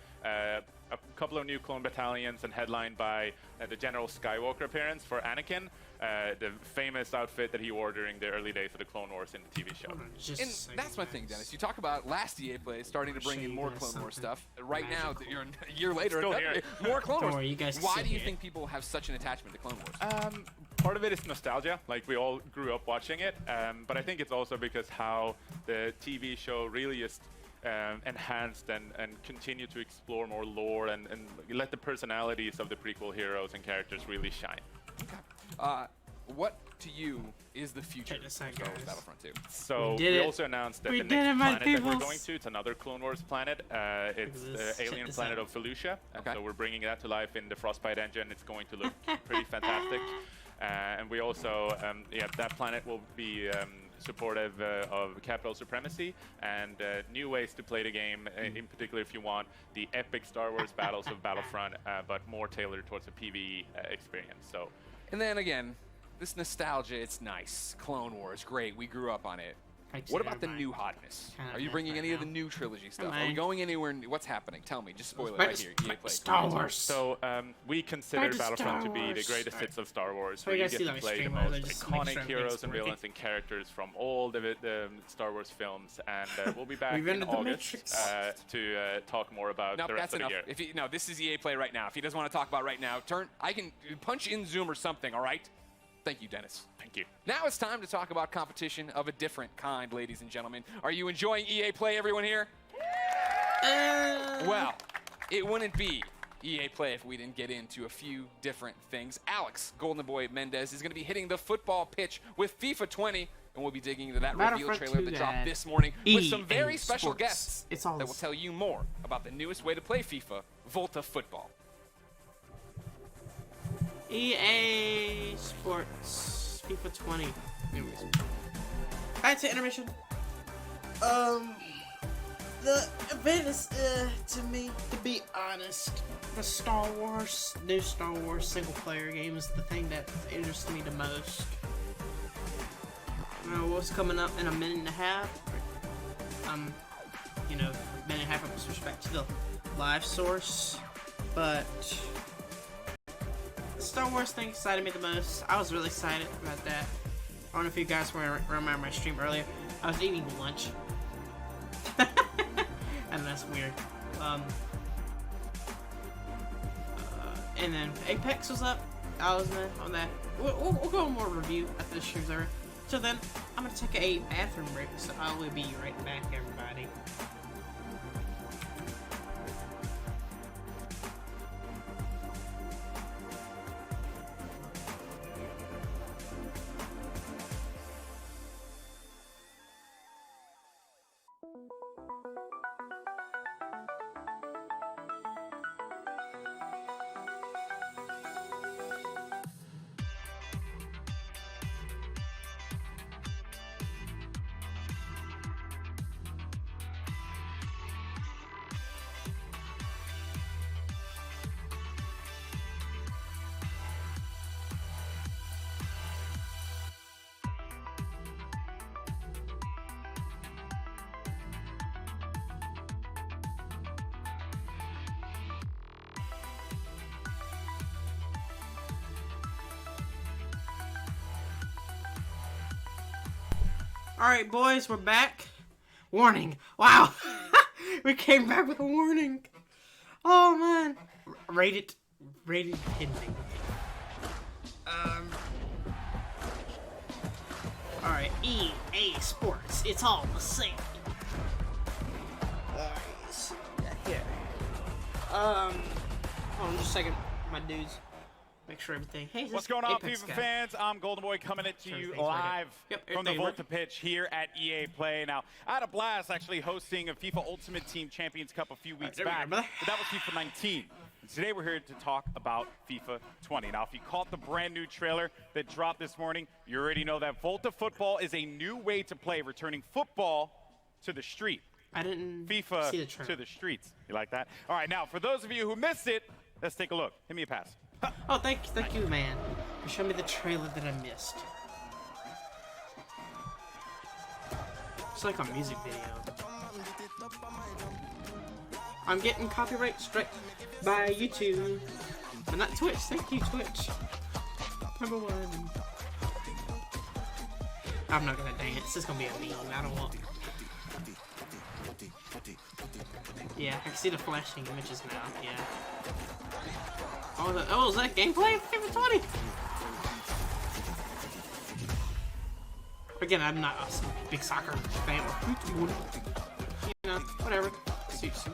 A couple of new clone battalions, and headlined by the General Skywalker appearance for Anakin, the famous outfit that he wore during the early days of the Clone Wars in the TV show. And that's my thing, Dennis. You talk about last EA Play starting to bring in more Clone Wars stuff. Right now, you're a year later, Still here. more Clone Wars. Don't worry, you guys Why can do you see think people have such an attachment to Clone Wars? Part of it is nostalgia, like we all grew up watching it, but I think it's also because how the TV show really just enhanced and continue to explore more lore and let the personalities of the prequel heroes and characters really shine. Okay. What to you is the future of Battlefront 2? So we also announced that the next planet that we're going to, it's another Clone Wars planet. It's the alien planet of Felucia. So we're bringing that to life in the Frostbite engine. It's going to look pretty fantastic. And we also, that planet will be supportive of Capital Supremacy and new ways to play the game, in particular if you want the epic Star Wars battles of Battlefront, but more tailored towards a PvE experience. So, and then again, this nostalgia, it's nice. Clone Wars, great. We grew up on it. What about the new hotness? Are you bringing any of the new trilogy stuff? Are we going anywhere? What's happening? Tell me. Just spoil it right here. EA Play. Star Wars. So we consider Battlefront to be the greatest hits of Star Wars, So where you you guys get see to play the stream where they most just make iconic sure heroes everything's and working. villains and characters from all the Star Wars films, and we'll be back We've in ended the August Matrix. to talk more about Nope, the rest that's of the enough. year. If he, no, this is EA Play right now. If he doesn't want to talk about right now, I can punch in Zoom or something, all right? Thank you, Dennis. Thank you. Now it's time to talk about competition of a different kind, ladies and gentlemen. Are you enjoying EA Play, everyone here? Well, it wouldn't be EA Play if we didn't get into a few different things. Alex Golden Boy Mendez is going to be hitting the football pitch with FIFA 20, and we'll be digging into that reveal Battlefront trailer 2 that dropped that this morning with some EA very special Sports. guests It's all that will tell you more about the newest way to play FIFA, Volta Football. EA Sports FIFA 20. Anyways, back to intermission. The event is, to me, to be honest, the new Star Wars single-player game is the thing that interests me the most. What's coming up in a minute and a half? Minute and a half with respect to the live source, but the Star Wars thing excited me the most. I was really excited about that. I don't know if you guys remember my stream earlier. I was eating lunch. And that's weird. And then Apex was up. I was on that. We'll go more review after the stream's over. So then, I'm gonna take a bathroom break, so I will be right back, everybody. Alright, boys, we're back. Warning. Wow. We came back with a warning. Oh, man. Rated pending. Alright, EA Sports. It's all the same. Alright, here. Hold on just a second, my dudes. Make sure everything. Hey, What's going on, Apex FIFA guy. fans? I'm Golden Boy coming to Sure, you everything's working. live Yep, from the everything Volta working. pitch here at EA Play. Now, I had a blast actually hosting a FIFA Ultimate Team Champions Cup a few weeks there we back, go, but brother. that was FIFA 19. And today we're here to talk about FIFA 20. Now, if you caught the brand new trailer that dropped this morning, you already know that Volta Football is a new way to play, returning football to the street. I didn't FIFA see the trailer. to the streets. You like that? All right, now, for those of you who missed it, let's take a look. Hit me a pass. Oh, thank you, man. For showing me the trailer that I missed. It's like a music video. I'm getting copyright strike by YouTube, but not Twitch. Thank you, Twitch. Number one. I'm not gonna dance. It's gonna be a meme. I don't want. Yeah, I can see the flashing images now. Yeah. Oh, is that gameplay? FIFA 20. Again, I'm not a big soccer fan. You know, whatever. Suits you.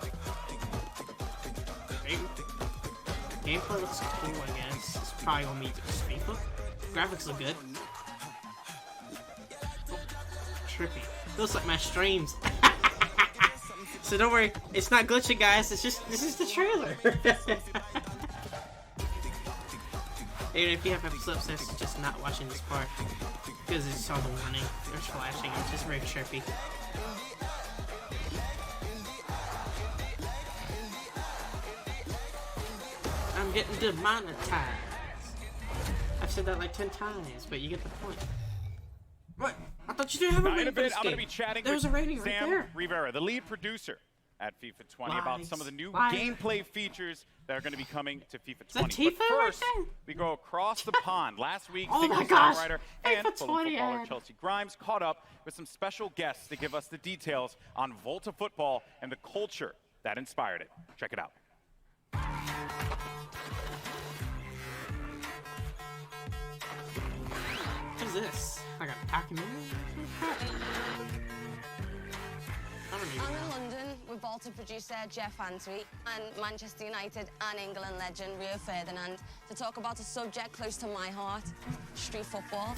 Gameplay looks cool, I guess. It's probably gonna be just FIFA. Graphics look good. Trippy. Looks like my streams. So don't worry, it's not glitching, guys. It's just this is the trailer. Even if you have episode obsessed, just not watching this part because it's all the warning. There's flashing. It's just very trippy. I'm getting demonetized. I've said that like 10 times, but you get the point. What? I thought you didn't have a Now, in rating a for bit, this I'm going to game. be chatting There was with a rating right Sam there. Rivera, the lead producer at FIFA 20, about some of the new Lies. gameplay features that are going to be coming to FIFA Is that 20. Tifa But right first, there? we go across the pond. Last week, Oh my singer gosh, songwriter FIFA and Fulham 20 footballer ad. Chelsea Grimes caught up with some special guests to give us the details on Volta Football and the culture that inspired it. Check it out. What is this? Like a documentary? I don't even I'm know. in London with Volta producer Jeff Antwi and Manchester United and England legend Rio Ferdinand to talk about a subject close to my heart, street football.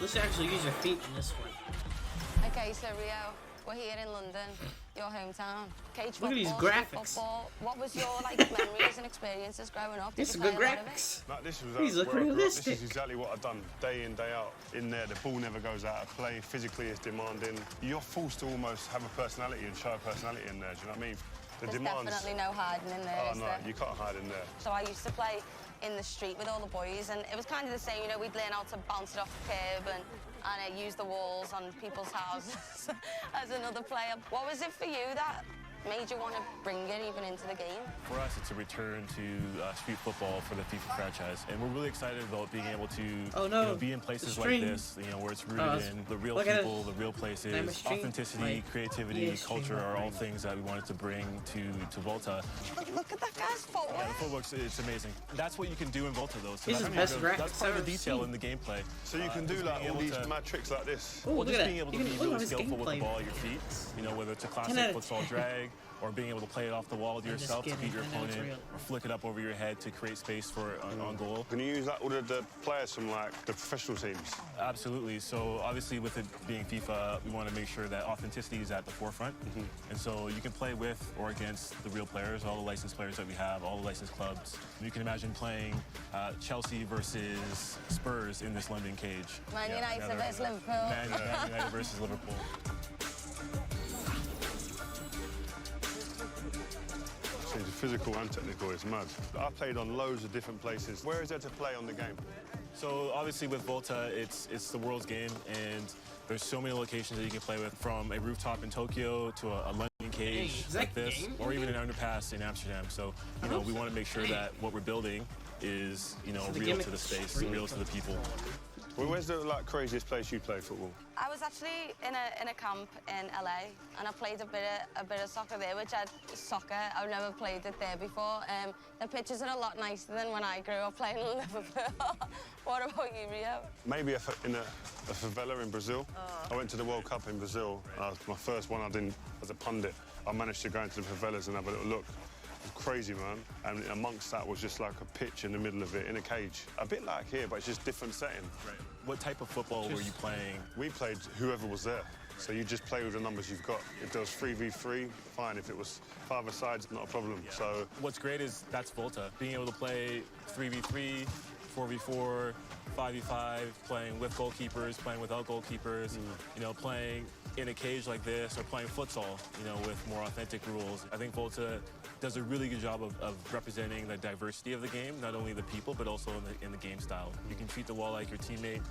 Let's actually use your feet in this one. Okay, so Rio, we're here in London, your hometown. Cage Look at these football, street graphics. football. What was your memories and experiences growing up? Did These you are good play a lot of it? graphics. No, this was These look where I grew up. realistic. This is exactly what I've done day in, day out. In there, the ball never goes out of play. Physically, it's demanding. You're forced to almost have a personality and show a personality in there. Do you know what I mean? The There's demands. definitely no hiding in there, Oh is no, there? you can't hide in there. So I used to play in the street with all the boys, and it was kind of the same. You know, we'd learn how to bounce it off the curb and use the walls on people's houses as another player. What was it for you that made you want to bring it even into the game? For us, it's a return to street football for the FIFA franchise, and we're really excited about being able to Oh, no. you know, be in places The like stream. this, you know, where it's rooted Oh, in the real look at people, it. the real Name places, a stream. authenticity, Like, creativity, yeah, stream culture are all right. things that we wanted to bring to Volta. Look at that guy's footwork. Yeah, the footwork's it's amazing. That's what you can do in Volta, though. So These that's are the best part of- graphics That's part of I've the ever detail seen. in the gameplay. So you can is do being like all able these to- mad tricks like this. Oh, well, look just at being that. able to You be can- look really at his skillful with the gameplay. ball at your feet, you know, whether it's a 10 classic out of football 10. drag or being able to play it off the wall to I'm just yourself to kidding. beat your I know it's opponent real. or flick it up over your head to create space for on goal. Can you use that all the players from like the professional teams? Absolutely. So obviously with it being FIFA, we want to make sure that authenticity is at the forefront. And so you can play with or against the real players, all the licensed players that we have, all the licensed clubs. You can imagine playing Chelsea versus Spurs in this London cage. Man United another- versus Liverpool. Man United versus Liverpool. So it's physical and technical, it's mad. I played on loads of different places. Where is there to play on the game? So obviously with Volta, it's the world's game, and there's so many locations that you can play with, from a rooftop in Tokyo to a London cage Hey, is that like this, game? or even an underpass in Amsterdam. So you know we want to make sure that what we're building is So the real gimmick to the is space, free real to the people. Well, where's the craziest place you play football? I was actually in a camp in LA, and I played a bit of soccer there, which I've never played it there before. The pitches are a lot nicer than when I grew up playing in Liverpool. What about you, Rio? Maybe in a favela in Brazil. I went to the World Cup in Brazil. My first one I did as a pundit. I managed to go into the favelas and have a little look. crazy, man. And amongst that was just like a pitch in the middle of it, in a cage. A bit like here, but it's just different setting. Right. What type of football were you playing? We played whoever was there. So you just play with the numbers you've got. If there was 3v3, fine. If it was 5-a-side, not a problem. Yeah. So what's great is that's Volta. Being able to play 3v3, 4v4, 5v5, playing with goalkeepers, playing without goalkeepers, you know, playing in a cage like this, or playing futsal, you know, with more authentic rules. I think Volta does a really good job of representing the diversity of the game, not only the people, but also in the game style. You can treat the wall like your teammate,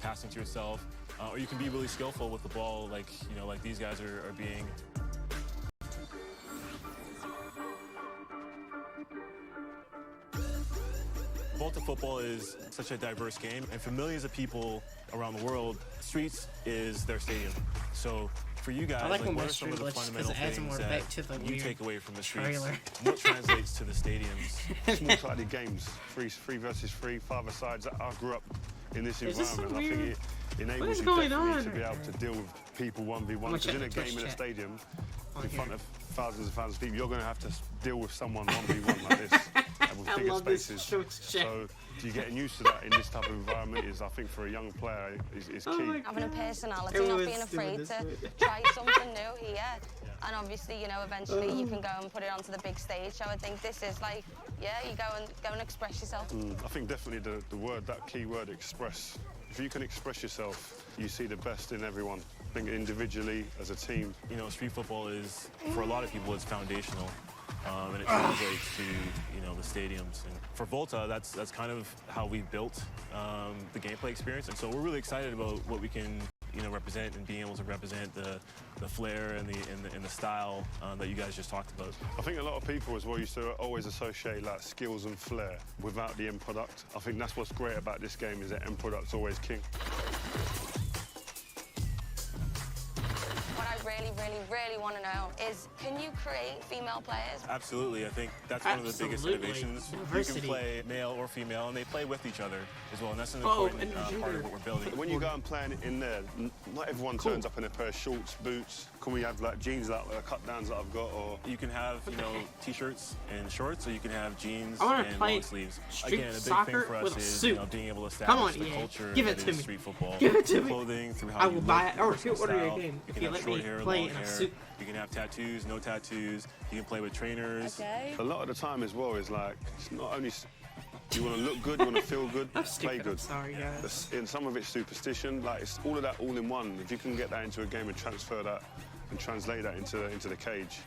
passing to yourself, or you can be really skillful with the ball, like, you know, like these guys are being. Volta football is such a diverse game, and for millions of people around the world, streets is their stadium. So for you guys, I like when what my are some of the street looks, 'cause fundamental it adds things more that effect to the you weird take away from the streets? trailer. What translates to the stadiums? Small-sided games, three versus three, 5-a-sides. I grew up in this Is this environment. so I think weird? it enables What is you going definitely on? to be able to deal with people 1v1. Because check in a the Twitch game in a chat. stadium, Oh, in here. front of thousands and thousands of people, you're going to have to deal with someone 1v1 like this. With I bigger love this spaces. Twitch chat. So you getting used to that in this type of environment is, I think, for a young player, is Oh key. Having a personality, Everyone's not being afraid doing to this. try something new here. And obviously, you know, eventually you can go and put it onto the big stage. So I think this is like, yeah, you go and express yourself. I think definitely the word, that key word, express. If you can express yourself, you see the best in everyone. I think individually, as a team. You know, street football is, for a lot of people, it's foundational. And it translates to, you know, the stadiums. And for Volta, that's kind of how we built the gameplay experience. And so we're really excited about what we can, you know, represent, and being able to represent the flair and the style that you guys just talked about. I think a lot of people as well used to always associate like skills and flair without the end product. I think that's what's great about this game, is that end product's always king. What I really want to know is, can you create female players? Absolutely. I think that's one of the biggest Absolutely. innovations. Diversity. You can play male or female, and they play with each other as well. And that's an Oh, important and part of what we're building. When you go and play in there, not everyone turns up in a pair of shorts, boots. Can we have like jeans like cut downs that I've got, or You can have, you know, t-shirts and shorts, or you can have jeans I wanna and play long sleeves. street Again, a big soccer thing for us with a is, suit. you know, being able to Come on, establish the EA. culture Give that it to is me. street football. Give it to through me. clothing, through how I you will look, buy it or personal order your style. game You if can you have let short me hair, play long in a hair. suit. You can have tattoos, no tattoos. You can play with trainers. Okay. a lot of the time as well is like, it's not only you want to look good, you want to feel good, I'm play stupid. good. I'm sorry, guys. And some of it's superstition, like it's all of that all in one. If you can get that into a game and transfer that and translate that into the cage,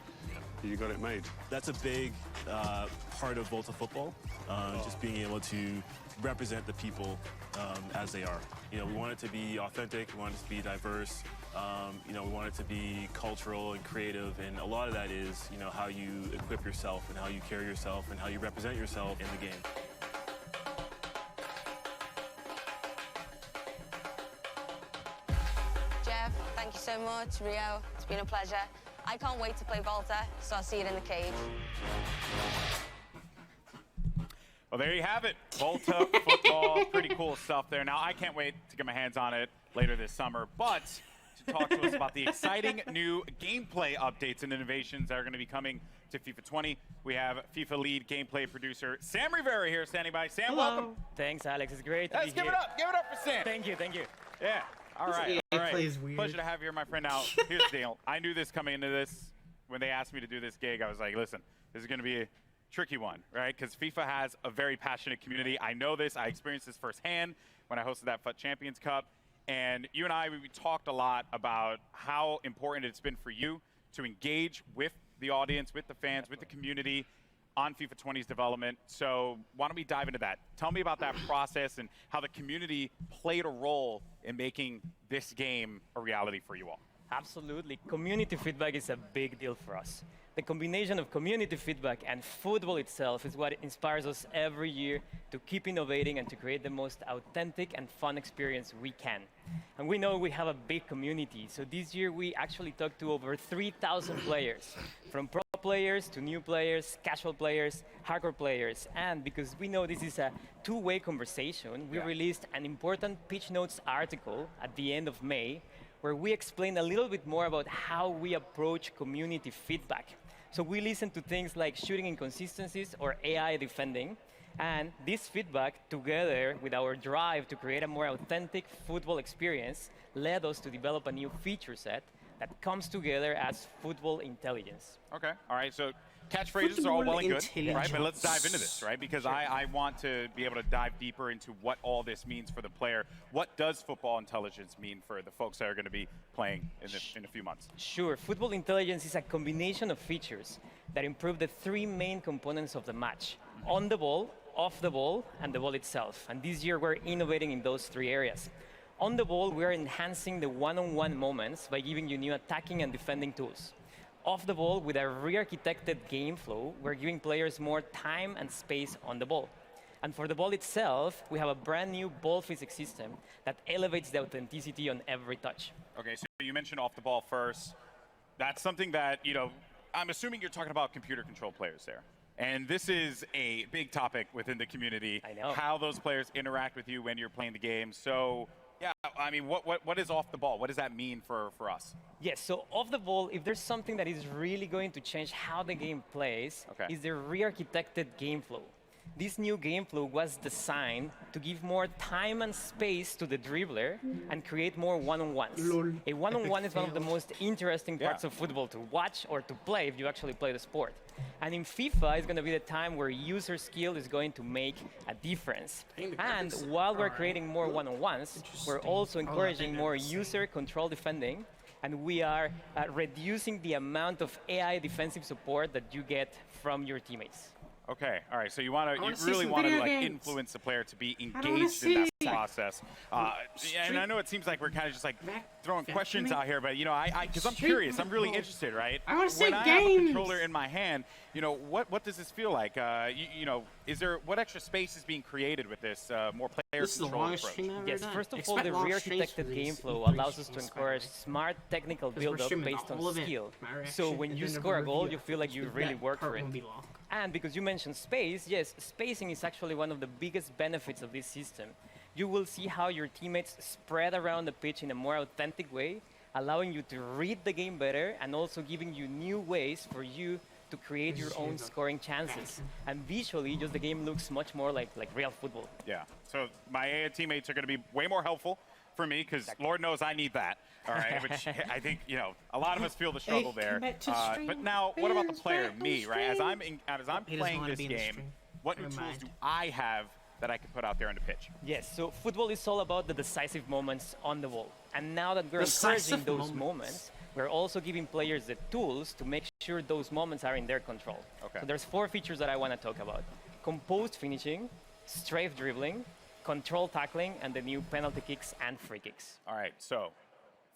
you got it made. That's a big part of Volta football, just being able to represent the people as they are. You know, we want it to be authentic, we want it to be diverse, you know, we want it to be cultural and creative, and a lot of that is, you know, how you equip yourself and how you carry yourself and how you represent yourself in the game. Jeff, thank you so much. Rio, it's been a pleasure. I can't wait to play Volta, so I'll see you in the cage. Well, there you have it. Volta football, pretty cool stuff there. Now, I can't wait to get my hands on it later this summer, but to talk to us about the exciting new gameplay updates and innovations that are going to be coming to FIFA 20, we have FIFA lead gameplay producer Sam Rivera here standing by. Sam, welcome. Thanks, Alex. It's great to Let's be give here. it up. Give it up for Sam. Thank you, thank you. Yeah. All This right. EA All right. play is weird. Pleasure to have you here, my friend. Now, here's the deal. I knew this coming into this. When they asked me to do this gig, I was like, listen, this is going to be a tricky one, right? Because FIFA has a very passionate community. I know this. I experienced this firsthand when I hosted that FUT Champions Cup. And you and I, we talked a lot about how important it's been for you to engage with the audience, with the fans, with the community on FIFA 20's development. So why don't we dive into that? Tell me about that process and how the community played a role in making this game a reality for you all. Absolutely. Community feedback is a big deal for us. The combination of community feedback and football itself is what inspires us every year to keep innovating and to create the most authentic and fun experience we can. And we know we have a big community, so this year we actually talked to over 3,000 players, from pro players to new players, casual players, hardcore players. And because we know this is a two-way conversation, we released an important Pitch Notes article at the end of May, where we explain a little bit more about how we approach community feedback. So we listen to things like shooting inconsistencies or AI defending. And this feedback, together with our drive to create a more authentic football experience, led us to develop a new feature set that comes together as football intelligence. Okay, all right, so catchphrases are all well and good, right? But let's dive into this, right? Because I want to be able to dive deeper into what all this means for the player. What does football intelligence mean for the folks that are going to be playing in a few months? Sure, football intelligence is a combination of features that improve the three main components of the match: on the ball, off the ball, and the ball itself. And this year we're innovating in those three areas. On the ball, we're enhancing the one-on-one moments by giving you new attacking and defending tools. Off the ball, with a re-architected game flow, we're giving players more time and space on the ball. And for the ball itself, we have a brand new ball physics system that elevates the authenticity on every touch. Okay, so you mentioned off the ball first. That's something that, I'm assuming you're talking about computer control players there. And this is a big topic within the community. I know. How those players interact with you when you're playing the game. So, yeah, I mean, what is off the ball? What does that mean for us? Yes, so off the ball, if there's something that is really going to change how the game plays, is the re-architected game flow. This new game flow was designed to give more time and space to the dribbler and create more one-on-ones. A one-on-one is one of the most interesting parts of football to watch or to play if you actually play the sport. And in FIFA, it's going to be the time where user skill is going to make a difference. And while we're creating more one-on-ones, we're also encouraging more user-control defending, and we are reducing the amount of AI defensive support that you get from your teammates. Okay, all right. So you really want to influence the player to be engaged in that process. And I know it seems like we're kind of just like throwing questions out here, but because I'm curious, I'm really interested, right? I want to say when I have a controller in my hand, what does this feel like? What extra space is being created with this more player control approach? Yes, first of all, the re-architected game flow allows us to encourage smart technical build-up based on skill. So when you score a goal, you feel like you really worked for it. And because you mentioned space, yes, spacing is actually one of the biggest benefits of this system. You will see how your teammates spread around the pitch in a more authentic way, allowing you to read the game better and also giving you new ways for you to create your own scoring chances. And visually, just the game looks much more like real football. Yeah, so my AI teammates are going to be way more helpful for me because Lord knows I need that. All right, which I think, a lot of us feel the struggle there. But now, what about the player, me, right? As I'm playing this game, what new tools do I have that I can put out there on the pitch? Yes, so football is all about the decisive moments on the ball. And now that we're encouraging those moments, we're also giving players the tools to make sure those moments are in their control. Okay. So there's 4 features that I want to talk about: composed finishing, strafe dribbling, control tackling, and the new penalty kicks and free kicks. All right, so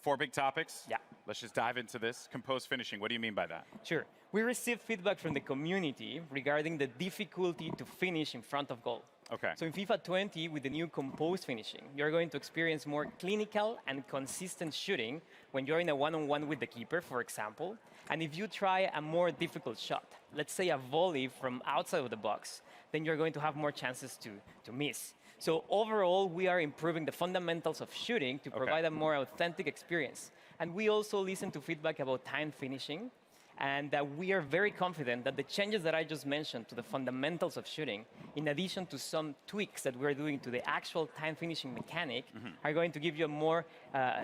4 big topics. Yeah. Let's just dive into this. Composed finishing, what do you mean by that? Sure. We received feedback from the community regarding the difficulty to finish in front of goal. Okay. So in FIFA 20, with the new composed finishing, you're going to experience more clinical and consistent shooting when you're in a one-on-one with the keeper, for example. And if you try a more difficult shot, let's say a volley from outside of the box, then you're going to have more chances to miss. So overall, we are improving the fundamentals of shooting to provide a more authentic experience. And we also listen to feedback about time finishing. And we are very confident that the changes that I just mentioned to the fundamentals of shooting, in addition to some tweaks that we're doing to the actual time finishing mechanic, are going to give you a more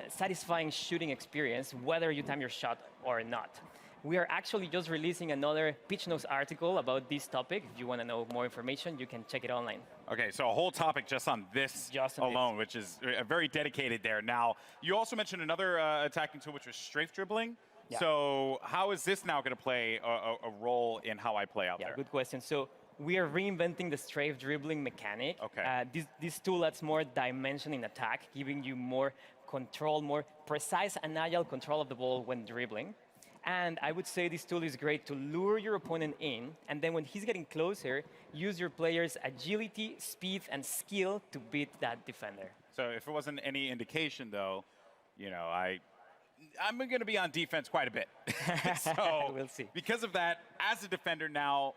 satisfying shooting experience, whether you time your shot or not. We are actually just releasing another Pitch Notes article about this topic. If you want to know more information, you can check it online. Okay, so a whole topic just on this alone, which is very dedicated there. Now, you also mentioned another attacking tool, which was strafe dribbling. Yeah. So how is this now going to play a role in how I play out there? Yeah, good question. So we are reinventing the strafe dribbling mechanic. Okay. This tool adds more dimension in attack, giving you more control, more precise and agile control of the ball when dribbling. And I would say this tool is great to lure your opponent in, and then when he's getting closer, use your player's agility, speed, and skill to beat that defender. So if it wasn't any indication, though, I'm going to be on defense quite a bit. So we'll see. Because of that, as a defender now,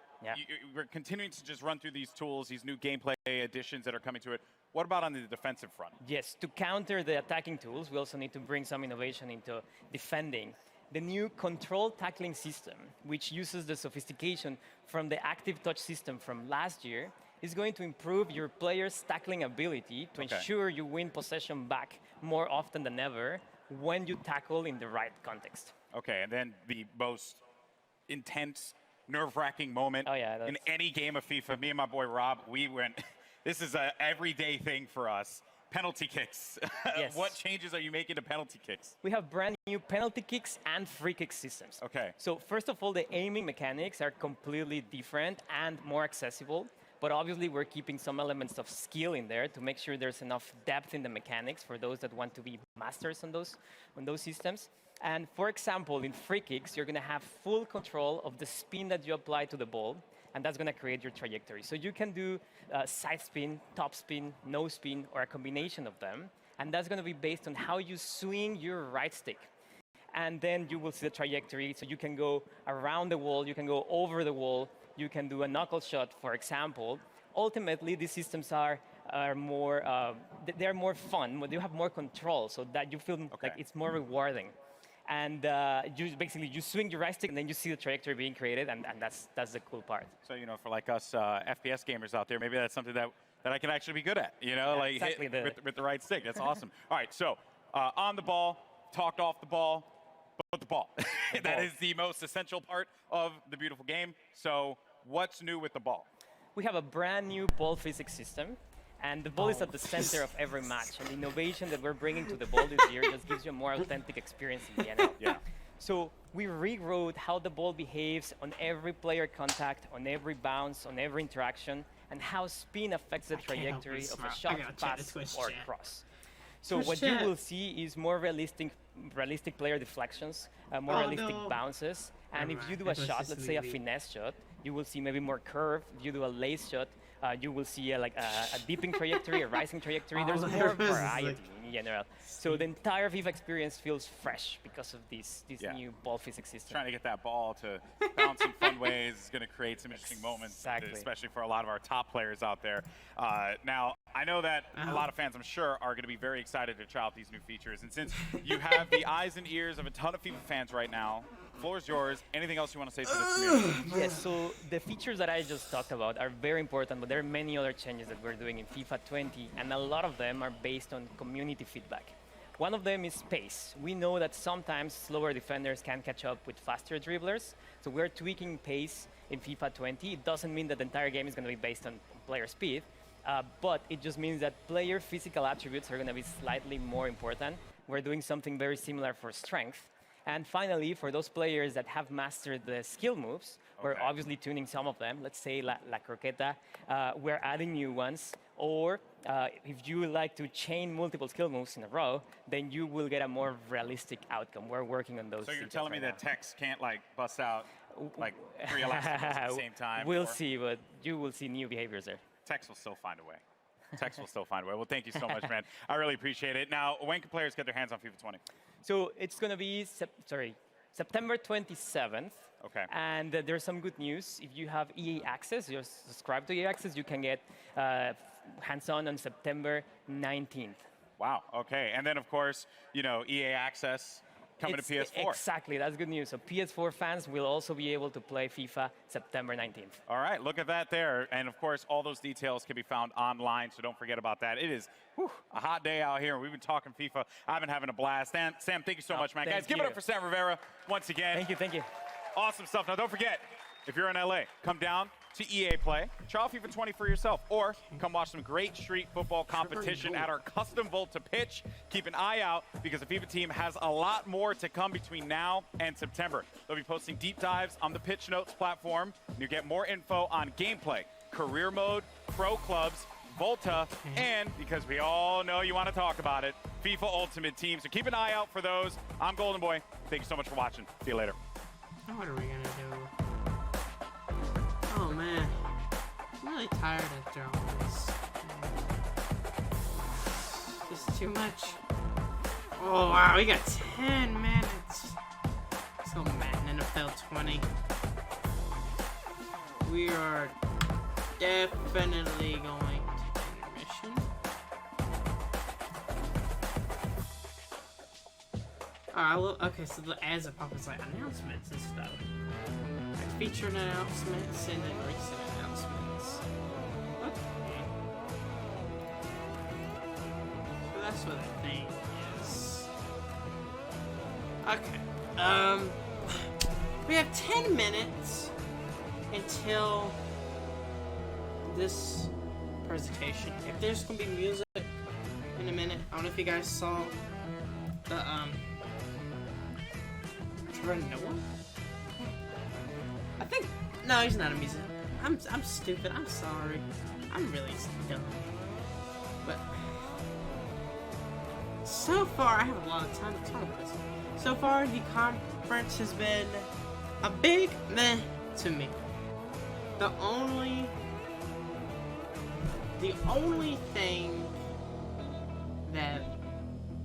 we're continuing to just run through these tools, these new gameplay additions that are coming to it. What about on the defensive front? Yes, to counter the attacking tools, we also need to bring some innovation into defending. the new control tackling system, which uses the sophistication from the active touch system from last year, is going to improve your player's tackling ability to ensure you win possession back more often than ever when you tackle in the right context. Okay, and then the most intense, nerve-wracking moment in any game of FIFA, me and my boy Rob, we went, this is an everyday thing for us. Penalty kicks. Yes. What changes are you making to penalty kicks? We have brand new penalty kicks and free kick systems. Okay. So first of all, the aiming mechanics are completely different and more accessible. But obviously, we're keeping some elements of skill in there to make sure there's enough depth in the mechanics for those that want to be masters on those systems. And for example, in free kicks, you're going to have full control of the spin that you apply to the ball, and that's going to create your trajectory. So you can do side spin, top spin, no spin, or a combination of them. And that's going to be based on how you swing your right stick. And then you will see the trajectory. So you can go around the wall, you can go over the wall, you can do a knuckle shot, for example. Ultimately, these systems are more, they're more fun, you have more control, so that you feel like it's more rewarding. And you swing your right stick, and then you see the trajectory being created, and that's the cool part. So, you know, for like us FPS gamers out there, maybe that's something that I can actually be good at, you know, like exactly hit with the right stick. That's awesome. All right, so on the ball, talked off the ball, but the ball. That is the most essential part of the beautiful game. So what's new with the ball? We have a brand new ball physics system, and the ball is at the center of every match. And the innovation that we're bringing to the ball this year just gives you a more authentic experience in the NL. Yeah. So we rewrote how the ball behaves on every player contact, on every bounce, on every interaction, and how spin affects the trajectory of a shot, pass, or cross. So what you will see is more realistic player deflections, more realistic bounces. And if you do a shot, let's say a finesse shot, you will see maybe more curve. If you do a lace shot, you will see a dipping trajectory, a rising trajectory. There's more variety in general. So the entire FIFA experience feels fresh because of this new ball physics system. Trying to get that ball to bounce in fun ways is going to create some interesting moments, especially for a lot of our top players out there. Now, I know that a lot of fans, I'm sure, are going to be very excited to try out these new features. And since you have the eyes and ears of a ton of FIFA fans right now, the floor is yours. Anything else you want to say to this community? Yes, so the features that I just talked about are very important, but there are many other changes that we're doing in FIFA 20, and a lot of them are based on community feedback. One of them is pace. We know that sometimes slower defenders can catch up with faster dribblers, so we're tweaking pace in FIFA 20. It doesn't mean that the entire game is going to be based on player speed, but it just means that player physical attributes are going to be slightly more important. We're doing something very similar for strength. And finally, for those players that have mastered the skill moves, we're obviously tuning some of them. Let's say La Croqueta, we're adding new ones. Or if you like to chain multiple skill moves in a row, then you will get a more realistic outcome. We're working on those. So you're telling me that Tex can't like bust out like 3 elasticals at the same time? We'll see, but you will see new behaviors there. Tex will still find a way. Tex will still find a way. Well, thank you so much, man. I really appreciate it. Now, when can players get their hands on FIFA 20? So it's going to be September 27th. Okay. And there's some good news. If you have EA Access, you're subscribed to EA Access, you can get hands-on September 19th. Wow. Okay. And then, of course, you know, EA Access coming to PS4. Exactly. That's good news. So PS4 fans will also be able to play FIFA September 19th. All right. Look at that there. And, of course, all those details can be found online, so don't forget about that. It is a hot day out here. We've been talking FIFA. I've been having a blast. And Sam, thank you so much, man. Guys, give it up for Sam Rivera once again. Thank you. Thank you. Awesome stuff. Now, don't forget, if you're in LA, come down to EA Play, try out FIFA 20 for yourself, or come watch some great street football competition at our custom Volta pitch. Keep an eye out because the FIFA team has a lot more to come between now and September. They'll be posting deep dives on the Pitch Notes platform. You get more info on gameplay, career mode, pro clubs, Volta, and because we all know you want to talk about it, FIFA Ultimate Team. So keep an eye out for those. I'm Golden Boy. Thank you so much for watching. See you later. What are we gonna do? Oh man, I'm really tired after all this. This is too much. Oh wow, we got 10 minutes. So Madden NFL 20. We are definitely going to intermission. Okay, so the ads are popping like announcements and stuff. Like featured announcements and then recent announcements. Okay. So that's what that thing is. Okay. We have 10 minutes until this presentation. If there's gonna be music in a minute, I don't know if you guys saw the Trevor Noah? I think no, he's not a musician. I'm stupid. I'm sorry. I'm really dumb. But so far, I have a lot of time to talk about this. So far, the conference has been a big meh to me. The only thing that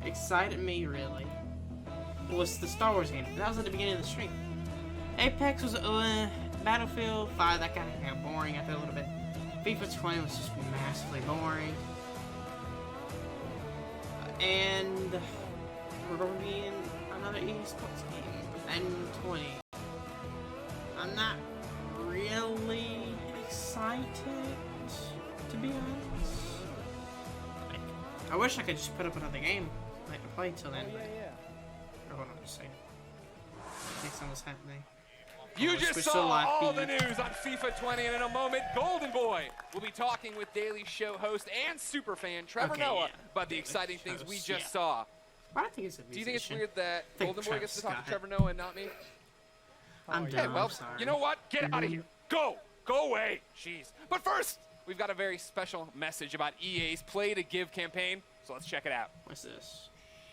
excited me really was the Star Wars game. That was at the beginning of the stream. Apex was Battlefield 5 that got kind of boring after a little bit. FIFA 20 was just massively boring. And we're going to be in another EA Sports game, Madden 20. I'm not really excited, to be honest. Like, I wish I could just put up another game like to play till then. Or hold on, just saying. Next time what's happening. You just saw all the news on FIFA 20, and in a moment, Golden Boy will be talking with Daily Show host and superfan Trevor Noah about the exciting things we just saw. I think it's a musician. Do you think it's weird that Golden Boy gets to talk Scott. to Trevor Noah and not me? I'm Okay, done. well, I'm sorry. you know what? Get out of here. Go away. Jeez. But first, we've got a very special message about EA's Play to Give campaign, so let's check it out. What's this?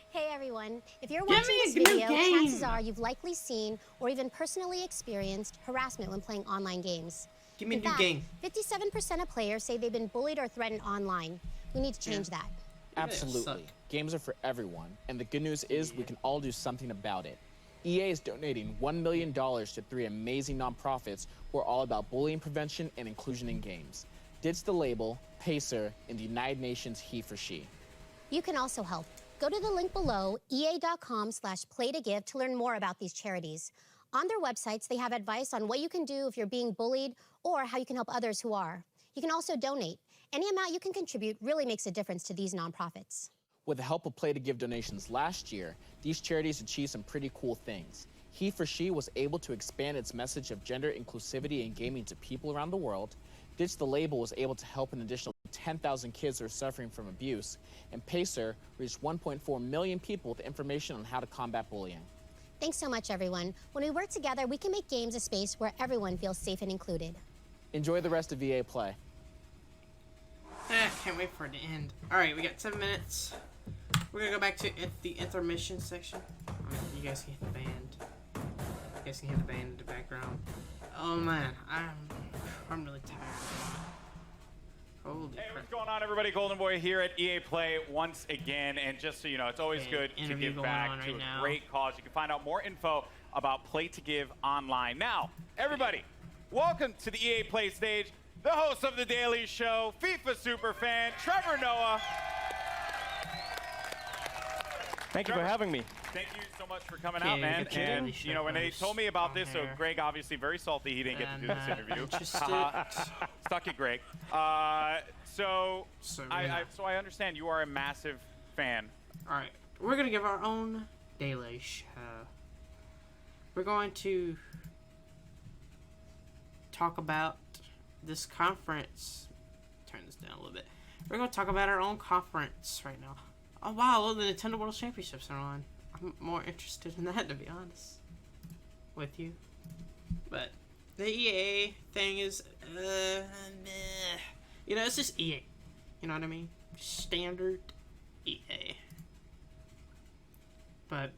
Hey everyone, if you're Give watching me this a new video, game. chances are you've likely seen or even personally experienced harassment when playing online games. Give me a In new fact, game. 57% of players say they've been bullied or threatened online. We need to change that. Absolutely. Games are for everyone, and the good news is we can all do something about it. EA is donating $1 million to 3 amazing nonprofits who are all about bullying prevention and inclusion in games. Ditch the Label, Pacer, and the United Nations He for She. You can also help. Go to the link below, ea.com/playtogive to learn more about these charities. On their websites, they have advice on what you can do if you're being bullied or how you can help others who are. You can also donate. Any amount you can contribute really makes a difference to these nonprofits. With the help of Play to Give donations last year, these charities achieved some pretty cool things. He for She was able to expand its message of gender inclusivity in gaming to people around the world. Ditch the Label was able to help an additional 10,000 kids who are suffering from abuse. And Pacer reached 1.4 million people with information on how to combat bullying. Thanks so much, everyone. When we work together, we can make games a space where everyone feels safe and included. Enjoy the rest of EA Play. Can't wait for it to end. Alright, we got 7 minutes. We're gonna go back to the intermission section. You guys can hear the band. You guys can hear the band in the background. Oh man, I'm really tired. Holy Hey, crap. what's going on, everybody? Golden Boy here at EA Play once again. And just so you know, it's always Okay, good to interview give going back on to right a now. great cause. You can find out more info about Play to Give online. Now, everybody, welcome to the EA Play stage, the host of The Daily Show, FIFA superfan, Trevor Noah. Thank you for having me. Thank you so much for coming Okay, out, man. we got the Daily And, Show you know, when they host told me about this, so on here. Greg obviously very salty he didn't get to do this interview. Interested. Stuck it, Greg. So I understand you are a massive fan. Alright, we're gonna give our own Daily Show. We're going to talk about this conference. Turn this down a little bit. We're going to talk about our own conference right now. Oh wow, the Nintendo World Championships are on. I'm more interested in that, to be honest with you. But the EA thing is, meh. You know, it's just EA. You know what I mean? Standard EA. But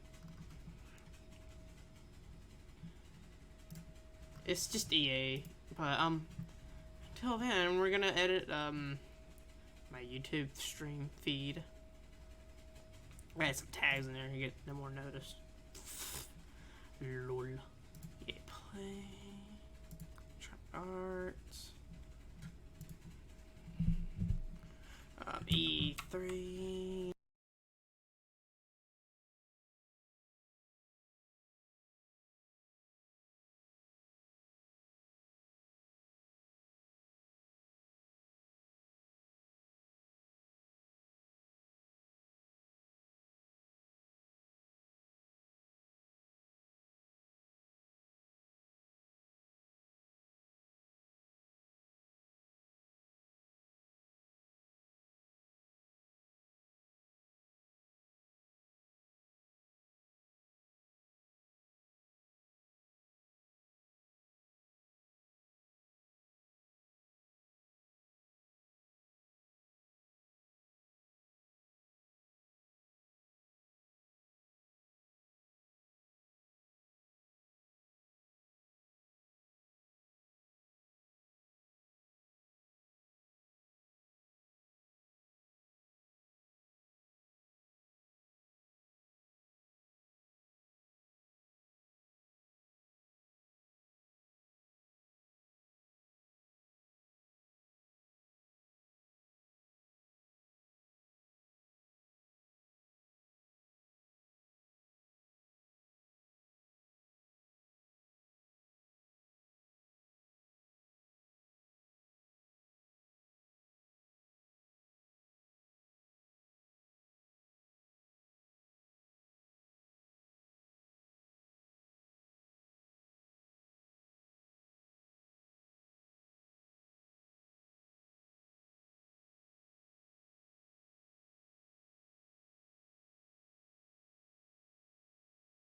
it's just EA. But until then, we're gonna edit my YouTube stream feed. I had some tags in there to get no more noticed. Lol. EA Play. Trap Arts. E3.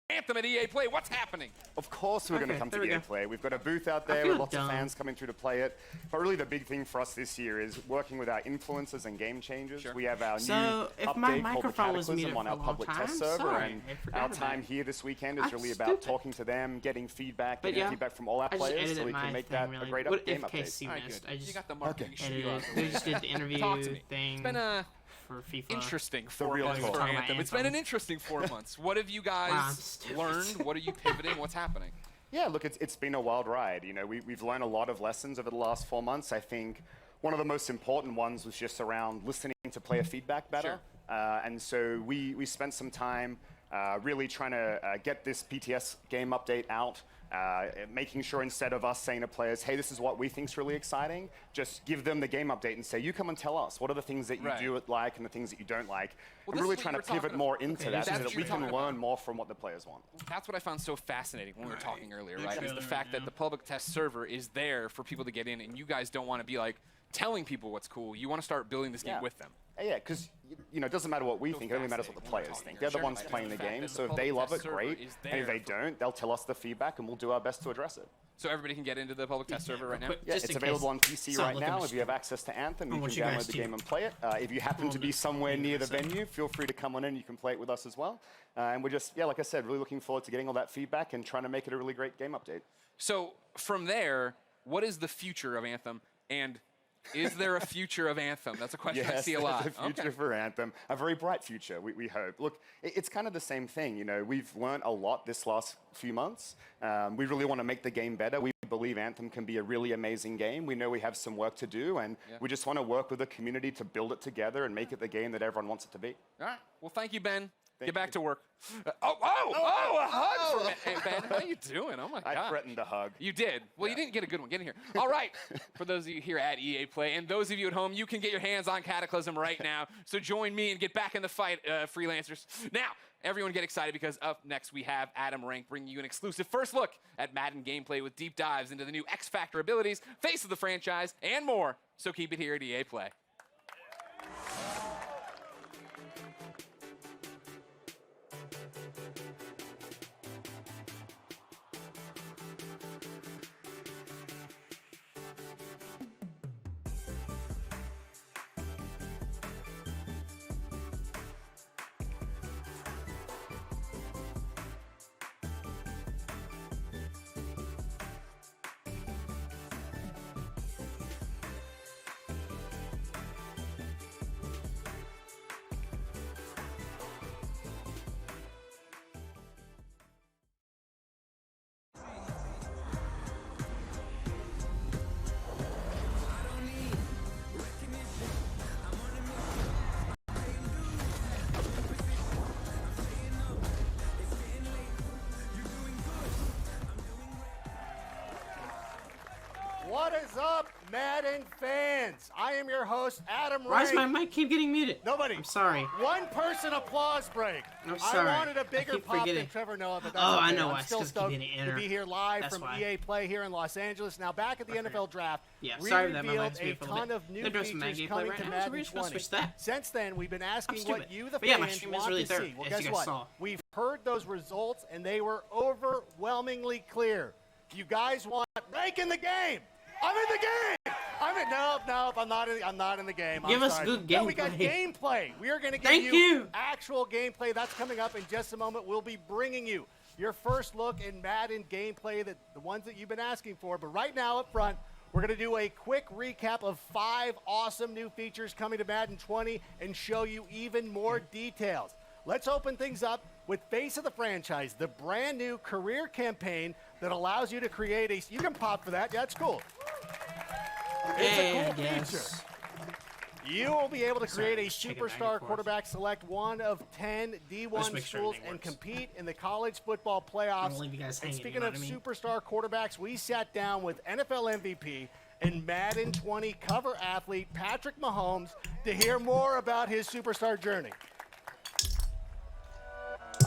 Anthem at EA Play. What's happening? Of course we're going to come to EA Play. We've got a booth out there feel with lots dumb. of fans coming through to play it. But really the big thing for us this year is working with our influencers and game changers. We have our So, new if my update called the microphone was muted Cataclysm on for our a long public time, test server. sorry, And I forgot our about time it. here this weekend is I'm really about stupid. talking to them, getting feedback, But getting yeah, feedback from all our I just players so edited we my can make thing that really. a great What game if KC update. missed? I just You got the marketing edited spiel it. out the We window. just did the interview Talk to me. thing. It's been a for FIFA. interesting The 4 real months talk. for Talking about Anthem. It's been an interesting 4 months. What have you Wow, I'm guys stupid. learned? What are you pivoting? What's happening? Yeah, look, it's been a wild ride. You know, we've learned a lot of lessons over the last 4 months. I think one of the most important ones was just around listening to player feedback better. And so we spent some time really trying to get this PTS game update out, making sure instead of us saying to players, hey, this is what we think is really exciting, just give them the game update and say, you come and tell us. What are the things that you do like and the things that you don't like? Well, We're this really is what trying you to were pivot talking more about. into Okay, that so that's that what we you're can talking learn about. more from what the players want. That's what I found so fascinating when we were talking earlier, right? Is the Trailer, fact that the public test server is there for people to get in, and you guys don't want to be like telling people what's cool. You want to start building this game with them. Yeah, because you know, it doesn't matter what we think; it only matters what the players think. They're the ones playing the game, so if they love it, great. And if they don't, they'll tell us the feedback, and we'll do our best to address it. So everybody can get into the public test server right now? Yeah, it's available on PC right now. If you have access to Anthem, you can download the game and play it. If you happen to be somewhere near the venue, feel free to come on in. You can play it with us as well. And we're just, like I said, really looking forward to getting all that feedback and trying to make it a really great game update. So from there, what is the future of Anthem? And is there a future of Anthem? That's a question I see a lot. There's a future for Anthem, a very bright future, we hope. Look, it's kind of the same thing. You know, we've learned a lot this last few months. We really want to make the game better. We believe Anthem can be a really amazing game. We know we have some work to do, and we just want to work with the community to build it together and make it the game that everyone wants it to be. All right. Well, thank you, Ben. Get back to work. A hug for Ben. Hey, Ben, how you doing? Oh, my God. I threatened a hug. You did. Well, you didn't get a good one. Get in here. All right. For those of you here at EA Play and those of you at home, you can get your hands on Cataclysm right now. So join me and get back in the fight, freelancers. Now, everyone get excited because up next we have Adam Rank bringing you an exclusive first look at Madden gameplay with deep dives into the new X Factor abilities, face of the franchise, and more. So keep it here at EA Play. What is up, Madden fans? I am your host, Adam Rank. Why does my mic keep getting muted? Nobody. I'm sorry. One person applause break. I'm sorry. I wanted a bigger keep pop forgetting. than Trevor Noah, but that's Oh, okay. I know I'm why. still It's 'cause stoked keep getting to enter. be here live That's from why. EA Play here in Los Angeles. Now back at the NFL Draft, Yeah, we sorry that my revealed mic's a muted for a little ton bit. of new They're doing some Madden features gameplay coming right to now, so Madden we're just gonna 20. switch that. Since then, we've been asking stupid. what you, the But yeah, my fans, stream is want really to third, see. Well, as guess you guys what? saw. We've heard those results, and they were overwhelmingly clear. You guys want Rank in the game. I'm in the game. Nope. I'm not in the game. Give I'm us sorry. good No, we got gameplay. gameplay. We are going to give Thank you. actual gameplay. That's coming up in just a moment. We'll be bringing you your first look in Madden gameplay, the ones that you've been asking for. But right now up front, we're going to do a quick recap of 5 awesome new features coming to Madden 20 and show you even more details. Let's open things up with Face of the Franchise, the brand new career campaign that allows you to create a... You can pop for that. Yeah, that's cool. It's a cool feature. You will be able to create a superstar quarterback, select one of 10 D1 schools, and compete in the college football playoffs. leave you guys And hanging, speaking you know of what I mean? superstar quarterbacks, we sat down with NFL MVP and Madden 20 cover athlete Patrick Mahomes to hear more about his superstar journey.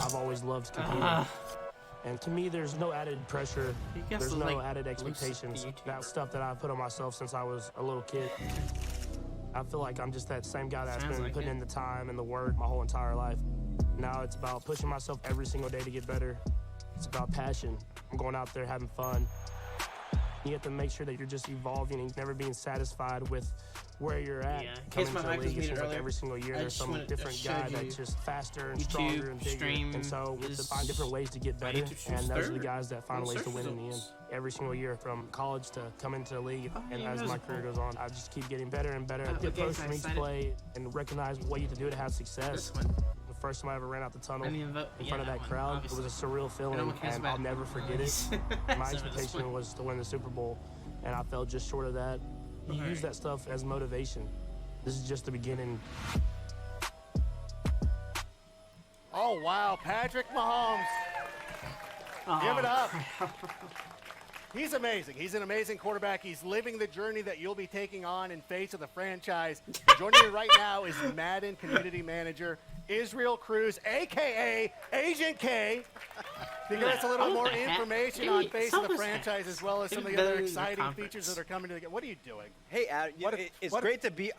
I've always loved competing. And to me, there's no added pressure. There's no added expectations. That stuff that I put on myself since I was a little kid. I feel like I'm just that same guy that's been putting in the time and the work my whole entire life. Now it's about pushing myself every single day to get better. It's about passion. I'm going out there having fun. You have to make sure that you're just evolving and never being satisfied with where you're at. Yeah, in case Coming my to the mic was league, it muted seems like earlier, every single year I there's just some wanted to different show guy you that's just faster and YouTube stronger and bigger. stream And so we have to is- find different ways to get my better, YouTube stream's and those are the third guys that find on ways to search win in the end. results. Every single year, from college to come into the league, and yeah, as those my are career cool. goes on, I just keep getting better and better. What The games approach am I for each excited? play and recognize what you have to do to have success. This one. The first time I ever ran out the tunnel I in didn't even vote. Yeah, front of that that one, crowd, obviously. it was a surreal No feeling, one cares and about I'll never forget it. So My this expectation one. was to win the Super Bowl, and I fell just short of that. You Okay. use that stuff as motivation. This is just the beginning. Oh, wow. Patrick Mahomes. Give it up. He's amazing. He's an amazing quarterback. He's living the journey that you'll be taking on in face of the franchise. Joining me right now is Madden Community Manager Israel Cruz, a.k.a. Agent K. To give us a little more information on face of the franchise as well as some of the other exciting features that are coming to the game. What are you doing? Hey, Adam, it's great to be,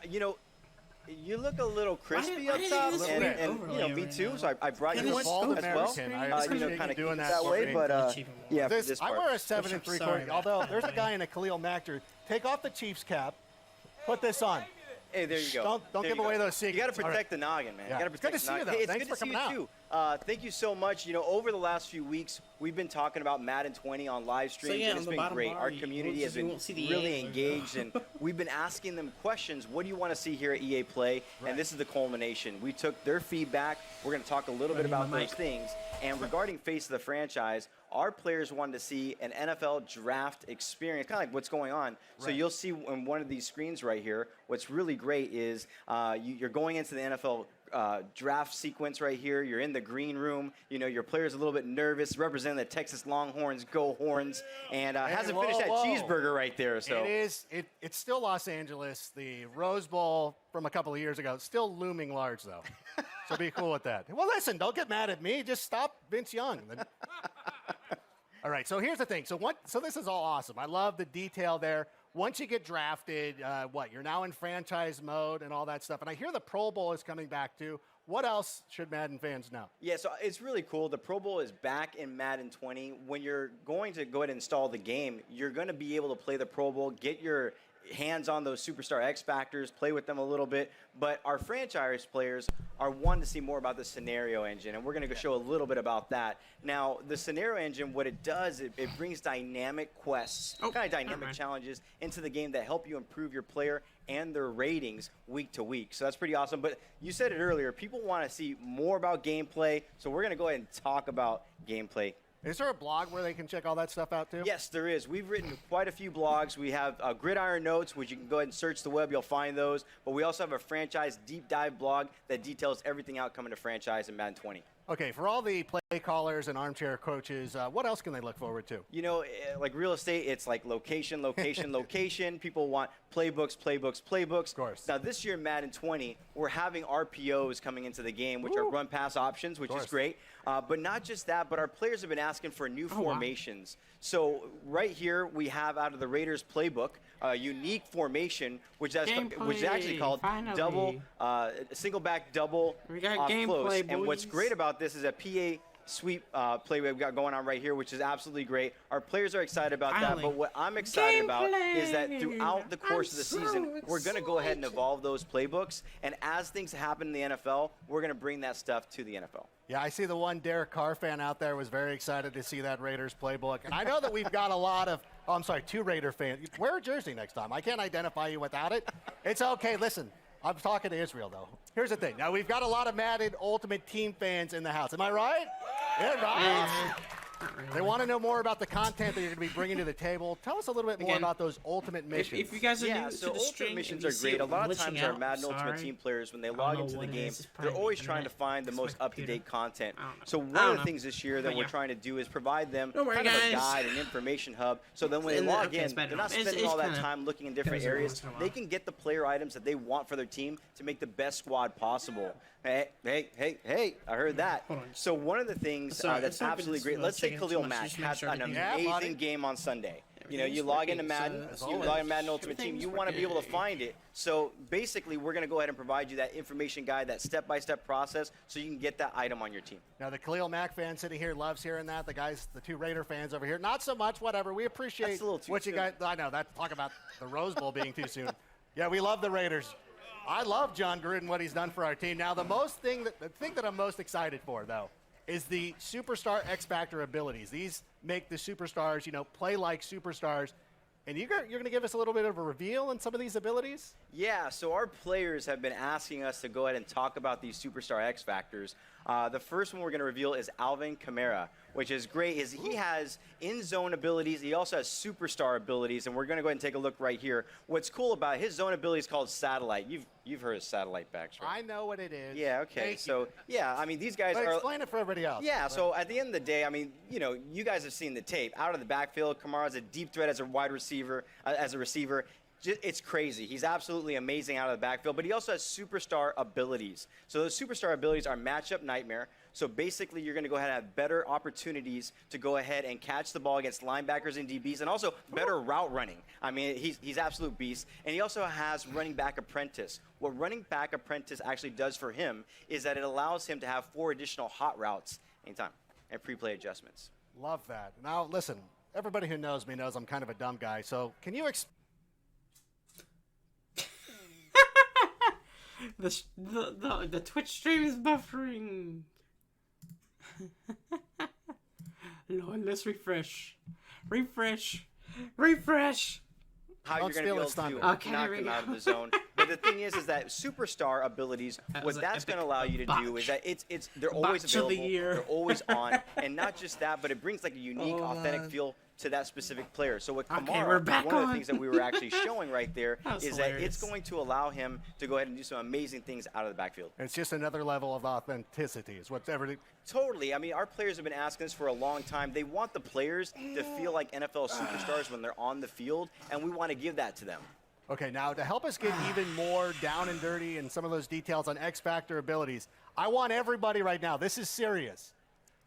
you look a little crispy up top, and me too, so I brought you this as well. Kind of doing that way, but yeah, for this I part. wear a 7 3/4, although there's a guy in a Khalil Mack jersey. Take off the Chiefs cap, put this on. Hey, there you go. Don't give away those secrets. You got to All protect right. the noggin, man. Yeah. You got to It's good protect to the see you, noggin. though. Hey, it's Thanks good for to see coming you too. Thank you so much. Over the last few weeks, we've been talking about Madden 20 on live streams, yeah, and on it's the been bottom great. bar, Our you community won't- has you been won't see the really EA logo. engaged, and we've been asking them questions. What do you want to see here at EA Play? And this is the culmination. We took their feedback. We're going to talk a little bit about those things. And regarding face of the franchise, our players wanted to see an NFL draft experience, kind of like what's going on. So you'll see on one of these screens right here, what's really great is you're going into the NFL draft sequence right here. You're in the green room. Your player's a little bit nervous, representing the Texas Longhorns, go Horns, and hasn't finished that cheeseburger right there. So It's still Los Angeles. The Rose Bowl from a couple of years ago, it's still looming large, though. So be cool with that. Well, listen, don't get mad at me. Just stop Vince Young. All right, so here's the thing. So this is all awesome. I love the detail there. Once you get drafted, you're now in franchise mode and all that stuff. And I hear the Pro Bowl is coming back too. What else should Madden fans know? Yeah, so it's really cool. The Pro Bowl is back in Madden 20. When you're going to go ahead and install the game, you're going to be able to play the Pro Bowl, get your hands on those superstar X Factors, play with them a little bit. But our franchise players are wanting to see more about the scenario engine, and we're going to show a little bit about that. Now, the scenario engine, what it does, it brings dynamic quests, kind of dynamic challenges into the game that help you improve your player and their ratings week to week. So that's pretty awesome. But you said it earlier, people want to see more about gameplay, so we're going to go ahead and talk about gameplay. Is there a blog where they can check all that stuff out too? Yes, there is. We've written quite a few blogs. We have Gridiron Notes, which you can go ahead and search the web. You'll find those. But we also have a franchise deep dive blog that details everything out coming to franchise in Madden 20. Okay, for all the play callers and armchair coaches, what else can they look forward to? Like real estate, it's like location, location, location. People want playbooks, playbooks, playbooks. Of course. Now, this year in Madden 20, we're having RPOs coming into the game, which are run pass options, which is great. But not just that, but our players have been asking for new formations. So right here, we have out of the Raiders playbook, a unique formation, which is actually called double, single back double off close. And what's great about this is a PA sweep play we've got going on right here, which is absolutely great. Our players are excited about that, but what I'm excited about is that throughout the course of the season, we're going to go ahead and evolve those playbooks, and as things happen in the NFL, we're going to bring that stuff to the NFL. Yeah, I see the one Derek Carr fan out there was very excited to see that Raiders playbook. And I know that we've got a lot of, two Raider fans. Wear a jersey next time. I can't identify you without it. It's okay. Listen, I'm talking to Israel, though. Here's the thing. Now, we've got a lot of Madden Ultimate Team fans in the house. Am I right? Yeah, right. They want to know more about the content that you're going to be bringing to the table. Tell us a little bit more about those Ultimate missions. If you guys are new to the Ultimate stream, missions and you are great. A lot of see it times glitching our out, Madden Ultimate sorry. Team players, when they I don't log know into the what it game, is. It's they're probably always the trying to internet. find the It's most my up-to-date content. So I one don't of the know. things this year that But we're yeah. trying to do is provide them Don't worry, kind of a guys. guide, an information hub, so then when they And then- log okay, in, it's better they're now. not It's- spending it's all that kinda time looking in different goes every areas. once in a while. They can get the player items that they want for their team to make the best squad possible. Hey, I heard that. So one of the things Sorry, that's it's not been absolutely this great, low, let's say taking too Khalil much, Mack just make has sure an everything's- amazing game on Sunday. You know, you log into Madden, you log into Madden Ultimate Team, you want to be able to find it. So basically, we're going to go ahead and provide you that information guide, that step-by-step process, so you can get that item on your team. Now, the Khalil Mack fan sitting here loves hearing that. The guys, the 2 Raider fans over here, not so much, whatever. We appreciate That's a little too what you soon. guys, I know, talk about the Rose Bowl being too soon. Yeah, we love the Raiders. I love John Gruden, what he's done for our team. Now, the thing that I'm most excited for, though, is the superstar X Factor abilities. These make the superstars, you know, play like superstars. And you're going to give us a little bit of a reveal on some of these abilities? Yeah, so our players have been asking us to go ahead and talk about these superstar X Factors. The first one we're going to reveal is Alvin Kamara, which is great. He has in-zone abilities. He also has superstar abilities, and we're going to go ahead and take a look right here. What's cool about his zone ability is called Satellite. You've heard of Satellite backs, right? I know what it is. Yeah, okay. So, yeah, I mean, these guys But are... explain it for everybody else. Yeah, so at the end of the day, I mean, you know, you guys have seen the tape. Out of the backfield, Kamara's a deep threat as a wide receiver, as a receiver. It's crazy. He's absolutely amazing out of the backfield, but he also has superstar abilities. So those superstar abilities are matchup nightmare. So basically, you're going to go ahead and have better opportunities to go ahead and catch the ball against linebackers and DBs, and also better route running. I mean, he's absolute beast. And he also has running back apprentice. What running back apprentice actually does for him is that it allows him to have 4 additional hot routes anytime and pre-play adjustments. Love that. Now, listen, everybody who knows me knows I'm kind of a dumb guy. So can you The Twitch stream is buffering. Lord, let's refresh. Refresh. How Don't you're going to be steal able his to thunder. knock them out of the zone. But the thing is that superstar abilities, what that's going to allow you to do is that they're always Botch of the available, year. they're always on, and not just that, but it brings like a unique, authentic feel to that specific player. So with Kamara, we're back one of the on. things that we were actually showing right there That was is that hilarious. it's going to allow him to go ahead and do some amazing things out of the backfield. It's just another level of authenticity is what's everything. Totally. I mean, our players have been asking this for a long time. They want the players to feel like NFL superstars when they're on the field, and we want to give that to them. Okay, now to help us get even more down and dirty and some of those details on X Factor abilities, I want everybody right now, this is serious.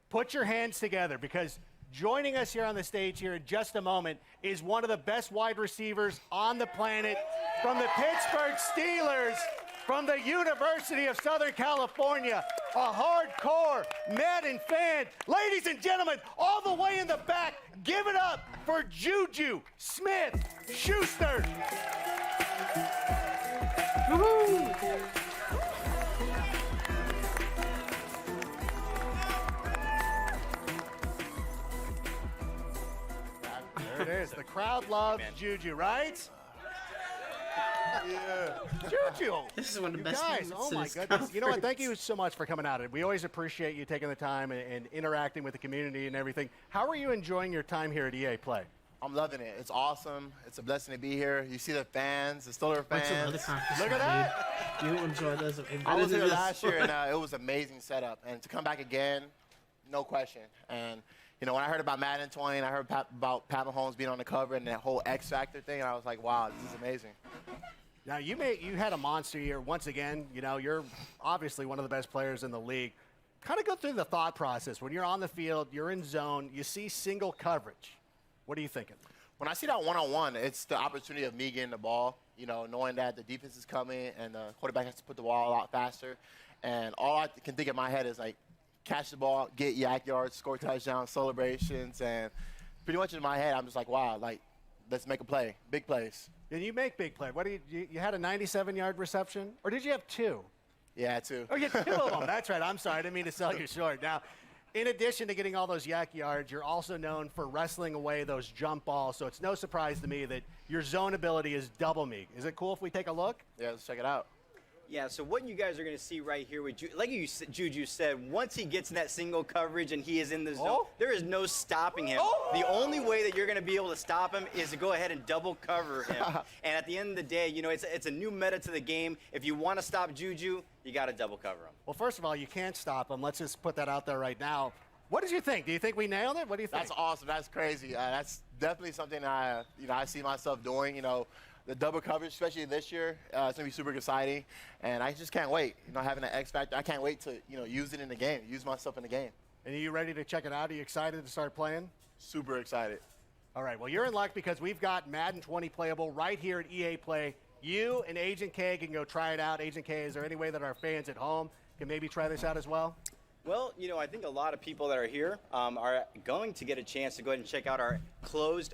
Put your hands together because joining us here on the stage here in just a moment is one of the best wide receivers on the planet from the Pittsburgh Steelers, from the University of Southern California, a hardcore Madden fan. Ladies and gentlemen, all the way in the back, give it up for Juju Smith-Schuster. There it is. The crowd loves Juju, right? Yeah. Juju. This is one of the You best guys, moments oh in my this goodness. You know what? Thank conference. you so much for coming out. We always appreciate you taking the time and interacting with the community and everything. How are you enjoying your time here at EA Play? I'm loving it. It's awesome. It's a blessing to be here. You see the fans, the Steelers What's some other fans. conferences, Look at that. dude? You enjoy those? I was here last year, and it was amazing setup. And to come back again, no question. And, you know, when I heard about Madden 20, and I heard about Pat Mahomes being on the cover and that whole X Factor thing, and I was like, wow, this is amazing. Now, you had a monster year once again. You know, you're obviously one of the best players in the league. Kind of go through the thought process. When you're on the field, you're in zone, you see single coverage. What are you thinking? When I see that one-on-one, it's the opportunity of me getting the ball, you know, knowing that the defense is coming and the quarterback has to put the ball a lot faster. And all I can think in my head is, like, catch the ball, get yak yards, score touchdowns, celebrations. And pretty much in my head, I'm just like, wow, like, let's make a play, big plays. And you make big play. What you had a 97-yard reception? Or did you have 2? Yeah, 2. Oh, you had 2 of them. That's right. I'm sorry. I didn't mean to sell you short. Now, in addition to getting all those yak yards, you're also known for wrestling away those jump balls. So it's no surprise to me that your zone ability is double me. Is it cool if we take a look? Yeah, let's check it out. Yeah, so what you guys are going to see right here with like Juju said, once he gets in that single coverage and he is in the zone, there is no stopping him. The only way that you're going to be able to stop him is to go ahead and double cover him. And at the end of the day, you know, it's a new meta to the game. If you want to stop Juju, you got to double cover him. Well, first of all, you can't stop him. Let's just put that out there right now. What did you think? Do you think we nailed it? What do you think? That's awesome. That's crazy. That's definitely something I see myself doing. You know, the double coverage, especially this year, it's gonna be super exciting, and I just can't wait. You know, having an X Factor, I can't wait to use it in the game, use myself in the game. And are you ready to check it out? Are you excited to start playing? Super excited. All right, well, you're in luck because we've got Madden 20 playable right here at EA Play. You and Agent K can go try it out. Agent K, is there any way that our fans at home can maybe try this out as well? Well, you know, I think a lot of people that are here are going to get a chance to go ahead and check out our closed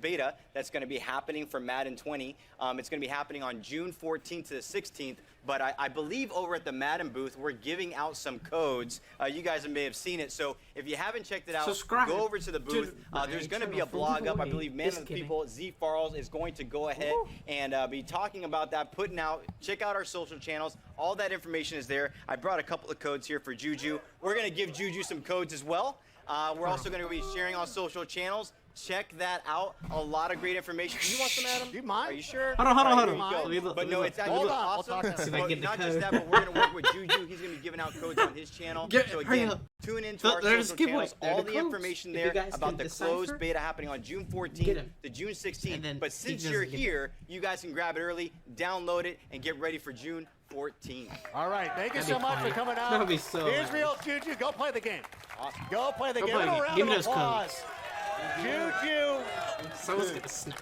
beta that's going to be happening for Madden 20. It's going to be happening on June 14th to the 16th. But I believe over at the Madden booth, we're giving out some codes. You guys may have seen it. So if you haven't checked it out, go over to the booth. There's going to be a blog up. I believe Man of the People, Z Farls, is going to go ahead and be talking about that, putting out, check out our social channels. All that information is there. I brought a couple of codes here for Juju. We're going to give Juju some codes as well. We're also going to be sharing on social channels. Check that out. A lot of great information. Do you want some, Adam? Do you mind? Are you sure? Hold on. But no, it's actually awesome. But not just that, but we're going to work with Juju. He's going to be giving out codes on his channel. So again, tune into our social channels. All the information there about the closed beta happening on June 14th to June 16th. But since you're here, you guys can grab it early, download it, and get ready for June 14th. All right, thank you so much for coming out. That'd be so Israel, Juju, go play the game. Awesome. Go play the Go game. play the Give game. a round Give me of those applause. Juju. Someone's gonna snatch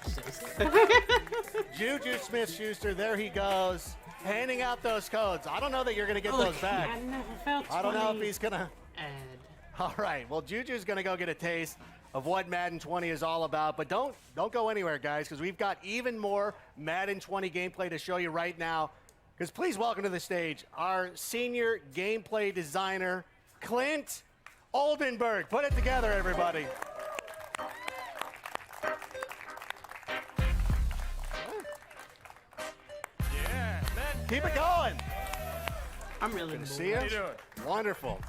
those. Juju Smith-Schuster, there he goes, handing out those codes. I don't know that you're going to get those back. I never felt I don't know if 20. he's going to. Add. All right, well, Juju's going to go get a taste of what Madden 20 is all about. But don't go anywhere, guys, because we've got even more Madden 20 gameplay to show you right now. Because please welcome to the stage our senior gameplay designer, Clint Oldenburg. Put it together, everybody. Yeah, man. Keep it going. I'm really Good to see you. How you doing? Wonderful.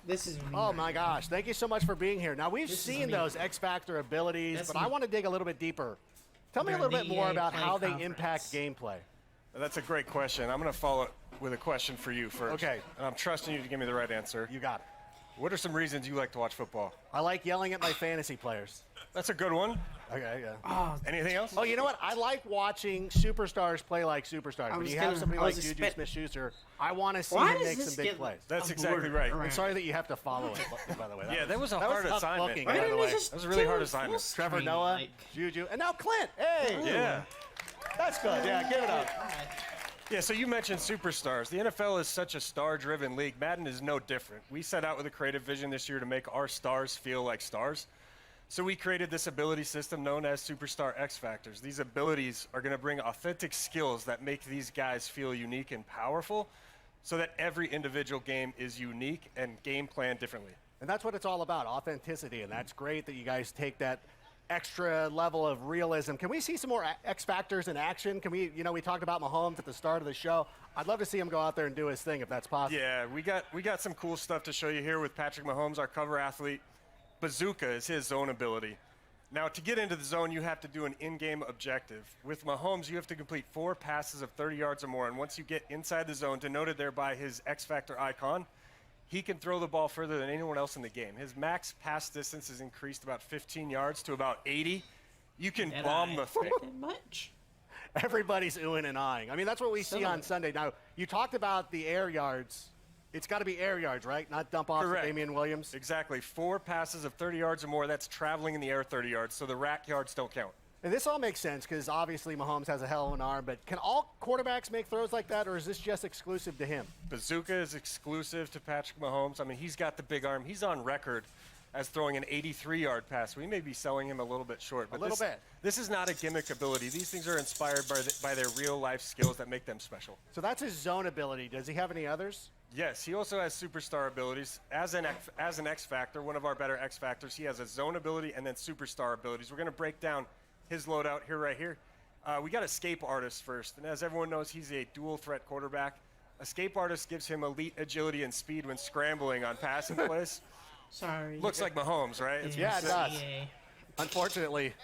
This is Oh my gosh, thank you so much for being here. Now we've This is seen me. those X Factor abilities, That's but I me. want to dig a little bit deeper. Tell me a During little bit the more EA about Play how they Conference. impact gameplay. That's a great question. I'm going to follow it with a question for you first. Okay. And I'm trusting you to give me the right answer. You got it. What are some reasons you like to watch football? I like yelling at my fantasy players. That's a good one. Okay, yeah. Oh, Anything else? Oh, you know what? I like watching superstars play like superstars. When was you have gonna- somebody I like was Juju expect- Smith-Schuster, I want to see Why him does make this some big get plays. That's a exactly border right. around? I'm sorry that you have to follow it, by the way. Yeah, that was a hard tough assignment. booking, Why by the didn't we way. just That was a really do hard full assignment. Trevor screen, Noah, like- Juju, and now Clint. Hey! Yeah. That's good. Yeah, give it up. Yeah, so you mentioned superstars. The NFL is such a star-driven league. Madden is no different. We set out with a creative vision this year to make our stars feel like stars. So we created this ability system known as Superstar X Factors. These abilities are going to bring authentic skills that make these guys feel unique and powerful so that every individual game is unique and game planned differently. And that's what it's all about, authenticity. And that's great that you guys take that extra level of realism. Can we see some more X Factors in action? Can we, we talked about Mahomes at the start of the show. I'd love to see him go out there and do his thing if that's possible. Yeah, we got some cool stuff to show you here with Patrick Mahomes, our cover athlete. Bazooka is his zone ability. Now, to get into the zone, you have to do an in-game objective. With Mahomes, you have to complete 4 passes of 30 yards or more, and once you get inside the zone, denoted there by his X Factor icon, he can throw the ball further than anyone else in the game. His max pass distance has increased about 15 yards to about 80. You can bomb the thing. much. Everybody's oohing and eyeing. I mean, that's what we see on Sunday. Now, you talked about the air yards. It's got to be air yards, right? Not dump off to Correct. Damian Williams? Exactly. 4 passes of 30 yards or more, that's traveling in the air 30 yards, so the rack yards don't count. And this all makes sense because obviously Mahomes has a hell of an arm, but can all quarterbacks make throws like that, or is this just exclusive to him? Bazooka is exclusive to Patrick Mahomes. I mean, he's got the big arm. He's on record as throwing an 83-yard pass. We may be selling him a little bit short. But little bit. This is not a gimmick ability. These things are inspired by their real-life skills that make them special. So that's his zone ability. Does he have any others? Yes, he also has superstar abilities. As an X Factor, one of our better X Factors, he has a zone ability and then superstar abilities. We're going to break down his loadout right here. We got Escape Artist first. And as everyone knows, he's a dual-threat quarterback. Escape Artist gives him elite agility and speed when scrambling on passing plays. Sorry. Looks like Mahomes, right? It's Yeah, it does. Unfortunately.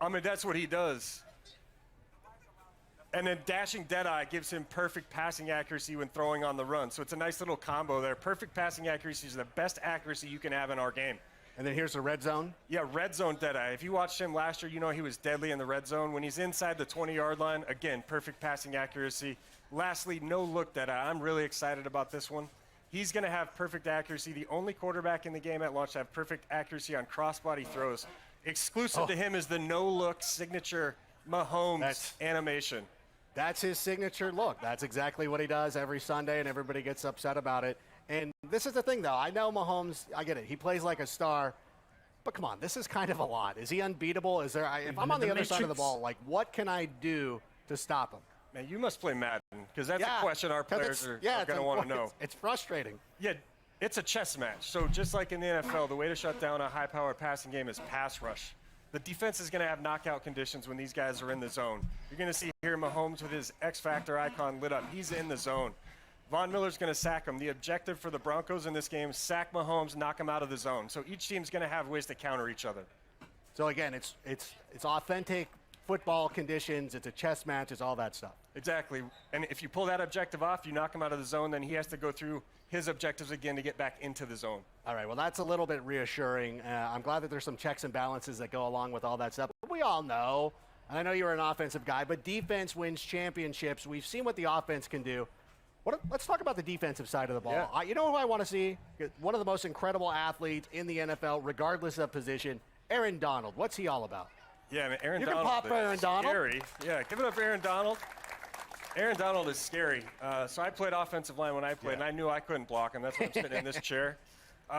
I mean, that's what he does. And then Dashing Deadeye gives him perfect passing accuracy when throwing on the run. So it's a nice little combo there. Perfect passing accuracy is the best accuracy you can have in our game. And then here's the red zone. Yeah, red zone Deadeye. If you watched him last year, you know he was deadly in the red zone. When he's inside the 20-yard line, again, perfect passing accuracy. Lastly, no look Deadeye. I'm really excited about this one. He's going to have perfect accuracy. The only quarterback in the game at launch to have perfect accuracy on crossbody throws. Exclusive to him is the no-look signature Mahomes animation. That's his signature look. That's exactly what he does every Sunday, and everybody gets upset about it. And this is the thing, though. I know Mahomes, I get it. He plays like a star. But come on, this is kind of a lot. Is he unbeatable? Is there? If I'm on the other side of the ball, like, what can I do to stop him? Man, you must play Madden, because that's a question our players are going to want to know. It's frustrating. Yeah, it's a chess match. So just like in the NFL, the way to shut down a high-powered passing game is pass rush. The defense is going to have knockout conditions when these guys are in the zone. You're going to see here Mahomes with his X-Factor icon lit up. He's in the zone. Von Miller's going to sack him. The objective for the Broncos in this game is sack Mahomes, knock him out of the zone. So each team's going to have ways to counter each other. So again, it's authentic football conditions. It's a chess match. It's all that stuff. Exactly. And if you pull that objective off, you knock him out of the zone, then he has to go through his objectives again to get back into the zone. All right, well, that's a little bit reassuring. I'm glad that there's some checks and balances that go along with all that stuff. But we all know, and I know you're an offensive guy, but defense wins championships. We've seen what the offense can do. Let's talk about the defensive side of the ball. Yeah. You know who I want to see? One of the most incredible athletes in the NFL, regardless of position, Aaron Donald. What's he all about? Yeah, man, Aaron You Donald. can pop Aaron Donald. Scary. Yeah, give it up for Aaron Donald. Aaron Donald is scary. So I played offensive line when I played, and I knew I couldn't block him. That's why I'm sitting in this chair.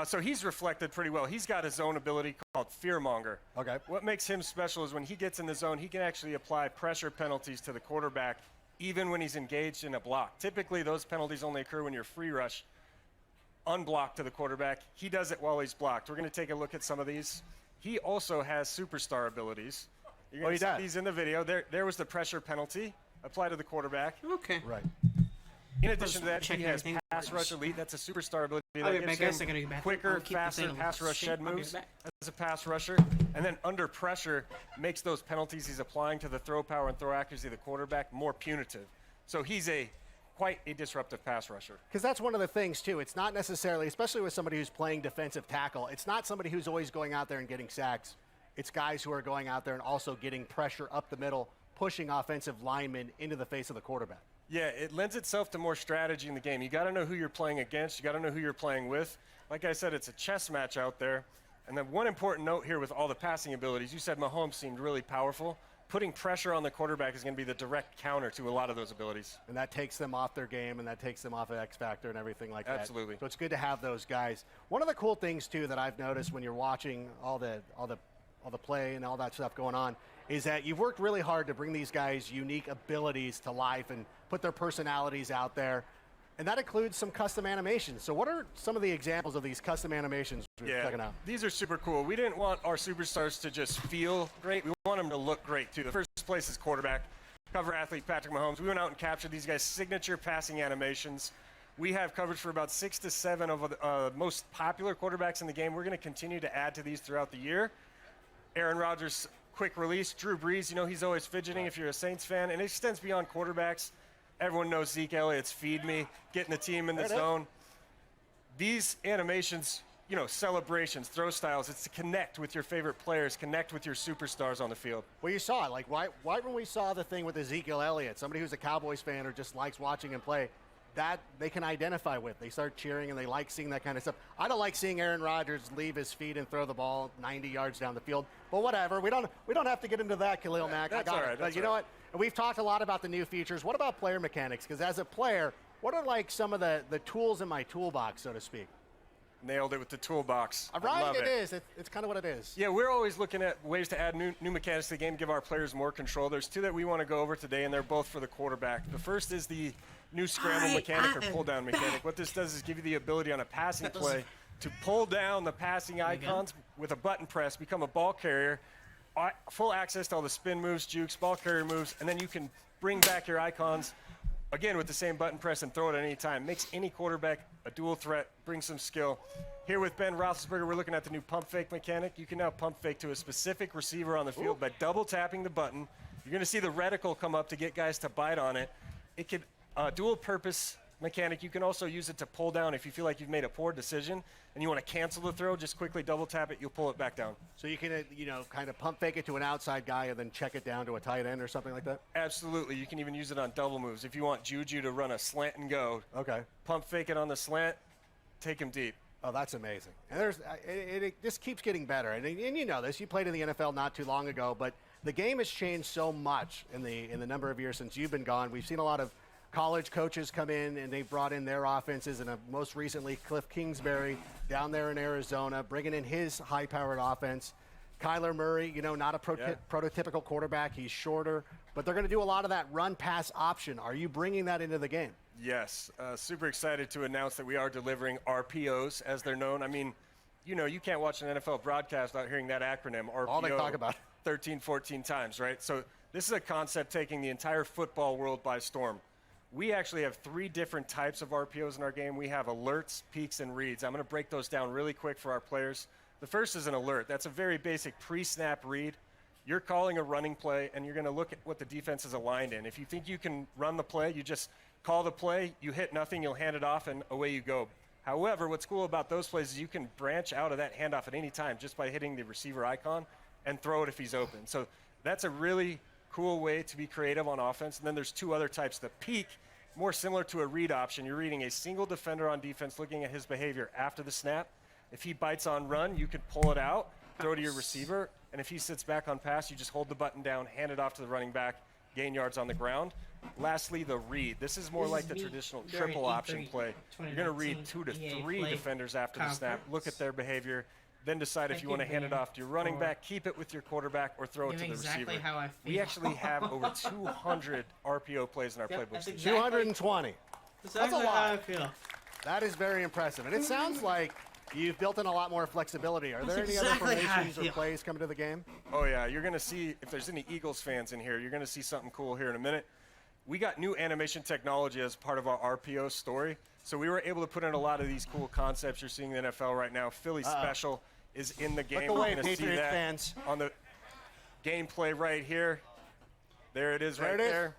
So he's reflected pretty well. He's got his own ability called Fearmonger. Okay. What makes him special is when he gets in the zone, he can actually apply pressure penalties to the quarterback even when he's engaged in a block. Typically, those penalties only occur when you're free rush, unblocked to the quarterback. He does it while he's blocked. We're going to take a look at some of these. He also has superstar abilities. You're going to see these in the video. There was the pressure penalty applied to the quarterback. Okay. Right. In addition to that, he has pass rush elite. That's a superstar ability. That gives him quicker, faster pass rush shed moves as a pass rusher. And then under pressure, makes those penalties he's applying to the throw power and throw accuracy of the quarterback more punitive. So he's quite a disruptive pass rusher. Because that's one of the things, too. It's not necessarily, especially with somebody who's playing defensive tackle, it's not somebody who's always going out there and getting sacks. It's guys who are going out there and also getting pressure up the middle, pushing offensive linemen into the face of the quarterback. Yeah, it lends itself to more strategy in the game. You got to know who you're playing against. You got to know who you're playing with. Like I said, it's a chess match out there. And then one important note here with all the passing abilities, you said Mahomes seemed really powerful. Putting pressure on the quarterback is going to be the direct counter to a lot of those abilities. And that takes them off their game, and that takes them off of X Factor and everything like that. Absolutely. So it's good to have those guys. One of the cool things, too, that I've noticed when you're watching all the play and all that stuff going on is that you've worked really hard to bring these guys' unique abilities to life and put their personalities out there. And that includes some custom animations. So what are some of the examples of these custom animations we're checking out? These are super cool. We didn't want our superstars to just feel great. We want them to look great, too. The first place is quarterback, cover athlete Patrick Mahomes. We went out and captured these guys' signature passing animations. We have coverage for about 6 to 7 of the most popular quarterbacks in the game. We're going to continue to add to these throughout the year. Aaron Rodgers, quick release. Drew Brees, you know he's always fidgeting if you're a Saints fan. And it extends beyond quarterbacks. Everyone knows Zeke Elliott's feed me, getting the team in the zone. These animations, you know, celebrations, throw styles, it's to connect with your favorite players, connect with your superstars on the field. Well, you saw it. Like, right when we saw the thing with Ezekiel Elliott, somebody who's a Cowboys fan or just likes watching him play, that they can identify with. They start cheering and they like seeing that kind of stuff. I don't like seeing Aaron Rodgers leave his feet and throw the ball 90 yards down the field. But whatever. We don't have to get into that, Khalil Mack. That's all right. But you know what? We've talked a lot about the new features. What about player mechanics? Because as a player, what are like some of the tools in my toolbox, so to speak? Nailed it with the toolbox. Right, it is. It's kind of what it is. Yeah, we're always looking at ways to add new mechanics to the game, give our players more control. There's 2 that we want to go over today, and they're both for the quarterback. The first is the new scramble mechanic or pull-down mechanic. What this does is give you the ability on a passing play to pull down the passing icons with a button press, become a ball carrier, full access to all the spin moves, jukes, ball carrier moves, and then you can bring back your icons again with the same button press and throw it at any time. Makes any quarterback a dual threat, brings some skill. Here with Ben Roethlisberger, we're looking at the new pump fake mechanic. You can now pump fake to a specific receiver on the field by double tapping the button. You're going to see the reticle come up to get guys to bite on it. It could dual purpose mechanic. You can also use it to pull down if you feel like you've made a poor decision and you want to cancel the throw. Just quickly double tap it, you'll pull it back down. So you can, kind of pump fake it to an outside guy and then check it down to a tight end or something like that? Absolutely. You can even use it on double moves. If you want Juju to run a slant and go, okay, pump fake it on the slant, take him deep. Oh, that's amazing. And it just keeps getting better. And you know this. You played in the NFL not too long ago, but the game has changed so much in the number of years since you've been gone. We've seen a lot of college coaches come in, and they've brought in their offenses, and most recently Cliff Kingsbury down there in Arizona, bringing in his high-powered offense. Kyler Murray, you know, not a prototypical quarterback. He's shorter, but they're going to do a lot of that run-pass option. Are you bringing that into the game? Yes, super excited to announce that we are delivering RPOs, as they're known. I mean, you know, you can't watch an NFL broadcast without hearing that acronym, RPO. All they talk about. 13, 14 times, right? So this is a concept taking the entire football world by storm. We actually have 3 different types of RPOs in our game. We have alerts, peaks, and reads. I'm going to break those down really quick for our players. The first is an alert. That's a very basic pre-snap read. You're calling a running play, and you're going to look at what the defense is aligned in. If you think you can run the play, you just call the play, you hit nothing, you'll hand it off, and away you go. However, what's cool about those plays is you can branch out of that handoff at any time just by hitting the receiver icon and throw it if he's open. So that's a really cool way to be creative on offense. And then there's 2 other types. The peak, more similar to a read option. You're reading a single defender on defense, looking at his behavior after the snap. If he bites on run, you could pull it out, throw to your receiver, and if he sits back on pass, you just hold the button down, hand it off to the running back, gain yards on the ground. Lastly, the read. This is more like the traditional triple option play. You're going to read 2 to 3 defenders after the snap, look at their behavior, then decide if you want to hand it off to your running back, keep it with your quarterback, or throw it to the receiver. We actually have over 200 RPO plays in our playbooks. 220. That's a lot. How I feel. That is very impressive. And it sounds like you've built in a lot more flexibility. Are there any other formations or plays coming to the game? Oh, yeah. You're going to see, if there's any Eagles fans in here, you're going to see something cool here in a minute. We got new animation technology as part of our RPO story. So we were able to put in a lot of these cool concepts you're seeing in the NFL right now. Philly Special is in the game. Look away, We're going to see Patriots that fans. on the gameplay right here. There it is right there.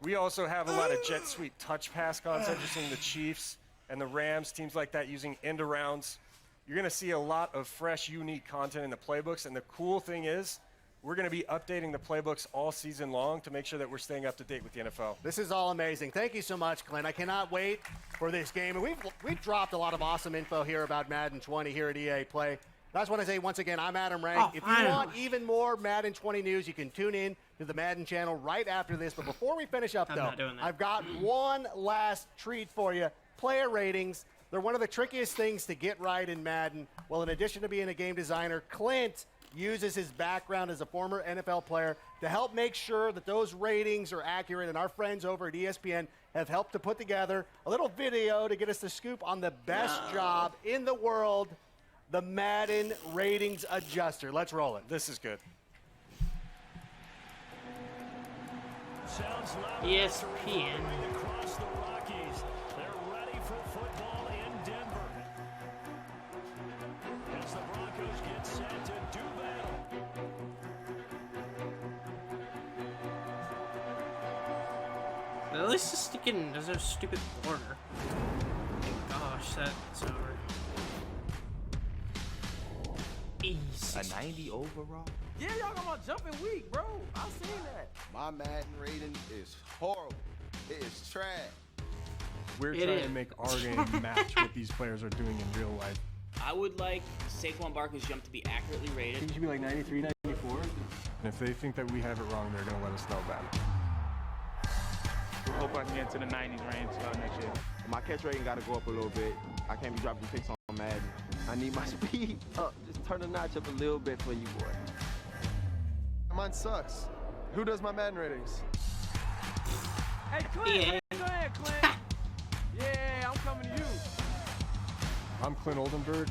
We also have a lot of jet sweep touch pass concepts. You're seeing the Chiefs and the Rams, teams like that using end arounds. You're going to see a lot of fresh, unique content in the playbooks. And the cool thing is, we're going to be updating the playbooks all season long to make sure that we're staying up to date with the NFL. This is all amazing. Thank you so much, Clint. I cannot wait for this game. And we've dropped a lot of awesome info here about Madden 20 here at EA Play. I just want to say once again, I'm Adam Rank. If you want even more Madden 20 news, you can tune in to the Madden channel right after this. But before we finish up, though, I've got one last treat for you. Player ratings. They're one of the trickiest things to get right in Madden. Well, in addition to being a game designer, Clint uses his background as a former NFL player to help make sure that those ratings are accurate. And our friends over at ESPN have helped to put together a little video to get us the scoop on the best job in the world, the Madden Ratings Adjuster. Let's roll it. This is good. ESPN. Across the Rockies, they're ready for football in Denver. As the Broncos get set to do battle. At least it's sticking. There's no stupid border. Gosh, that's over. Easy. A 90 overall? Yeah, y'all got my jumping weak, bro. I seen that. My Madden rating is horrible. It is trash. We're trying to make our game match what these players are doing in real life. I would like Saquon Barkley's jump to be accurately rated. It should be like 93, 94. And if they think that we have it wrong, they're going to let us know about it. We hope I can get to the 90s range next year. My catch rating got to go up a little bit. I can't be dropping picks on Madden. I need my speed up. Just turn the notch up a little bit for you, boy. Mine sucks. Who does my Madden ratings? Hey, Clint, go ahead, Clint. Yeah, I'm coming to you. I'm Clint Oldenburg,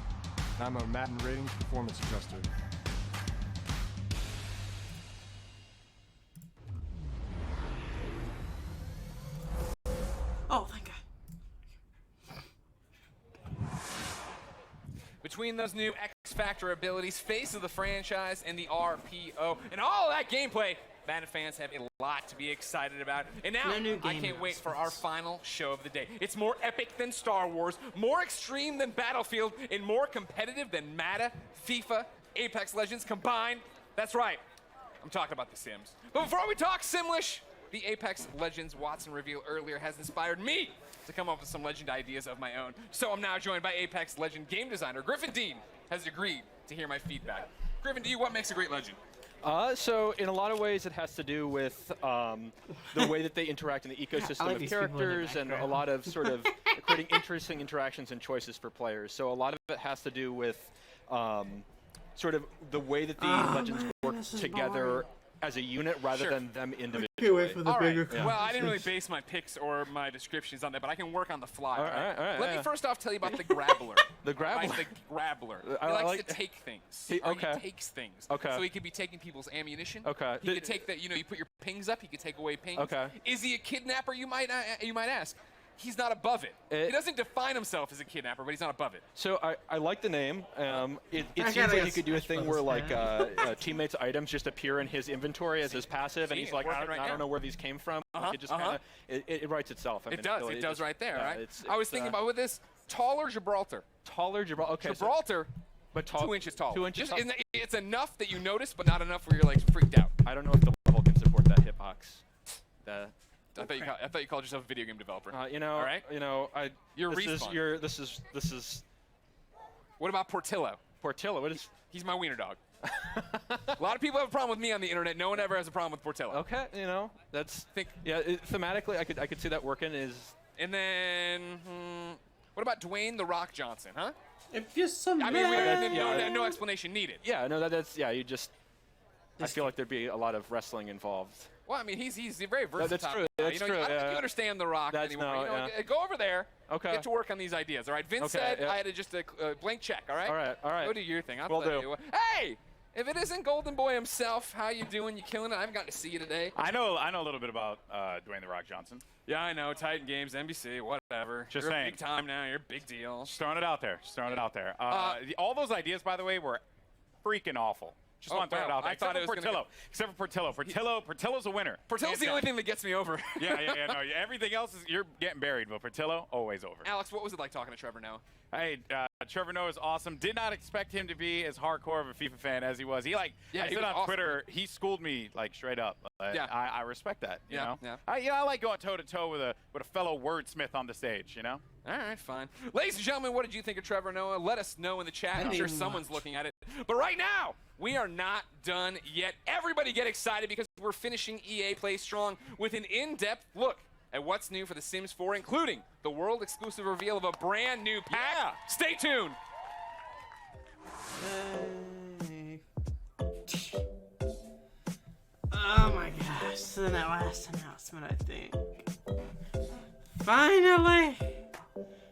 and I'm a Madden Ratings Performance Adjuster. Oh, thank God. Between those new X-Factor abilities, face of the franchise, and the RPO, and all that gameplay, Madden fans have a lot to be excited about. And now, I can't wait for our final show of the day. It's more epic than Star Wars, more extreme than Battlefield, and more competitive than Madden, FIFA, Apex Legends combined. That's right, I'm talking about The Sims. But before we talk Simlish, the Apex Legends Wattson reveal earlier has inspired me to come up with some legend ideas of my own. So I'm now joined by Apex Legend game designer Griffin Dean has agreed to hear my feedback. Griffin, to you, what makes a great legend? So in a lot of ways, it has to do with the way that they interact in the ecosystem of characters and a lot of sort of creating interesting interactions and choices for players. So a lot of it has to do with sort of the way that the legends work together as a unit rather than them individually. All right. Yeah. Well, I didn't really base my picks or my descriptions on that, but I can work on the fly. All right, Let me first off tell you about the Grabbler. The Grabbler? The Grabbler. He likes to take things. He takes things. Okay. So he could be taking people's ammunition. Okay. He could take that. You know, you put your pings up. He could take away pings. Okay. Is he a kidnapper? You might ask. He's not above it. He doesn't define himself as a kidnapper, but he's not above it. So I like the name. It seems like you could do a thing where like teammates' items just appear in his inventory as his passive, and he's like, I don't know where these came from. It just kinda, it writes itself. I mean, It does right there, yeah, right? I was thinking about with this taller Gibraltar. Taller Gibraltar. Okay. Gibraltar. But 2 inches tall. 2 inches tall. It's enough that you notice, but not enough where you're like freaked out. I don't know if the level can support that hitbox. I thought you called yourself a video game developer. You know, all right. You know, You're Respawn. This is. What about Portillo? Portillo, what is? He's my wiener dog. A lot of people have a problem with me on the internet. No one ever has a problem with Portillo. Okay, you know, that's thematically, I could see that working. And then what about Dwayne the Rock Johnson? Huh? If you're some no explanation needed. Yeah, no, that's you just. I feel like there'd be a lot of wrestling involved. Well, I mean, he's very versatile. That's true. I don't think you understand The Rock anymore. Go over there. Okay. Get to work on these ideas. All right. Vince said I had just a blank check. All right. All right. Go do your thing. Will do. Hey, if it isn't Golden Boy himself, how you doing? You killing it? I haven't gotten to see you today. I know a little bit about Dwayne The Rock Johnson. Yeah, I know. Titan Games, NBC, whatever. Just you're saying. Big time now. You're a big deal. Just throwing it out there. All those ideas, by the way, were freaking awful. Just want to throw it out there. I thought it was Portillo. Except for Portillo. Portillo's a winner. Portillo's the only thing that gets me over. No, everything else is you're getting buried, but Portillo always over. Alex, what was it like talking to Trevor Noah? Hey, Trevor Noah is awesome. Did not expect him to be as hardcore of a FIFA fan as he was. I said on Twitter, he schooled me like straight up. I respect that. You know? I like going toe to toe with a fellow wordsmith on the stage. You know. All right, fine. Ladies and gentlemen, what did you think of Trevor Noah? Let us know in the chat. I'm sure someone's looking at it. But right now, we are not done yet. Everybody get excited because we're finishing EA Play Strong with an in-depth look at what's new for The Sims 4, including the world-exclusive reveal of a brand new pack. Yeah. Stay tuned. Oh my gosh, so that last announcement, I think. Finally!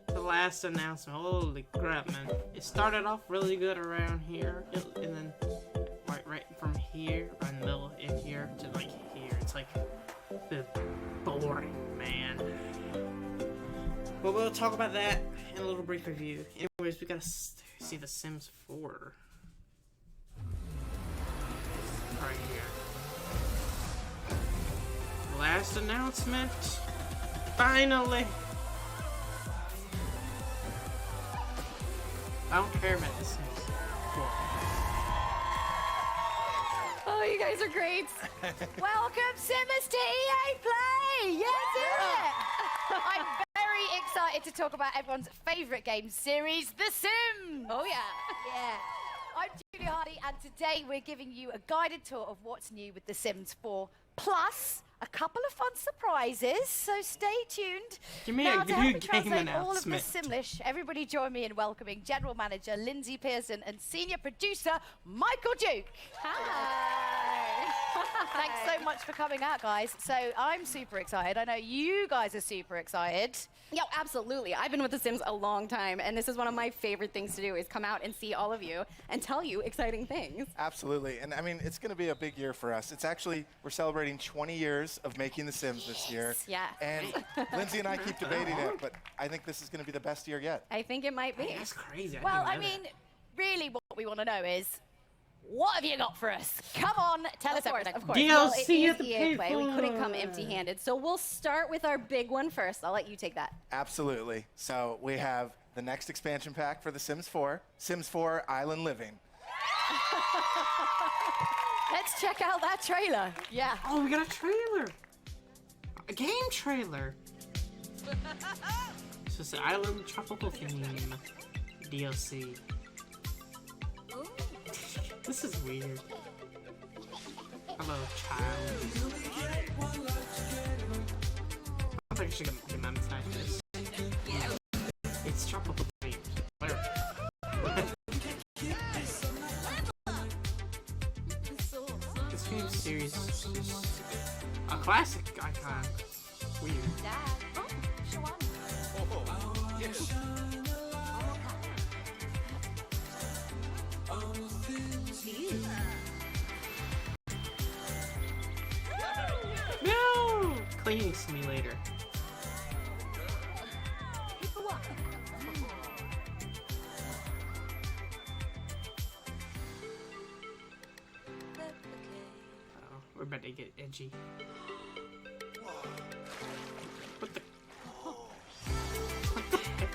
The last announcement, holy crap, man. It started off really good around here, and then right from here, right in the middle, in here, to like here. It's like, boring, man. But we'll talk about that in a little brief review. Anyways, we gotta see The Sims 4. Right here. Last announcement. Finally. I don't care about The Sims 4. Oh, you guys are great. Welcome, Simmers, to EA Play. I'm very excited to talk about everyone's favorite game series, The Sims. Oh, yeah. I'm Julia Hardy, and today we're giving you a guided tour of what's new with The Sims 4, plus a couple of fun surprises, so stay tuned. Give me now, a to help me good game translate all of announcement. this Simlish, everybody join me in welcoming General Manager Lindsay Pearson and Senior Producer Michael Duke. Hi. Thanks so much for coming out, guys. So I'm super excited. I know you guys are super excited. Yeah, absolutely. I've been with The Sims a long time, and this is one of my favorite things to do, is come out and see all of you and tell you exciting things. Absolutely. And I mean, it's going to be a big year for us. It's actually, we're celebrating 20 years of making The Sims this year. Yeah. And Lindsay and I keep debating it, but I think this is going to be the best year yet. I think it might be. That's crazy. Well, I mean, really what we want to know is, what have you got for us? Come on, tell us everything. Of course. DLC Well, it is at the EA Play. We couldn't come paper. empty-handed. So we'll start with our big one first. I'll let you take that. Absolutely. So we have the next expansion pack for The Sims 4, Sims 4 Island Living. Let's check out that trailer. Yeah. Oh, we got a trailer. A game trailer. This is the Island Tropical Theme DLC. This is weird. Hello, child. I think I should demonetize this. It's tropical themed. Whatever. This game series is just a classic icon. Weird. No! Cleaning simulator. Oh, we're about to get edgy. What the? What the heck?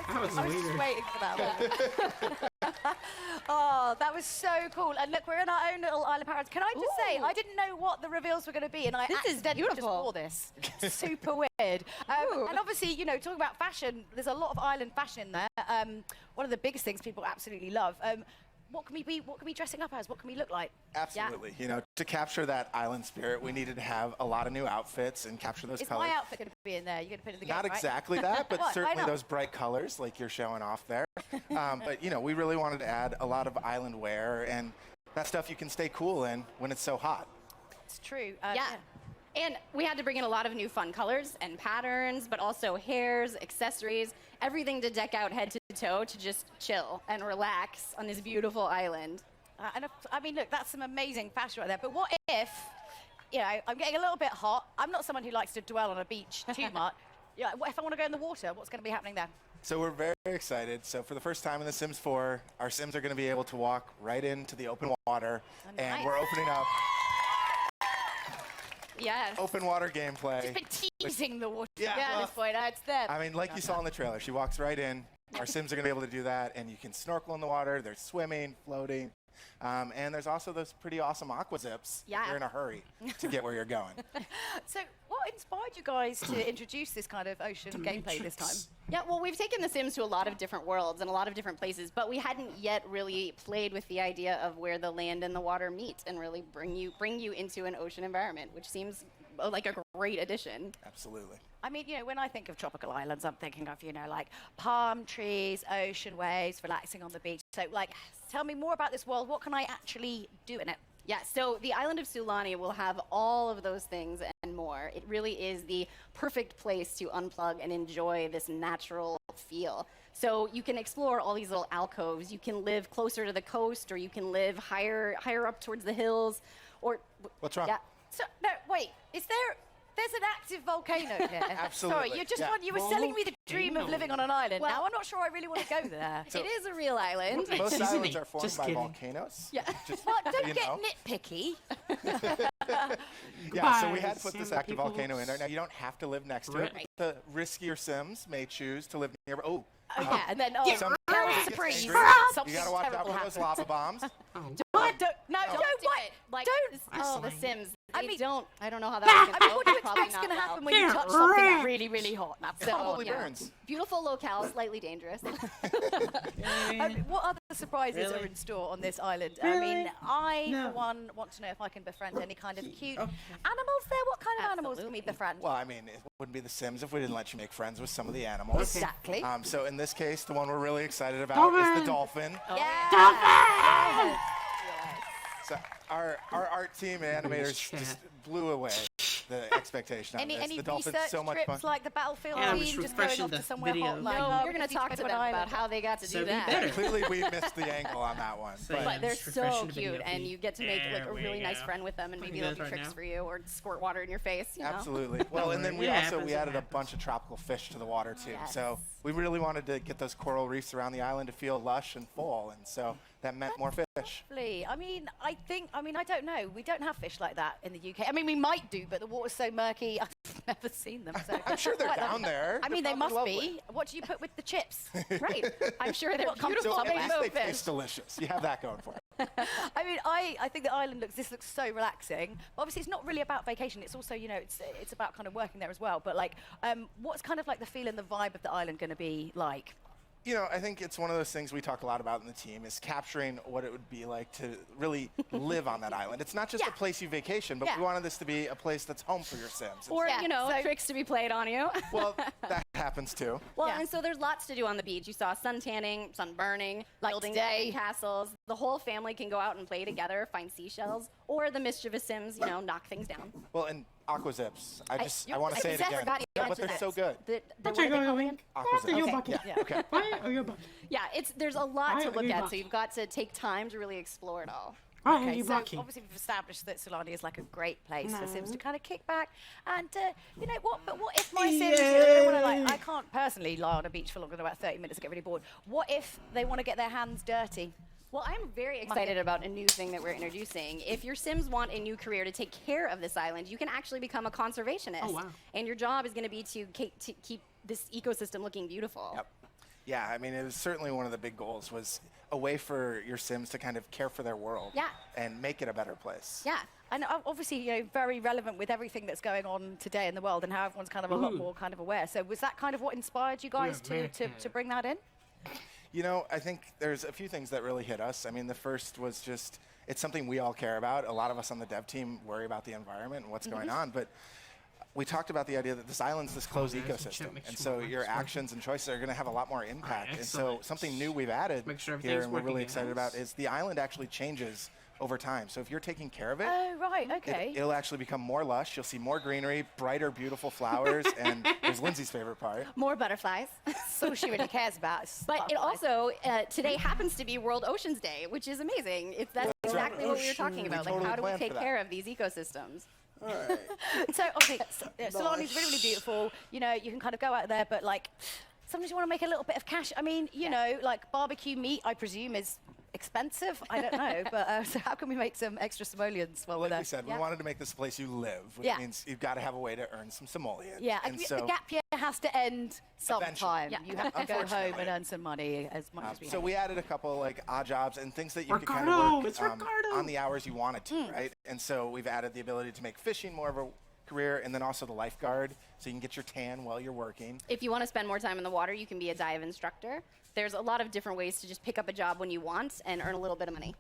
That was I was weird. just waiting for that one. Oh, that was so cool. And look, we're in our own little Isle of Paradise. Can I just say, I didn't know what the reveals were going to be, and I accidentally just wore this. Super weird. And obviously, you know, talking about fashion, there's a lot of island fashion in there. One of the biggest things people absolutely love. What can we be? What can we be dressing up as? What can we look like? Absolutely. You know, to capture that island spirit, we needed to have a lot of new outfits and capture those Is colors. my outfit going to be in there? You're going to put it in the game, Not right? exactly that, but What? Why certainly not? those bright colors like you're showing off there. But, you know, we really wanted to add a lot of island wear and that stuff you can stay cool in when it's so hot. It's true. Yeah. And we had to bring in a lot of new fun colors and patterns, but also hairs, accessories, everything to deck out head to toe to just chill and relax on this beautiful island. I mean, look, that's some amazing fashion right there. But what if, you know, I'm getting a little bit hot. I'm not someone who likes to dwell on a beach too much. Yeah, what if I want to go in the water? What's going to be happening there? So we're very excited. So for the first time in The Sims 4, our Sims are going to be able to walk right into the open water. And we're opening up Yes. open water gameplay. Just been teasing the water. Yeah, At this point, it's there. I mean, like you saw in the trailer, she walks right in. Our Sims are going to be able to do that, and you can snorkel in the water. There's swimming, floating, and there's also those pretty awesome aqua zips if you're in a hurry to get where you're going. So, what inspired you guys to introduce this kind of ocean gameplay this time? Yeah, well, we've taken The Sims to a lot of different worlds and a lot of different places, but we hadn't yet really played with the idea of where the land and the water meet and really bring you into an ocean environment, which seems like a great addition. Absolutely. I mean, you know, when I think of tropical islands, I'm thinking of, you know, like palm trees, ocean waves, relaxing on the beach. So, like, tell me more about this world. What can I actually do in it? Yeah, so the island of Sulani will have all of those things and more. It really is the perfect place to unplug and enjoy this natural feel. So you can explore all these little alcoves. You can live closer to the coast, or you can live higher up towards the hills. Or what's wrong? Yeah. So, no, wait, there's an active volcano here. Absolutely. Sorry, Yeah. you were selling me the dream of living on an island. Well, now I'm not sure I really want to go there. It is a real island. Most islands are formed by volcanoes. Yeah. Just Well, so don't you get know. nitpicky. Yeah, so we Goodbye, had put this Simba active people. volcano in there. Now, you don't have to live next to it. Right. The riskier Sims may choose to live near. Oh. Yeah, and then some terrible get surprise. angry. Something You gotta watch out terrible for those happens. lava bombs. What? Don't do what? it. Like, Don't. oh, The Sims. I mean, I don't know how that's I mean, what do you Probably expect's not going to well. happen when you touch something that's really, really hot? It probably burns. Beautiful locale, slightly dangerous. I mean, what other surprises Really? are in store on this island? I mean, for one, want to know if I can befriend any kind of cute animals there. What kind of animals can we befriend? Well, I mean, it wouldn't be The Sims if we didn't let you make friends with some of the animals. Exactly. So in this case, the one we're really excited about is the dolphin. Yeah. So our art team and animators just blew away the expectation on this. Any The dolphin's research so much trips fun. like the Battlefield Yeah, I'm team, just just going refreshing off to the somewhere video. hot? Like, No, oh, you're going to need talk go to an them about island. how they got to So do be that. better. Clearly, we missed the angle on that one. So but- But they're Just refreshing so the video cute, and feed. you get to make like a There we really nice go. friend with them, and Looking maybe they'll good do right tricks now. for you or squirt water in your face. You know? Absolutely. Well, and then we Yeah, also happens, we it added a happens. bunch of tropical fish to the water too. Yes. So we really wanted to get those coral reefs around the island to feel lush and full, and so that meant more fish. Lovely. I mean, I don't know. We don't have fish like that in the UK. I mean, we might do, but the water's so murky, I've never seen them. So I'm sure they're Quite down lovely. there. I mean, They're they must probably be. lovely. What do you put with the chips? Right. I'm sure they're What comes beautiful. with So it? at least they Rainbow taste delicious. You have that going for it. I mean, I think the island looks so relaxing. But obviously, it's not really about vacation. It's also, you know, it's about kind of working there as well. But like, what's kind of like the feel and the vibe of the island going to be like? You know, I think it's one of those things we talk a lot about in the team is capturing what it would be like to really live on that island. It's not just a place you vacation, but we wanted this to be a place that's home for your Sims. Or, you know, tricks to be played on you. Well, that happens too. Well, and so there's lots to do on the beach. You saw sun tanning, sun burning, building castles. The whole family can go out and play together, find seashells, or the mischievous Sims, you know, knock things down. Well, and aqua zips. I want to say it again. Yeah, but they're so good. Aqua zips. Okay. Yeah, there's a lot to look at, so you've got to take time to really explore it all. Okay, so obviously we've established that Sulani is like a great place for Sims to kind of kick back and, you know, what if my Sims, they want to like, I can't personally lie on a beach for longer than about 30 minutes and get really bored. What if they want to get their hands dirty? Well, I'm very excited about a new thing that we're introducing. If your Sims want a new career to take care of this island, you can actually become a conservationist. Oh, wow. And your job is going to be to keep this ecosystem looking beautiful. Yep. Yeah, I mean, it was certainly one of the big goals was a way for your Sims to kind of care for their world and make it a better place. Yeah, and obviously, you know, very relevant with everything that's going on today in the world and how everyone's kind of a lot more kind of aware. So was that kind of what inspired you guys to bring that in? You know, I think there's a few things that really hit us. I mean, the first was just, it's something we all care about. A lot of us on the dev team worry about the environment and what's going on, but we talked about the idea that this island's this closed ecosystem, and so your actions and choices are going to have a lot more impact. And so something new we've added here and we're really excited about is the island actually changes over time. So if you're taking care of it, it'll actually become more lush. You'll see more greenery, brighter, beautiful flowers, and there's Lindsay's favorite part. More butterflies. So she really cares about us. But it also, today happens to be World Oceans Day, which is amazing. That's exactly what we were talking about. Like, how do we take care of these ecosystems? All right. So obviously, Sulani's really, really beautiful. You know, you can kind of go out there, but like, sometimes you want to make a little bit of cash. I mean, you know, like barbecue meat, I presume, is expensive. I don't know, but so how can we make some extra simoleons while we're there? Like we said, we wanted to make this place you live, which means you've got to have a way to earn some simoleons. Yeah, and so the gap year has to end sometime. You have to go home and earn some money as much as we So we added a couple like odd jobs and things that you could kind Ricardo, of work on the hours you wanted to, right? And so we've added the ability to make fishing more of a career, and then also the lifeguard, so you can get your tan while you're working. If you want to spend more time in the water, you can be a dive instructor. There's a lot of different ways to just pick up a job when you want and earn a little bit of money.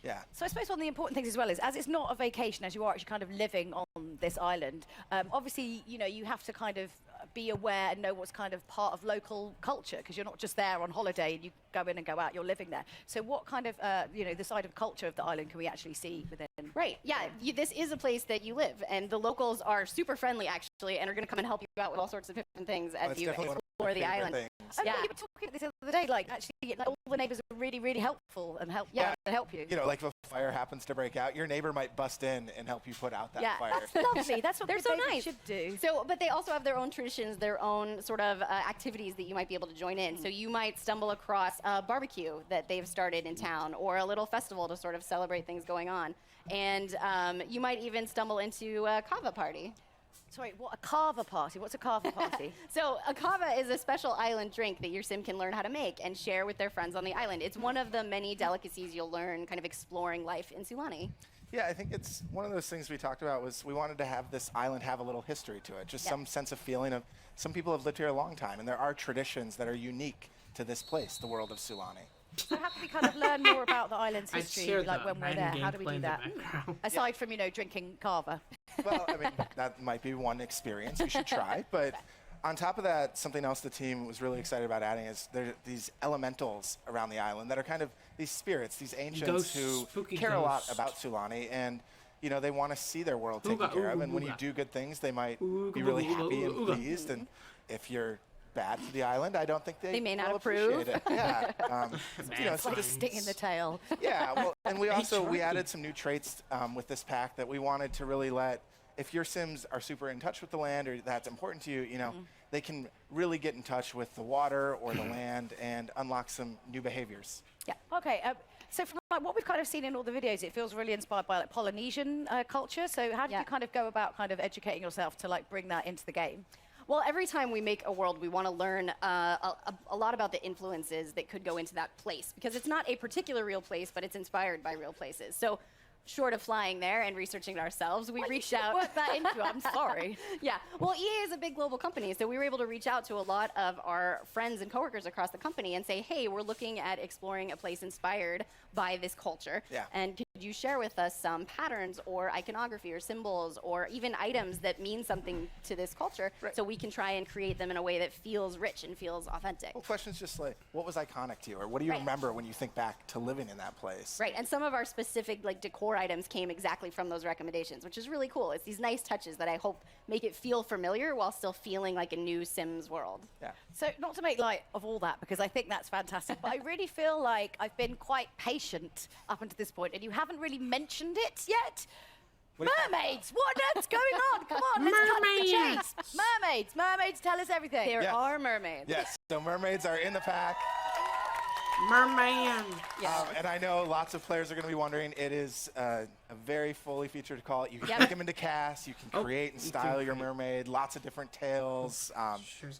Yeah. So I suppose one of the important things as well is, as it's not a vacation, as you are actually kind of living on this island, obviously, you know, you have to kind of be aware and know what's kind of part of local culture, because you're not just there on holiday and you go in and go out, you're living there. So what kind of, you know, the side of culture of the island can we actually see within? Right, yeah, this is a place that you live, and the locals are super friendly, actually, and are going to come and help you out with all sorts of different things as you explore the island. Yeah, we were talking about this the other day, like, actually, like, all the neighbors are really, really helpful and help you. You know, like if a fire happens to break out, your neighbor might bust in and help you put out that fire. That's lovely. That's what they're so nice. Should do. So, but they also have their own traditions, their own sort of activities that you might be able to join in. So you might stumble across a barbecue that they've started in town, or a little festival to sort of celebrate things going on. And you might even stumble into a kava party. Sorry, what, a kava party? What's a kava party? So a kava is a special island drink that your sim can learn how to make and share with their friends on the island. It's one of the many delicacies you'll learn kind of exploring life in Sulani. Yeah, I think it's one of those things we talked about was we wanted to have this island have a little history to it, just some sense of feeling of some people have lived here a long time, and there are traditions that are unique to this place, the world of Sulani. So how can we kind of learn more about the island's history, like when we're there? How do we do that? Aside from, you know, drinking kava. Well, I mean, that might be one experience you should try, but on top of that, something else the team was really excited about adding is there are these elementals around the island that are kind of these spirits, these ancients who care a lot about Sulani, and you know, they want to see their world taken care of, and when you do good things, they might be really happy and pleased, and if you're bad to the island, I don't think they may not will approve. Appreciate it. Yeah, you know, it's like a sting in the tail. Yeah, well, and we added some new traits with this pack that we wanted to really let, if your Sims are super in touch with the land or that's important to you, you know, they can really get in touch with the water or the land and unlock some new behaviors. Yeah. Okay. So from like, what we've kind of seen in all the videos, it feels really inspired by like Polynesian culture. So how did you kind of go about kind of educating yourself to like bring that into the game? Well, every time we make a world, we want to learn a lot about the influences that could go into that place, because it's not a particular real place, but it's inspired by real places. So, short of flying there and researching it ourselves, we reached out. Work that into it. I'm sorry. Yeah. Well, EA is a big global company, so we were able to reach out to a lot of our friends and coworkers across the company and say, hey, we're looking at exploring a place inspired by this culture. Yeah. And could you share with us some patterns or iconography or symbols or even items that mean something to this culture, so we can try and create them in a way that feels rich and feels authentic? Well, questions just like, what was iconic to you, or what do you remember when you think back to living in that place? Right, and some of our specific decor items came exactly from those recommendations, which is really cool. It's these nice touches that I hope make it feel familiar while still feeling like a new Sims world. Yeah. So not to make light of all that, because I think that's fantastic, but I really feel like I've been quite patient up until this point, and you haven't really mentioned it yet. Mermaids! What on earth's going on? Come on, let's cut to the chase. Mermaids! Mermaids, tell us everything. There are mermaids. Yes, so mermaids are in the pack. Merman. And I know lots of players are going to be wondering, it is a very fully featured call. You can Yep. take them into cast, you can create and style your mermaid, lots of different tails.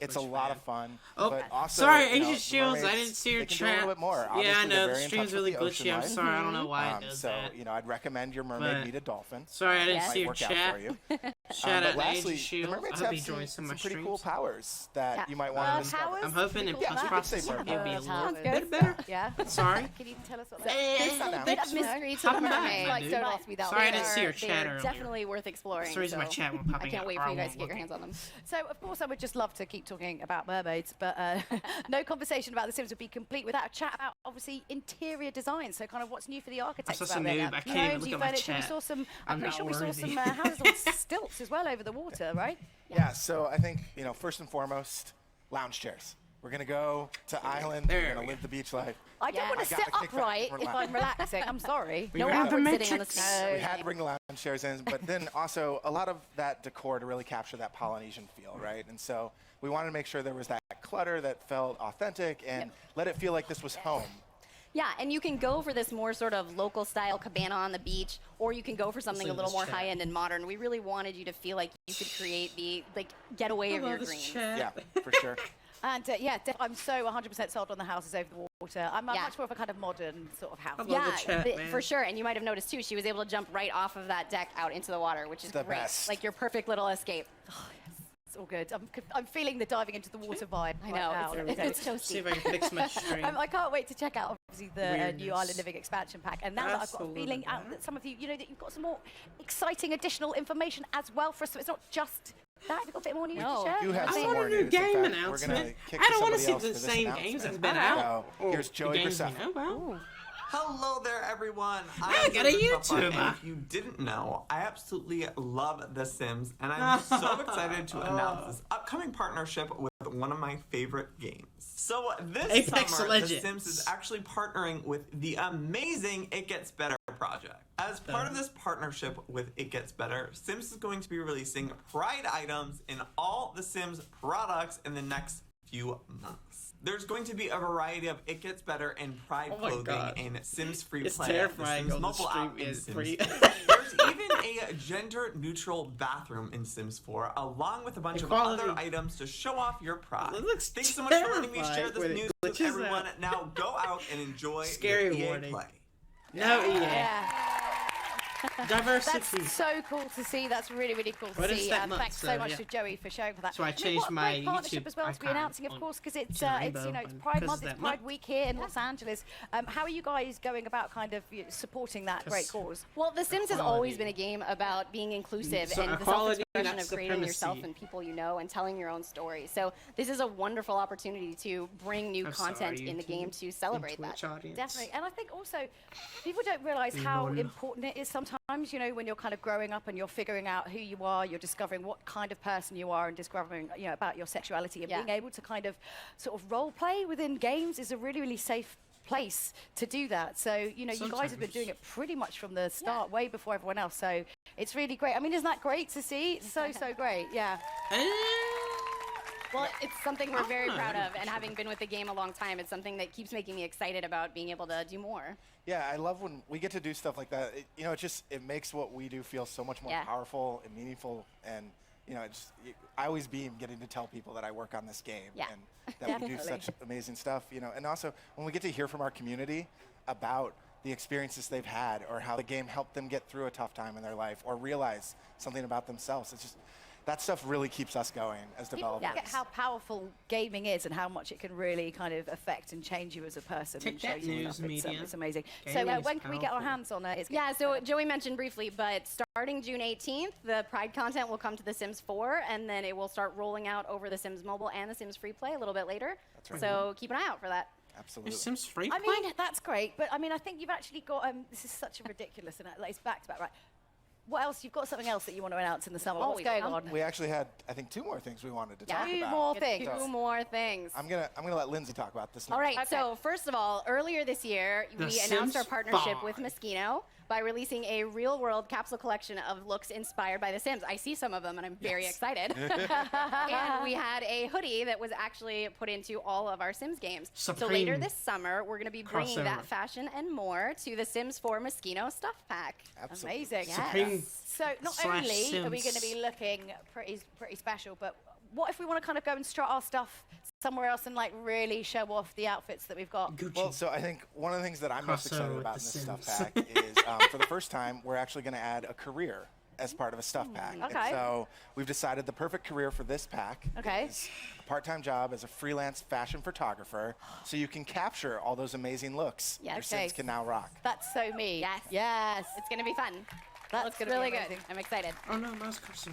It's a lot of fun. Oh, but also, sorry, you know, Agent Shields, I mermaids, didn't see your they can do a chat. little bit more. Yeah, Obviously, I know, they're the very in stream's touch really with the ocean glitchy. I'm life. sorry, I don't know why it does So, that. you know, I'd recommend your mermaid But- meet a dolphin. Sorry, I didn't Might see your work out chat. for you. Shout But out to lastly, Agent the Shields. mermaids I hope have he some, joins some of my pretty streams. cool powers that you might want to powers? I'm hoping in Pretty cool. post-processing Yeah, it'll be a Sounds little good. bit better. Yeah. Sorry. Can you tell us what There's a bit of mystery to the Hop back, mermaid. my dude. Don't ask me that Sorry, I one. didn't see your They're chat earlier. definitely worth exploring. That's the reason my so chat won't popping I can't up. wait for you guys to get your hands on them. So, of course, I would just love to keep talking about mermaids, but no conversation about The Sims would be complete without a chat about, obviously, interior design. So, kind of what's new for the architects such a out there. noob. I can't even Homes, look new at my furniture. We chat. saw some, I'm I'm pretty not sure we saw worthy. some houses on stilts as well over the water, right? Yeah, so I think, you know, first and foremost, lounge chairs. We're going to go to Island. We're going to live the beach life. I don't want to sit upright if I'm relaxing. I'm sorry. We No had one to- sitting on the snow. We had to bring the lounge chairs in, but then also a lot of that decor to really capture that Polynesian feel, right? And so we wanted to make sure there was that clutter that felt authentic and let it feel like this was home. Yeah, and you can go for this more sort of local style cabana on the beach, or you can go for something a love little this more chat. high end and modern. We really wanted you to feel like you could create the getaway I of love your this dreams. chat. Yeah, for sure. And I'm so 100% sold on the houses over the water. I'm much more of a kind of modern sort of house. For sure. And you might have noticed too, she was able to jump right off of that deck out into the water, which is The great. best. Like your perfect little escape. It's all good. I'm feeling the diving into the water vibe. I know, it's toasty. See if I can fix my stream. I can't wait to check out obviously the new Weirdness. Island Living expansion pack. And now that I've got a feeling out that some of you, that you've got some more exciting additional information as well for us. So it's not just that. You've got a bit more news to share. You have I some want more a new news. In game fact, we're announcement. gonna kick I don't want to somebody see else the for this same games that's announcement. been out. So, here's The Joey games we Graceffa. know about. Hello there, everyone. I got a Joey Graceffa, YouTuber. and if you didn't know, I absolutely love The Sims, and I'm so excited to announce this upcoming partnership with one of my favorite games. So this Apex summer, Legends. The Sims is actually partnering with the amazing It Gets Better project. As part of this partnership with It Gets Better, Sims is going to be releasing Pride items in all The Sims products in the next few months. There's going to be a variety of It Gets Better and Pride Oh my clothing God. in Sims Free It's Play, terrifying the Sims on the mobile stream app, and is Sims free. 4. There's even a gender-neutral bathroom in Sims 4, along with a bunch of Equality. other items to show off your pride. It looks Thanks so much for letting me terrifying share this when it news with glitches everyone. out. Now go out and enjoy Scary your EA warning. play. No EA. Yeah. Diversity. That's so cool to see. That's really, really cool to Well, it's see. that month, Thanks so so, much yeah. to Joey for showing for that. So I mean, changed what a my great partnership YouTube as well to be icon announcing, of on course, because it's to the it's rainbow it's one, Pride 'cause Month, of it's that Pride month. Week here in Los Angeles. How are you guys going about kind of supporting that great cause? Well, The Sims has always been a game about being inclusive So and the equality, self-expression not of creating yourself supremacy. and people you know and telling your own story. So this is a wonderful opportunity to bring new I'm content sorry, in the YouTube game to celebrate and Twitch that. audience. Definitely. And I think also people don't realize how important it is sometimes, when you're kind of growing up and you're figuring out who you are, you're discovering what kind of person you are and discovering, about your sexuality and being able to kind of sort of role play within games is a really, really safe place to do that. So, you guys have been Sometimes. doing it pretty much from the start, way before everyone else. So it's really great. I mean, isn't that great to see? It's so, so great. Yeah. Well, it's something we're very proud of, and having been with the game a long time, it's something that keeps making me excited about being able to do more. Yeah, I love when we get to do stuff like that. It makes what we do feel so much more Yeah. powerful and meaningful, and I always beam getting to tell people that I work on this game Yeah. and that we do such amazing stuff. And also when we get to hear from our community about the experiences they've had or how the game helped them get through a tough time in their life or realize something about themselves, it's just that stuff really keeps us going as developers. People forget how powerful gaming is and how much it can really kind of affect and change you as a person. Take and show that, you news stuff. media. It's amazing. Gaming So is when can we get our powerful. hands on it? Yeah, so Joey mentioned briefly, but starting June 18th, the Pride content will come to The Sims 4, and then it will start rolling out over The Sims Mobile and The Sims Free Play a little bit later. That's right. So keep an eye out for that. Absolutely. Is Sims Free I Play? mean, that's great, but I mean, I think you've actually got, this is such a ridiculous, and it's back to back, right? What else? You've got something else that you want to announce in the summer. What's going on? We actually had, I think, 2 more things we wanted to talk Two about. more things. So Two more things. I'm gonna let Lindsay talk about this. All next. right, so first of all, earlier this year, The we announced our Sims partnership 5. with Moschino by releasing a real-world capsule collection of looks inspired by The Sims. I see some of them, and I'm very excited. And we had a hoodie that was actually put into all of our Sims games. So later Supreme this summer, we're going to be bringing crossover. that fashion and more to the Sims 4 Moschino stuff pack. Absolutely. Amazing. Supreme So not slash only are we going to Sims. be looking pretty special, but what if we want to kind of go and strut our stuff somewhere else and like really show off the outfits that we've got? Well, so I think one of the things that I'm most Crossover excited with about in The this stuff Sims. pack is, for the first time, we're actually going to add a career as part of a stuff pack. And Okay. so we've decided the perfect career for this pack is a part-time job as a freelance fashion photographer, so you can capture all those amazing looks Yeah, your okay. Sims can now rock. That's so me. Yes. Yes. It's going to be fun. That's Looks gonna be really good. amazing. I'm excited. Oh no, mouse cursor.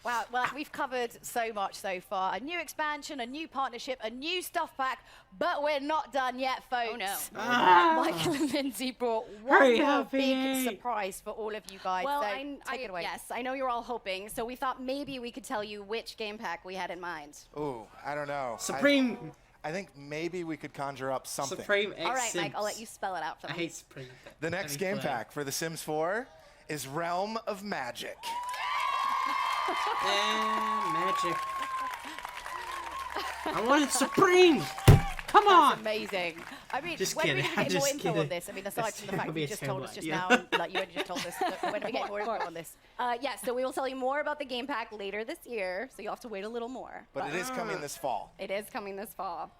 Wow, well, we've covered so much so far. A new expansion, a new partnership, a new stuff pack, but we're not done yet, folks. Oh, no. Michael and Lindsay brought one Hurry more up, big EA. surprise for all of you guys. Well, so take it away. yes, I know you're all hoping, so we thought maybe we could tell you which game pack we had in mind. Ooh, I don't know. Supreme. I think maybe we could conjure up something. Supreme X All right, Sims. Mike, I'll let you spell it out for I them. hate Supreme. The next game pack for The Sims 4 is Realm of Magic. And magic. I wanted Supreme. Come on. That's amazing. I mean, Just when are we kidding, going to get I'm more just info on kidding. this? I mean, aside That's from the fact that gonna be you a just told us just terrible now, idea. like you only just told us, but when are we getting more info on this? Yes, so we will tell you more about the game pack later this year, so you'll have to wait a little more. But it is coming this fall. It is coming this fall.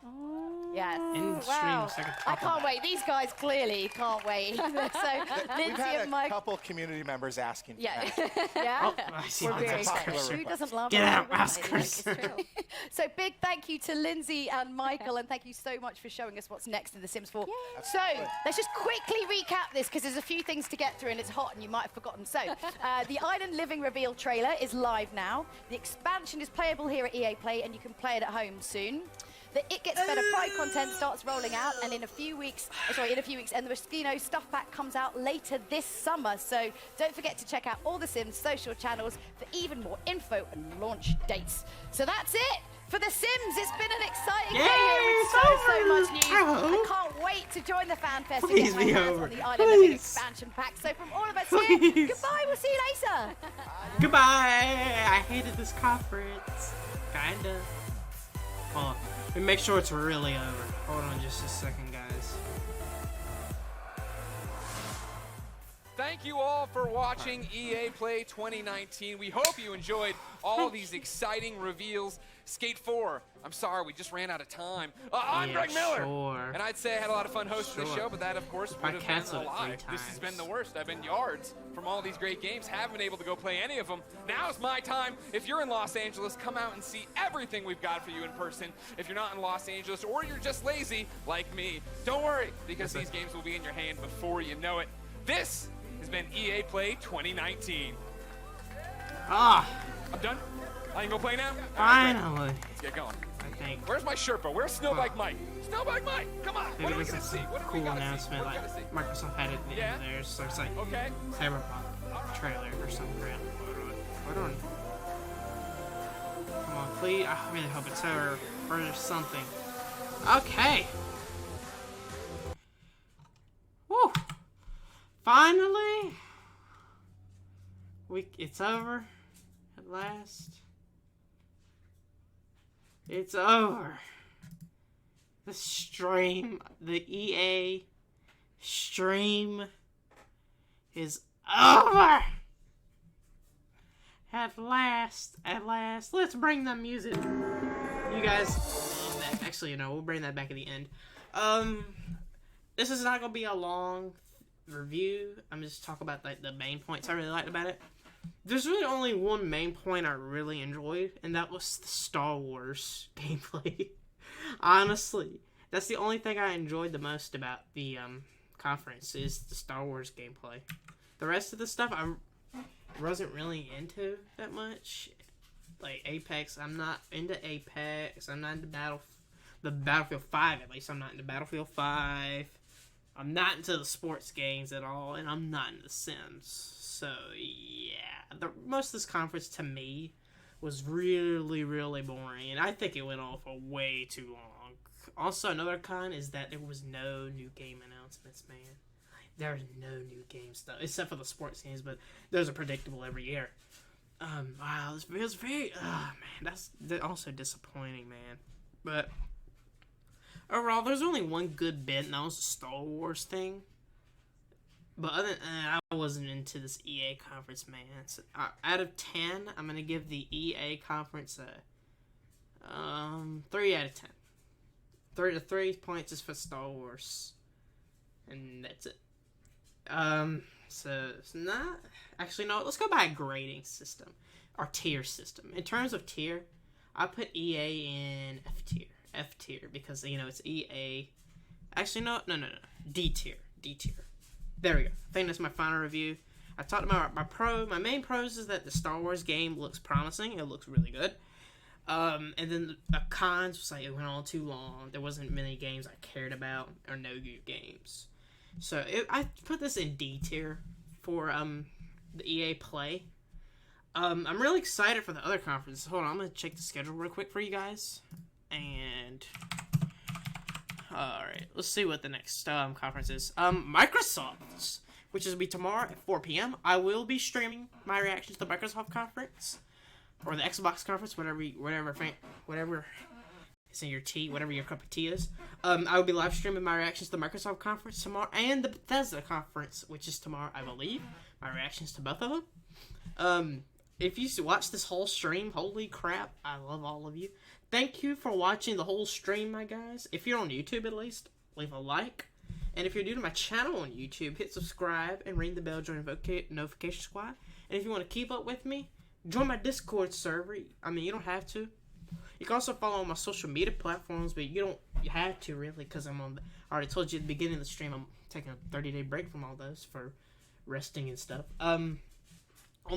Yes. In the stream, Wow. so I can I talk can't about wait. These guys clearly can't wait. So, We've Lindsay had and a Mike. couple community members asking for Yeah. that. Yeah. Oh, I see. We're That's very a excited. popular Who request. doesn't love Get it? out, mouse It's cursor. true. So big thank you to Lindsay and Michael, and thank you so much for showing us what's next in The Sims 4. So let's just quickly recap this because there's a few things to get through and it's hot and you might have forgotten. So the Island Living reveal trailer is live now. The expansion is playable here at EA Play and you can play it at home soon. The It Gets Better Pride content starts rolling out, and in a few weeks, and the Moschino stuff pack comes out later this summer. So don't forget to check out all the Sims social channels for even more info and launch dates. So that's it for The Sims. It's been an exciting day here with so much news. I can't wait to join the fan fest and Please get my be hands over. on the Island Living Please. expansion pack. So from all of us here, Please. goodbye. We'll see you later. Goodbye. I hated this conference. Kinda. Hold on. Let me make sure it's really over. Hold on just a second, guys. Thank you all for watching EA Play 2019. We hope you enjoyed all these exciting reveals. Skate 4, I'm sorry, we just ran out of time. I'm Yeah, Greg Miller. sure. And I'd say I had a lot of fun hosting the Sure. show, but that, of course, I would have been canceled a it 3 lie. This has times. been the worst. I've been yards from all these great games. Haven't been able to go play any of them. Now's my time. If you're in Los Angeles, come out and see everything we've got for you in person. If you're not in Los Angeles or you're just lazy, like me, don't worry, because these games will be in your hand before you know it. This has been EA Play 2019. Ah, I'm done. I can go play now? finally. Let's get going. I think. Where's my Sherpa? Where's Snowbike Mike? Snowbike Mike, come on. Maybe What it are we was gonna a see? What do we cool gotta see? announcement What do we like gotta see? Microsoft had it in the Yeah? end there, so it's like Okay. Cyberpunk trailer or something random. Hold on. Come on, please. I really hope it's over or there's something. Okay. Woo. Finally. It's over. At last. It's over. The stream, the EA stream is over. At last, let's bring the music. You guys love that. Actually, we'll bring that back at the end. This is not gonna be a long review. I'm just talking about like the main points I really liked about it. There's really only one main point I really enjoyed, and that was the Star Wars gameplay. Honestly, that's the only thing I enjoyed the most about the conference is the Star Wars gameplay. The rest of the stuff I wasn't really into that much. Like Apex, I'm not into Apex. I'm not into Battlefield 5 at least. I'm not into Battlefield 5. I'm not into the sports games at all, and I'm not into The Sims. So yeah, most of this conference to me was really, really boring, and I think it went on for way too long. Also, another con is that there was no new game announcements, man. There's no new games though, except for the sports games, but those are predictable every year. Wow, it was very, man, that's also disappointing, man. But overall, there's only one good bit, and that was the Star Wars thing. But other than that, I wasn't into this EA conference, man. So, out of 10, I'm gonna give the EA conference a 3 out of 10. 3 points is for Star Wars, and that's it. So it's not actually no. Let's go by a grading system or tier system. In terms of tier, I put EA in F tier. F tier because it's EA. Actually, no. D tier. There we go. I think that's my final review. I talked about my main pros is that the Star Wars game looks promising. It looks really good. And then the cons was like it went on too long. There wasn't many games I cared about or no good games. So I put this in D tier for the EA Play. I'm really excited for the other conferences. Hold on, I'm gonna check the schedule real quick for you guys. And all right, let's see what the next conference is. Microsoft's, which is be tomorrow at 4 p.m. I will be streaming my reactions to the Microsoft conference or the Xbox conference, whatever is in your tea, whatever your cup of tea is. I will be live streaming my reactions to the Microsoft conference tomorrow and the Bethesda conference, which is tomorrow, I believe. My reactions to both of them. If you watch this whole stream, holy crap, I love all of you. Thank you for watching the whole stream, my guys. If you're on YouTube, at least, leave a like. And if you're new to my channel on YouTube, hit subscribe and ring the bell, join the notification squad. And if you want to keep up with me, join my Discord server. I mean, you don't have to. You can also follow on my social media platforms, but you have to really, because I already told you at the beginning of the stream, I'm taking a 30-day break from all those for resting and stuff. On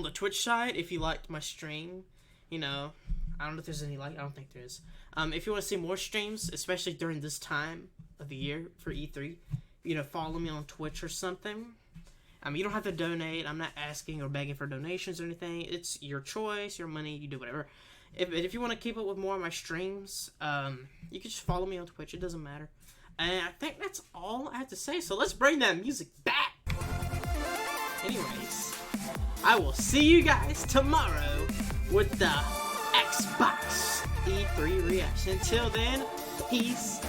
the Twitch side, if you liked my stream, I don't know if there's any I don't think there is. If you want to see more streams, especially during this time of the year for E3, follow me on Twitch or something. You don't have to donate. I'm not asking or begging for donations or anything. It's your choice, your money, you do whatever. If you want to keep up with more of my streams, you can just follow me on Twitch. It doesn't matter. And I think that's all I have to say. So let's bring that music back. Anyways, I will see you guys tomorrow with the Xbox E3 reaction. Until then, peace